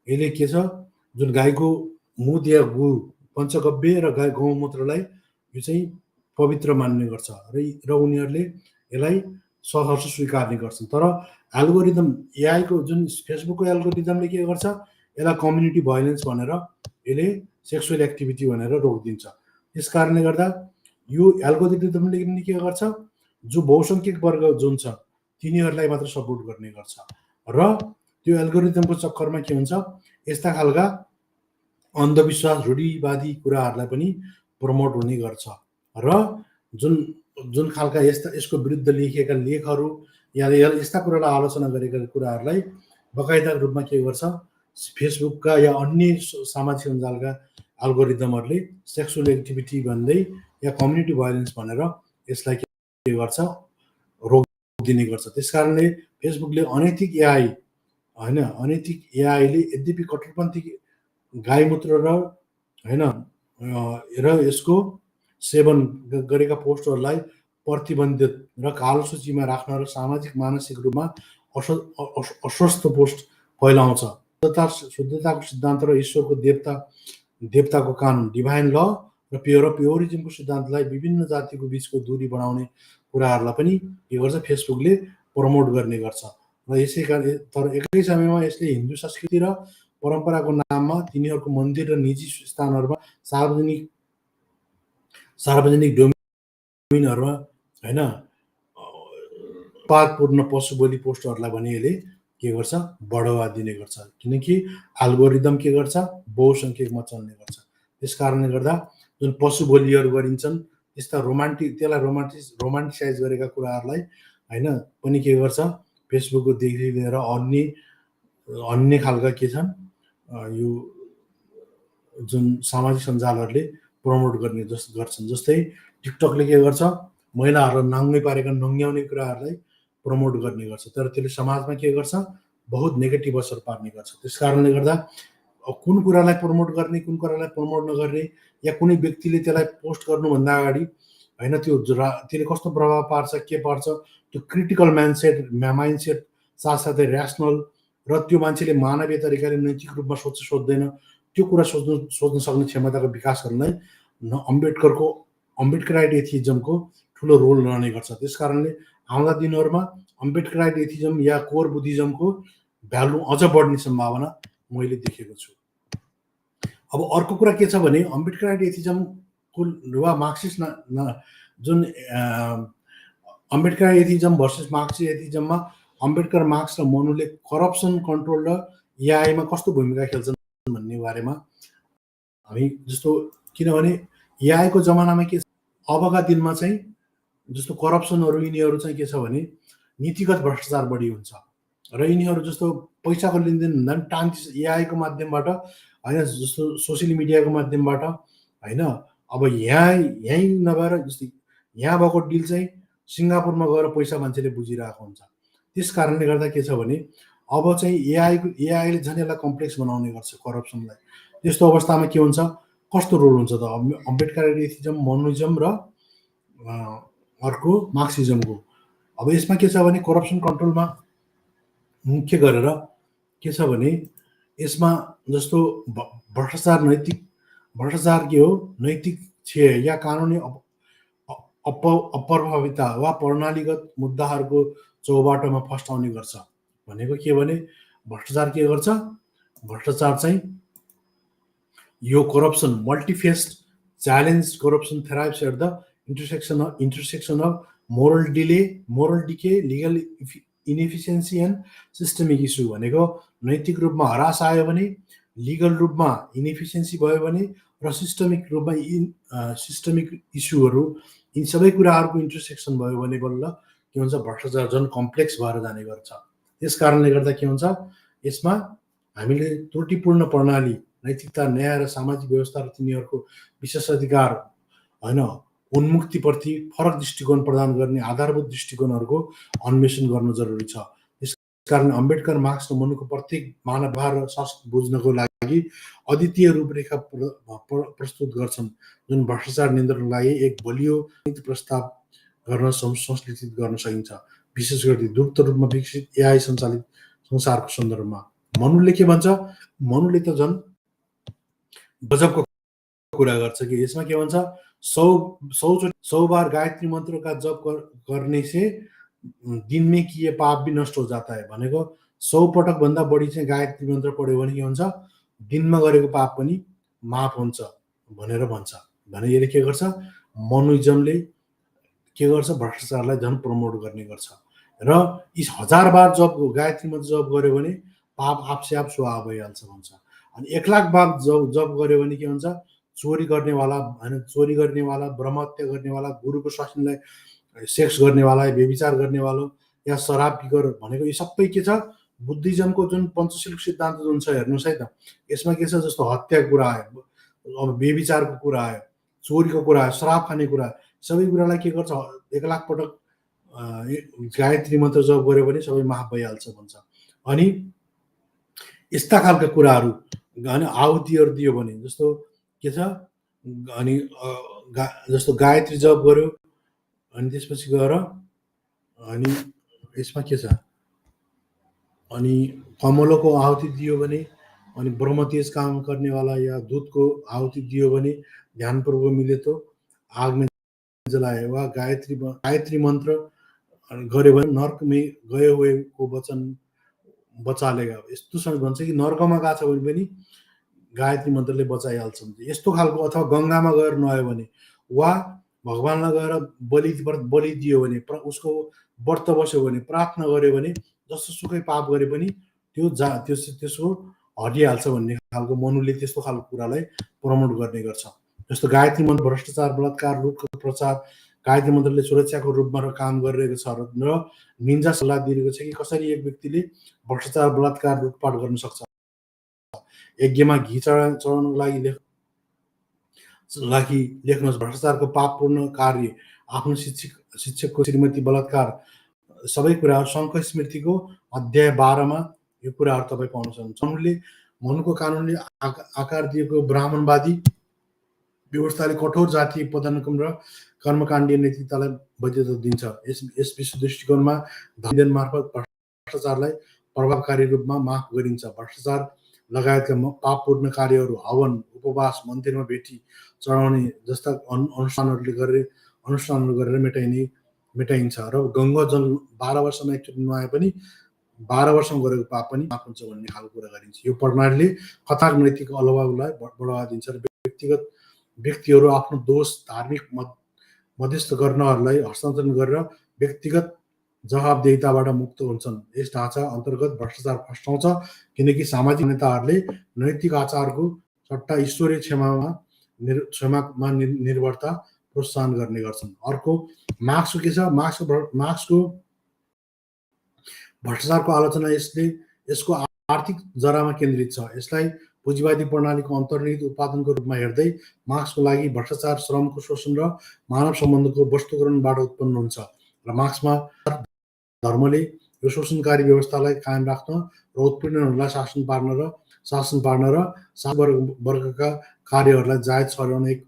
यसले के छ, जुन गाईको मुत या गु पञ्चगव्य र गाई गौमूत्रलाई यो चाहिँ पवित्र मान्ने गर्छ र उनीहरूले यसलाई सहर्ष स्वीकार्ने गर्छन्। तर एल्गोरिदम एआईको जुन फेसबुकको एल्गोरिदमले के गर्छ, यसलाई कम्युनिटी भाइलेन्स भनेर यसले सेक्सुअल एक्टिभिटी भनेर रोकिदिन्छ। त्यस कारणले गर्दा यो एल्गोरिदमले के गर्छ, जो बहुसङ्ख्यक वर्ग जुन छ तिनीहरूलाई मात्र सपोर्ट गर्ने गर्छ र त्यो एल्गोरिदमको चक्करमा के हुन्छ, यस्ता खालका अन्धविश्वास रूढिवादी कुराहरूलाई पनि प्रमोट हुने गर्छ र जुन खालका यसको विरुद्ध लेखिएका लेखहरू या यस्ता कुरालाई आलोचना गरेका कुराहरूलाई बकाइदा रूपमा के गर्छ, फेसबुकका या अन्य सामाजिक सञ्जालका एल्गोरिदमहरूले सेक्सुअल एक्टिभिटी भन्दै या कम्युनिटी भाइलेन्स भनेर यसलाई के गर्छ, रोकिदिने गर्छ। त्यस कारणले फेसबुकले अनैतिक एआईले यद्यपि कट्टरपन्थी गाईमूत्र र यसको सेवन गरेका पोस्टहरूलाई प्रतिबन्धित र कालो सूचीमा राख्न र सामाजिक मानसिक रूपमा अस्वस्थ पोस्ट फैलाउँछ। शुद्धताको सिद्धान्त र ईश्वरको देवताको कानुन, डिभाइन ल र प्योरिजमको सिद्धान्तलाई विभिन्न जातिको बीचको दूरी बढाउने कुराहरूलाई पनि के गर्छ, फेसबुकले प्रमोट गर्ने गर्छ र यसै कारण तर एकै समयमा यसले हिन्दू संस्कृति र परम्पराको नाममा तिनीहरूको मन्दिर र निजी स्थानहरूमा सार्वजनिक डोमेनहरूमा होइन उत्पादपूर्ण पशु बलि पोस्टहरूलाई भने यसले के गर्छ, बढावा दिने गर्छ, किनकि एल्गोरिदम के गर्छ, बहुसङ्ख्यकमा चल्ने गर्छ। त्यस कारणले गर्दा जुन पशु बलिहरू गरिन्छन् त्यस्ता त्यसलाई रोमान्टिसाइज गरेका कुराहरूलाई होइन पनि के गर्छ, फेसबुकदेखि लिएर अन्य खालका के छन् यो जुन सामाजिक सञ्जालहरूले प्रमोट गर्ने गर्छन्। जस्तै टिकटकले के गर्छ, महिलाहरूलाई नाङ्गै पारेका नङ्ग्याउने कुराहरूलाई प्रमोट गर्ने गर्छ, तर त्यसले समाजमा के गर्छ, बहुत नेगेटिभ असर पार्ने गर्छ। त्यस कारणले गर्दा कुन कुरालाई प्रमोट गर्ने, कुन कुरालाई प्रमोट नगर्ने या कुनै व्यक्तिले त्यसलाई पोस्ट गर्नुभन्दा अगाडि होइन त्यसले कस्तो प्रभाव पार्छ, के पार्छ, त्यो क्रिटिकल माइन्डसेट साथसाथै ऱ्यासनल र त्यो मान्छेले मानवीय तरिकाले नैतिक रूपमा सोच्दैन, त्यो कुरा सोच्न सक्ने क्षमताको विकास गर्नलाई अम्बेडकराइट एथिजमको ठुलो रोल रहने गर्छ। त्यस कारणले आउँदा दिनहरूमा अम्बेडकराइट एथिजम या कोर बुद्धिज्मको भ्यालु अझ बढ्ने सम्भावना मैले देखेको छु। अब अर्को कुरा के छ भने अम्बेडकराइट एथिजमको वा मार्क्सिस्ट जुन अम्बेडकर एथिजम भर्सेस मार्क्सिस्ट एथिजममा अम्बेडकर, मार्क्स र मनुले करप्सन कन्ट्रोल र एआईमा कस्तो भूमिका खेल्छन् भन्ने बारेमा हामी जस्तो, किनभने एआईको जमानामा के अबका दिनमा चाहिँ जस्तो करप्सनहरू यिनीहरू चाहिँ के छ भने नीतिगत भ्रष्टाचार बढी हुन्छ र यिनीहरू जस्तो पैसाको लेनदेन भन्दा पनि टान्स एआईको माध्यमबाट होइन, जस्तो सोसियल मिडियाको माध्यमबाट होइन। अब यहीँ नभएर जस्तै यहाँ भएको डिल चाहिँ सिङ्गापुरमा गएर पैसा मान्छेले बुझिरहेको हुन्छ। त्यस कारणले गर्दा के छ भने अब चाहिँ एआईले झन् यसलाई कम्प्लेक्स बनाउने गर्छ करप्सनलाई। त्यस्तो अवस्थामा के हुन्छ, कस्तो रोल हुन्छ त अम्बेडकर एथिजम, मनुइजम र अर्को मार्क्सिजमको। अब यसमा के छ भने करप्सन कन्ट्रोलमा मुख्य गरेर के छ भने यसमा जस्तो भ्रष्टाचार के हो, नैतिक क्षय या कानुनी अप्रभाविता वा प्रणालीगत मुद्दाहरूको चौबाटोमा फस्टाउने गर्छ। भनेको के भने भ्रष्टाचार के गर्छ, भ्रष्टाचार चाहिँ यो corruption multifaced challenge corruption thrives at the intersection of moral decay, legal inefficiency and systemic issue भनेको नैतिक रूपमा हरास आयो भने, लिगल रूपमा इनएफिसियन्सी भयो भने र सिस्टमिक रूपमा सिस्टमिक इस्युहरू यी सबै कुराहरूको इन्टरसेक्सन भयो भने बल्ल के हुन्छ भ्रष्टाचार झन् कम्प्लेक्स भएर जाने गर्छ। त्यस कारणले गर्दा के हुन्छ यसमा हामीले त्रुटिपूर्ण प्रणाली, नैतिकता, न्याय र सामाजिक व्यवस्था र तिनीहरूको विशेषाधिकार हैन उन्मुक्तिप्रति फरक दृष्टिकोण प्रदान गर्ने आधारभूत दृष्टिकोणहरूको अन्वेषण गर्न जरुरी छ। त्यसकारण अम्बेडकर, मार्क्स र मनुको प्रत्येक मानव व्यवहार र शासन बुझ्नको लागि अद्वितीय रूपरेखा प्रस्तुत गर्छन् जुन भ्रष्टाचार नियन्त्रणको लागि एक बलियो नीति प्रस्ताव गर्न संश्लेषित गर्न सकिन्छ, विशेष गरी द्रुत रूपमा विकसित एआई सञ्चालित संसारको सन्दर्भमा। मनुले के भन्छ? मनुले त झन् गजबको कुरा गर्छ कि यसमा के भन्छ 100 बार गायत्री मन्त्र का जप करने से दिन में किए पाप भी नष्ट हो जाता है भनेको 100 पटक भन्दा बढी चाहिँ गायत्री मन्त्र पढ्यो भने के हुन्छ दिनमा गरेको पाप पनि माफ हुन्छ भनेर भन्छ। भने यसले के गर्छ मनुइजमले के गर्छ भ्रष्टाचारलाई झन् प्रमोट गर्ने गर्छ र यी 1000 बार जप गायत्री मन्त्र जप गर्यो भने पाप आपसे आप स्वाहा भइहाल्छ भन्छ। अनि 1 लाख बार जप गर्यो भने के हुन्छ चोरी गर्नेवाला हैन, चोरी गर्नेवाला, ब्रह्महत्या गर्नेवाला, गुरुको स्वास्नीलाई सेक्स गर्नेवाला, व्यभिचार गर्नेवाला या शराब पिकर भनेको यो सबै के छ बुद्धिज्मको जुन पञ्चशीलको सिद्धान्त जुन छ हेर्नुस् है त। यसमा के छ जस्तो हत्याको कुरा आयो, अब व्यभिचारको कुरा आयो, चोरीको कुरा आयो, शराब खाने कुरा, सबै कुरालाई के गर्छ 1 लाख पटक गायत्री मन्त्र जप गर्यो भने सबै माफ भइहाल्छ भन्छ। अनि यस्ता खालका कुराहरू अनि आहुतिहरू दियो भने जस्तो के छ अनि जस्तो गायत्री जप गर्यो अनि त्यसपछि गएर अनि यसमा के छ अनि कमलोको आहुति दियो भने अनि ब्रह्मतेज काम गर्नेवाला या दूधको आहुति दियो भने ध्यानपूर्वक मिले तो आग में जलाए वा गायत्री मन्त्र गर्यो भने नर्क में गए हुए को वचन बचालेगा यस्तो समय भन्छ कि नर्कमा गएको छ भने पनि गायत्री मन्त्रले बचाइहाल्छ। यस्तो खालको अथवा गंगामा गएर नुहायो भने वा भगवानलाई गएर बलि दियो भने उसको व्रत बस्यो भने प्रार्थना गर्यो भने जस्तो सुकै पाप गरे पनि त्यसको हटिहाल्छ भन्ने खालको मनुले त्यस्तो खालको कुरालाई प्रमोट गर्ने गर्छ। जस्तो गायत्री मन्त्र भ्रष्टाचार, बलात्कार, लुटको प्रचार गायत्री मन्त्रले सुरक्षाको रूपमा काम गरिरहेको छ र निन्जा सल्लाह दिएको छ कि कसरी एक व्यक्तिले भ्रष्टाचार, बलात्कार, लुटपाट गर्न सक्छ। यज्ञमा घी चढाउनको लागि लेख्नुहोस् भ्रष्टाचारको पापपूर्ण कार्य, आफ्नो शिक्षकको श्रीमती बलात्कार, सबै कुराहरू शङ्ख स्मृतिको अध्याय 12 मा यो कुराहरू तपाईँ पाउन सक्नुहुन्छ। मनुको कानुनले आकार दिएको ब्राह्मणवादी व्यवस्थाले कठोर जातीय पदानुक्रम र कर्मकाण्डीय नैतिकतालाई वैधता दिन्छ। यस विश्व दृष्टिकोणमा धर्म मार्फत भ्रष्टाचारलाई प्रभावकारी रूपमा माफ गरिन्छ। भ्रष्टाचार लगायतका पापपूर्ण कार्यहरू हवन, उपवास, मन्दिरमा भेटी चढाउने जस्ता अनुष्ठानहरू गरेर मेटाइन्छ र गङ्गा जल 12 वर्षमा एकचोटि नुहाए पनि 12 वर्षमा गरेको पाप पनि माफ हुन्छ भन्ने खालको कुरा गरिन्छ। यो प्रणालीले खतरनाक नैतिक अलवाउलाई बढावा दिन्छ र व्यक्तिहरू आफ्नो दोष धार्मिक मध्यस्थ गर्नहरूलाई हस्तान्तरण गरेर व्यक्तिगत जवाबदेहिताबाट मुक्त हुन्छन्। यस ढाँचा अन्तर्गत भ्रष्टाचार फस्टाउँछ किनकि सामाजिक नेताहरूले नैतिक आचारको सट्टा ईश्वरीय क्षमामा निर्भरता प्रोत्साहन गर्ने गर्छन्। अर्को मार्क्सको के छ मार्क्सको भ्रष्टाचारको आलोचना यसको आर्थिक जरामा केन्द्रित छ। यसलाई पुँजीवादी प्रणालीको अन्तर्निहित उत्पादनको रूपमा हेर्दै मार्क्सको लागि भ्रष्टाचार श्रमको शोषण र मानव सम्बन्धको वस्तुकरणबाट उत्पन्न हुन्छ र मार्क्समा धर्मले यो शोषणकारी व्यवस्थालाई कायम राख्न र उत्पीडनहरूलाई शासन पार्न र वर्गका कार्यहरूलाई जायज ठहराउने एक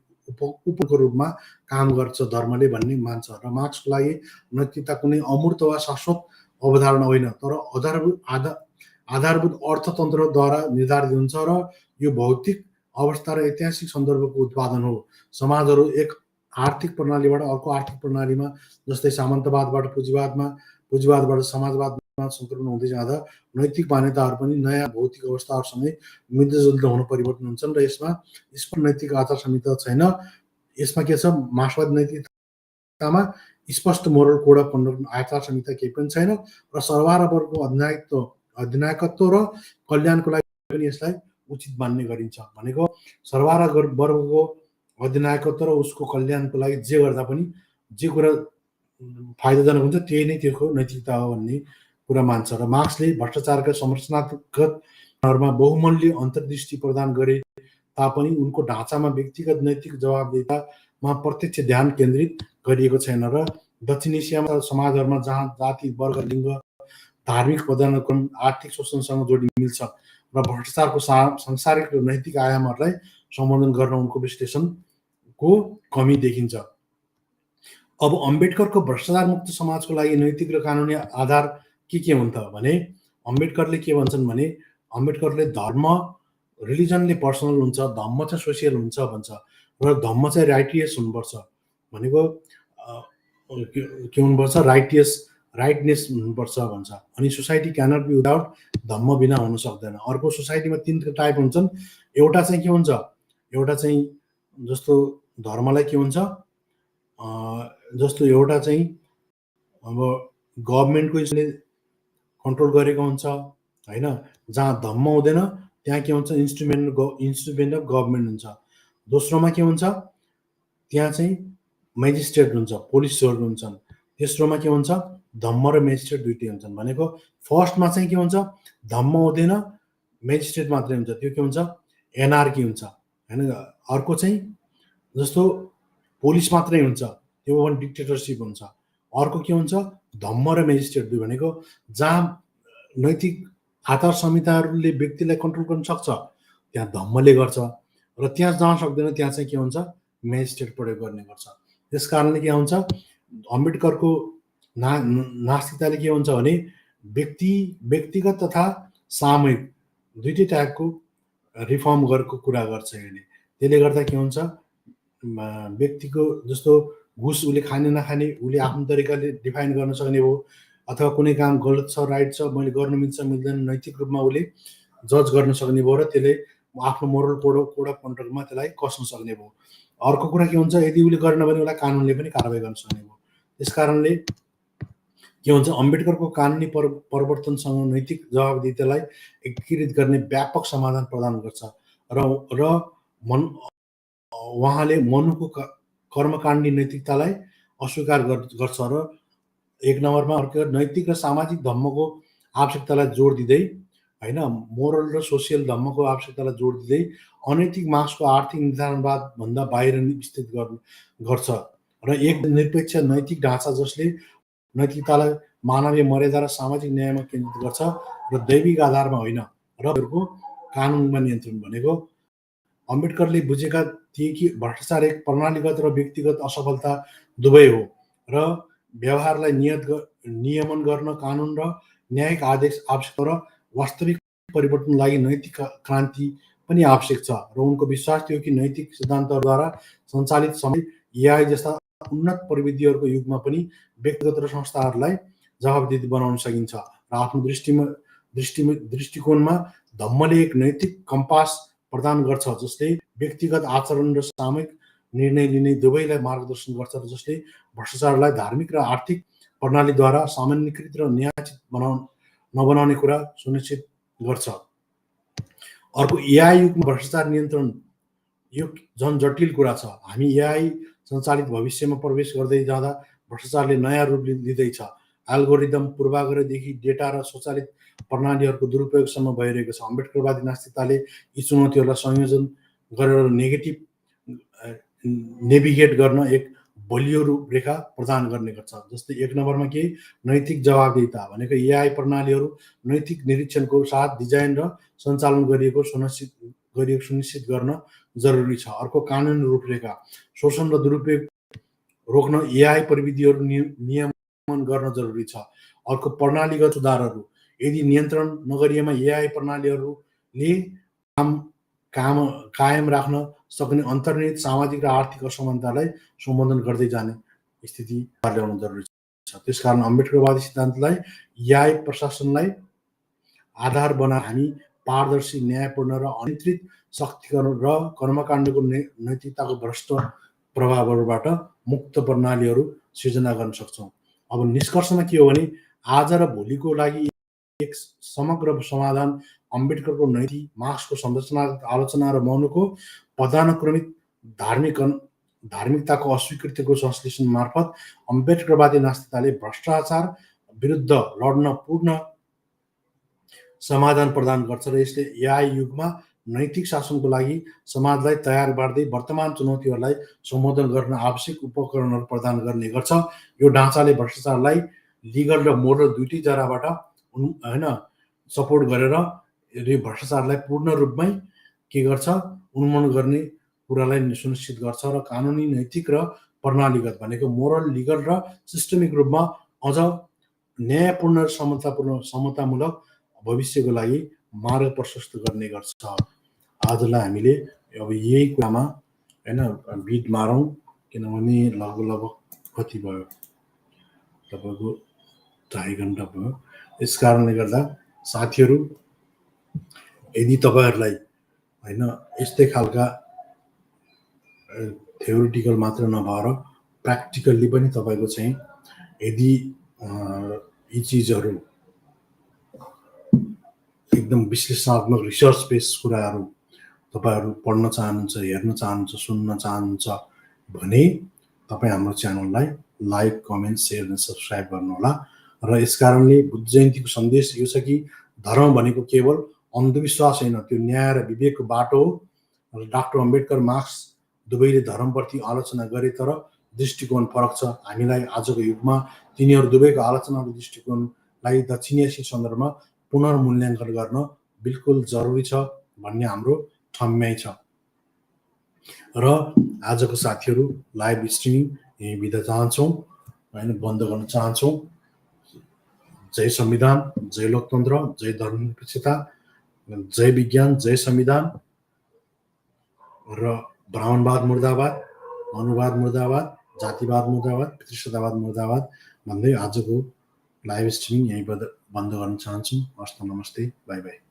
उपको रूपमा काम गर्छ धर्मले भन्ने मान्छ र मार्क्सको लागि नैतिकता कुनै अमूर्त वा शाश्वत अवधारणा होइन तर आधारभूत अर्थतन्त्रद्वारा निर्धारित हुन्छ र यो भौतिक अवस्था र ऐतिहासिक सन्दर्भको उत्पादन हो। समाजहरू एक आर्थिक प्रणालीबाट अर्को आर्थिक प्रणालीमा जस्तै सामन्तवादबाट पुँजीवादबाट समाजवाद सङ्क्रमण हुँदै जाँदा नैतिक मान्यताहरू पनि नयाँ भौतिक अवस्थाहरूसँगै मिल्दोजुल्दो हुन परिवर्तन हुन्छन् र यसमा स्पष्ट नैतिक आचार संहिता छैन। यसमा के छ, मार्क्सवादी नैतिकतामा स्पष्ट मोरल कोड अफ कन्डक्ट आचार संहिता केही पनि छैन र सर्वहारा वर्गको अधिनायकत्व र कल्याणको लागि पनि यसलाई उचित मान्ने गरिन्छ। भनेको सर्वहारा वर्गको अधिनायकत्व र उसको कल्याणको लागि जे गर्दा पनि जे कुरा फाइदाजनक हुन्छ त्यही नै त्यसको नैतिकता हो भन्ने कुरा मान्छ। र मार्क्सले भ्रष्टाचारका संरचनात्मकमा बहुमूल्य अन्तर्दृष्टि प्रदान गरे तापनि उनको ढाँचामा व्यक्तिगत नैतिक जवाबदेहितामा प्रत्यक्ष ध्यान केन्द्रित गरिएको छैन र दक्षिण एसियामा समाजहरूमा जहाँ जाति, वर्ग, लिङ्ग, धार्मिक पदानुक्रम, आर्थिक शोषणसँग जोडी मिल्छ र भ्रष्टाचारको सांसारिक र नैतिक आयामहरूलाई सम्बोधन गर्न उनको विश्लेषणको कमी देखिन्छ। अब अम्बेडकरको भ्रष्टाचार मुक्त समाजको लागि नैतिक र कानुनी आधार के हुन् त भने अम्बेडकरले के भन्छन् भने अम्बेडकरले धर्म रिलिजनले पर्सनल हुन्छ, धम्म चाहिँ सोसियल हुन्छ भन्छ र धम्म चाहिँ राइटियस हुनुपर्छ। भनेको के हुनुपर्छ, राइटनेस हुनुपर्छ भन्छ। अनि सोसाइटी क्यानट बी विदाउट धम्म बिना हुन सक्दैन। अर्को सोसाइटीमा 3 टाइप हुन्छन्। एउटा चाहिँ के हुन्छ, एउटा चाहिँ जस्तो धर्मलाई के हुन्छ, जस्तो एउटा चाहिँ अब गभर्मेन्टको यसले कन्ट्रोल गरेको हुन्छ होइन, जहाँ धम्म हुँदैन त्यहाँ के हुन्छ, इन्स्ट्रुमेन्ट अफ गभर्मेन्ट हुन्छ। दोस्रोमा के हुन्छ, त्यहाँ चाहिँ मेजिस्ट्रेट हुन्छ, पुलिसहरू हुन्छन्। तेस्रोमा के हुन्छ, धम्म र मेजिस्ट्रेट दुइटै हुन्छन्। भनेको फर्स्टमा चाहिँ के हुन्छ, धम्म हुँदैन, मेजिस्ट्रेट मात्रै हुन्छ, त्यो के हुन्छ, एनआरकी हुन्छ होइन। अर्को चाहिँ जस्तो पुलिस मात्रै हुन्छ, त्यो पनि डिक्टेटरसिप हुन्छ। अर्को के हुन्छ, धम्म र मेजिस्ट्रेट दुई, भनेको जहाँ नैतिक आचार संहिताहरूले व्यक्तिलाई कन्ट्रोल गर्न सक्छ त्यहाँ धम्मले गर्छ र त्यहाँ जहाँ सक्दैन त्यहाँ चाहिँ के हुन्छ, मेजिस्ट्रेट प्रयोग गर्ने गर्छ। त्यस कारणले के हुन्छ, अम्बेडकरको नास्तिकताले के हुन्छ भने व्यक्तिगत तथा सामूहिक दुइटै टाइपको रिफर्म गरेको कुरा गर्छ यसले। त्यसले गर्दा के हुन्छ, व्यक्तिको जस्तो घुस उसले खाने नखाने उसले आफ्नो तरिकाले डिफाइन गर्न सक्ने हो, अथवा कुनै काम गलत छ राइट छ मैले गर्नु मिल्छ मिल्दैन नैतिक रूपमा उसले जज गर्न सक्ने भयो र त्यसले आफ्नो मोरल कोड अफ कन्डक्टमा त्यसलाई कस्न सक्ने भयो। अर्को कुरा के हुन्छ, यदि उसले गरेन भने उसलाई कानुनले पनि कारबाही गर्न सक्ने भयो। त्यस कारणले के हुन्छ, अम्बेडकरको कानुनी परिवर्तनसँग नैतिक जवाबदेहितालाई एकीकृत गर्ने व्यापक समाधान प्रदान गर्छ र उहाँले मनुको कर्मकाण्डी नैतिकतालाई अस्वीकार गर्छ र एक नम्बरमा अर्को नैतिक र सामाजिक धर्मको आवश्यकतालाई जोड दिँदै होइन, मोरल र सोसियल धर्मको आवश्यकतालाई जोड दिँदै अनैतिक मार्क्सको आर्थिक निर्धारणवाद भन्दा बाहिर विस्तृत गर्छ र एक निरपेक्ष नैतिक ढाँचा जसले नैतिकतालाई मानवीय मर्यादा र सामाजिक न्यायमा केन्द्रित गर्छ र दैविक आधारमा होइन र कानुनमा नियन्त्रण। भनेको अम्बेडकरले बुझेका थिए कि भ्रष्टाचार एक प्रणालीगत र व्यक्तिगत असफलता दुवै हो र व्यवहारलाई नियमन गर्न कानुन र न्यायिक आदेश आवश्यक र वास्तविक परिवर्तन लागि नैतिक क्रान्ति पनि आवश्यक छ। र उनको विश्वास थियो कि नैतिक सिद्धान्तहरूद्वारा सञ्चालित समय एआई जस्ता उन्नत प्रविधिहरूको युगमा पनि व्यक्तिगत र संस्थाहरूलाई जवाबदेही बनाउन सकिन्छ र आफ्नो दृष्टिकोणमा धम्मले एक नैतिक कम्पास प्रदान गर्छ जसले व्यक्तिगत आचरण र सामूहिक निर्णय लिने दुवैलाई मार्गदर्शन गर्छ र जसले भ्रष्टाचारलाई धार्मिक र आर्थिक प्रणालीद्वारा सामान्यकृत र न्यायोचित नबनाउने कुरा सुनिश्चित गर्छ। अर्को एआई युगमा भ्रष्टाचार नियन्त्रण यो झन् जटिल कुरा छ। हामी एआई सञ्चालित भविष्यमा प्रवेश गर्दै जाँदा भ्रष्टाचारले नयाँ रूप लिँदैछ। एल्गोरिदम पूर्वाग्रहदेखि डेटा र स्वचालित प्रणालीहरूको दुरुपयोगसम्म भइरहेको छ। अम्बेडकरवादी नास्तिकताले यी चुनौतीहरूलाई संयोजन गरेर नेभिगेट गर्न एक बलियो रूपरेखा प्रदान गर्ने गर्छ। जस्तै एक नम्बरमा के, नैतिक जवाबदेहिता भनेको एआई प्रणालीहरू नैतिक निरीक्षणको साथ डिजाइन र सञ्चालन गरिएको सुनिश्चित गर्न जरुरी छ। अर्को कानुनी रूपरेखा, शोषण र दुरुपयोग रोक्न एआई प्रविधिहरू नियमन गर्न जरुरी छ। अर्को प्रणालीगत सुधारहरू, यदि नियन्त्रण नगरिएमा एआई प्रणालीहरूले कायम राख्न सक्ने अन्तर्निहित सामाजिक र आर्थिक असमानतालाई सम्बोधन गर्दै जाने स्थिति ल्याउन जरुरी छ। त्यसकारण अम्बेडकरवादी सिद्धान्तलाई न्याय प्रशासनलाई आधार बनाएर हामी पारदर्शी, न्यायपूर्ण र अनियन्त्रित शक्तिकरण र कर्मकाण्डको नैतिकताको भ्रष्ट प्रभावहरूबाट मुक्त प्रणालीहरू सिर्जना गर्न सक्छौँ। अब निष्कर्षमा के हो भने आज र भोलिको लागि एक समग्र समाधान अम्बेडकरको नैतिक, मार्क्सको संरचनागत आलोचना र मौनको पदानुक्रमित धार्मिकताको अस्वीकृतिको संश्लेषण मार्फत अम्बेडकरवादी नास्तिकताले भ्रष्टाचार विरुद्ध लड्न पूर्ण समाधान प्रदान गर्छ र यसले एआई युगमा नैतिक शासनको लागि समाजलाई तयार पार्दै वर्तमान चुनौतीहरूलाई सम्बोधन गर्न आवश्यक उपकरणहरू प्रदान गर्ने गर्छ। यो ढाँचाले भ्रष्टाचारलाई लिगल र मोरल दुईटै जराबाट होइन सपोर्ट गरेर यो भ्रष्टाचारलाई पूर्ण रूपमै के गर्छ, उन्मूलन गर्ने कुरालाई सुनिश्चित गर्छ र कानुनी, नैतिक र प्रणालीगत भनेको मोरल, लिगल र सिस्टमिक रूपमा अझ न्यायपूर्ण र समतामूलक भविष्यको लागि मार्ग प्रशस्त गर्ने गर्छ। आजलाई हामीले अब यही कुरामा होइन बिट मारौँ, किनभने लगभग कति भयो, तपाईँको 2.5 घन्टा भयो। यस कारणले गर्दा साथीहरू, यदि तपाईँहरूलाई होइन यस्तै खालका थ्योरिटिकल मात्र नभएर प्र्याक्टिकल्ली पनि तपाईँको चाहिँ यदि यी चिजहरू एकदम विश्लेषणात्मक रिसर्च बेस कुराहरू तपाईँहरू पढ्न चाहनुहुन्छ, हेर्न चाहनुहुन्छ, सुन्न चाहनुहुन्छ भने तपाईँ हाम्रो च्यानललाई लाइक, कमेन्ट, सेयर र सब्सक्राइब गर्नुहोला। र यस कारणले बुद्ध जयन्तीको सन्देश यो छ कि धर्म भनेको केवल अन्धविश्वास होइन, त्यो न्याय र विवेकको बाटो हो। र डाक्टर अम्बेडकर, मार्क्स दुवैले धर्मप्रति आलोचना गरे तर दृष्टिकोण फरक छ। हामीलाई आजको युगमा तिनीहरू दुवैको आलोचना र दृष्टिकोणलाई दक्षिण एसिया सन्दर्भमा पुनर्मूल्याङ्कन गर्न बिल्कुल जरुरी छ भन्ने हाम्रो ठम्याइ छ। र आजको साथीहरू लाइभ स्ट्रिमिङ यही बिदा चाहन्छौँ होइन, बन्द गर्न चाहन्छौँ। जय संविधान, जय लोकतन्त्र, जय धर्मनिरपेक्षता, जय विज्ञान, जय संविधान र ब्राह्मणवाद मुर्दाबाद, मनुवाद मुर्दाबाद, जातिवाद मुर्दाबाद, पितृसत्तावाद मुर्दाबाद भन्दै आजको लाइभ स्ट्रिमिङ यहीँ बन्द गर्न चाहन्छु। हस्त, नमस्ते, बाई बाई।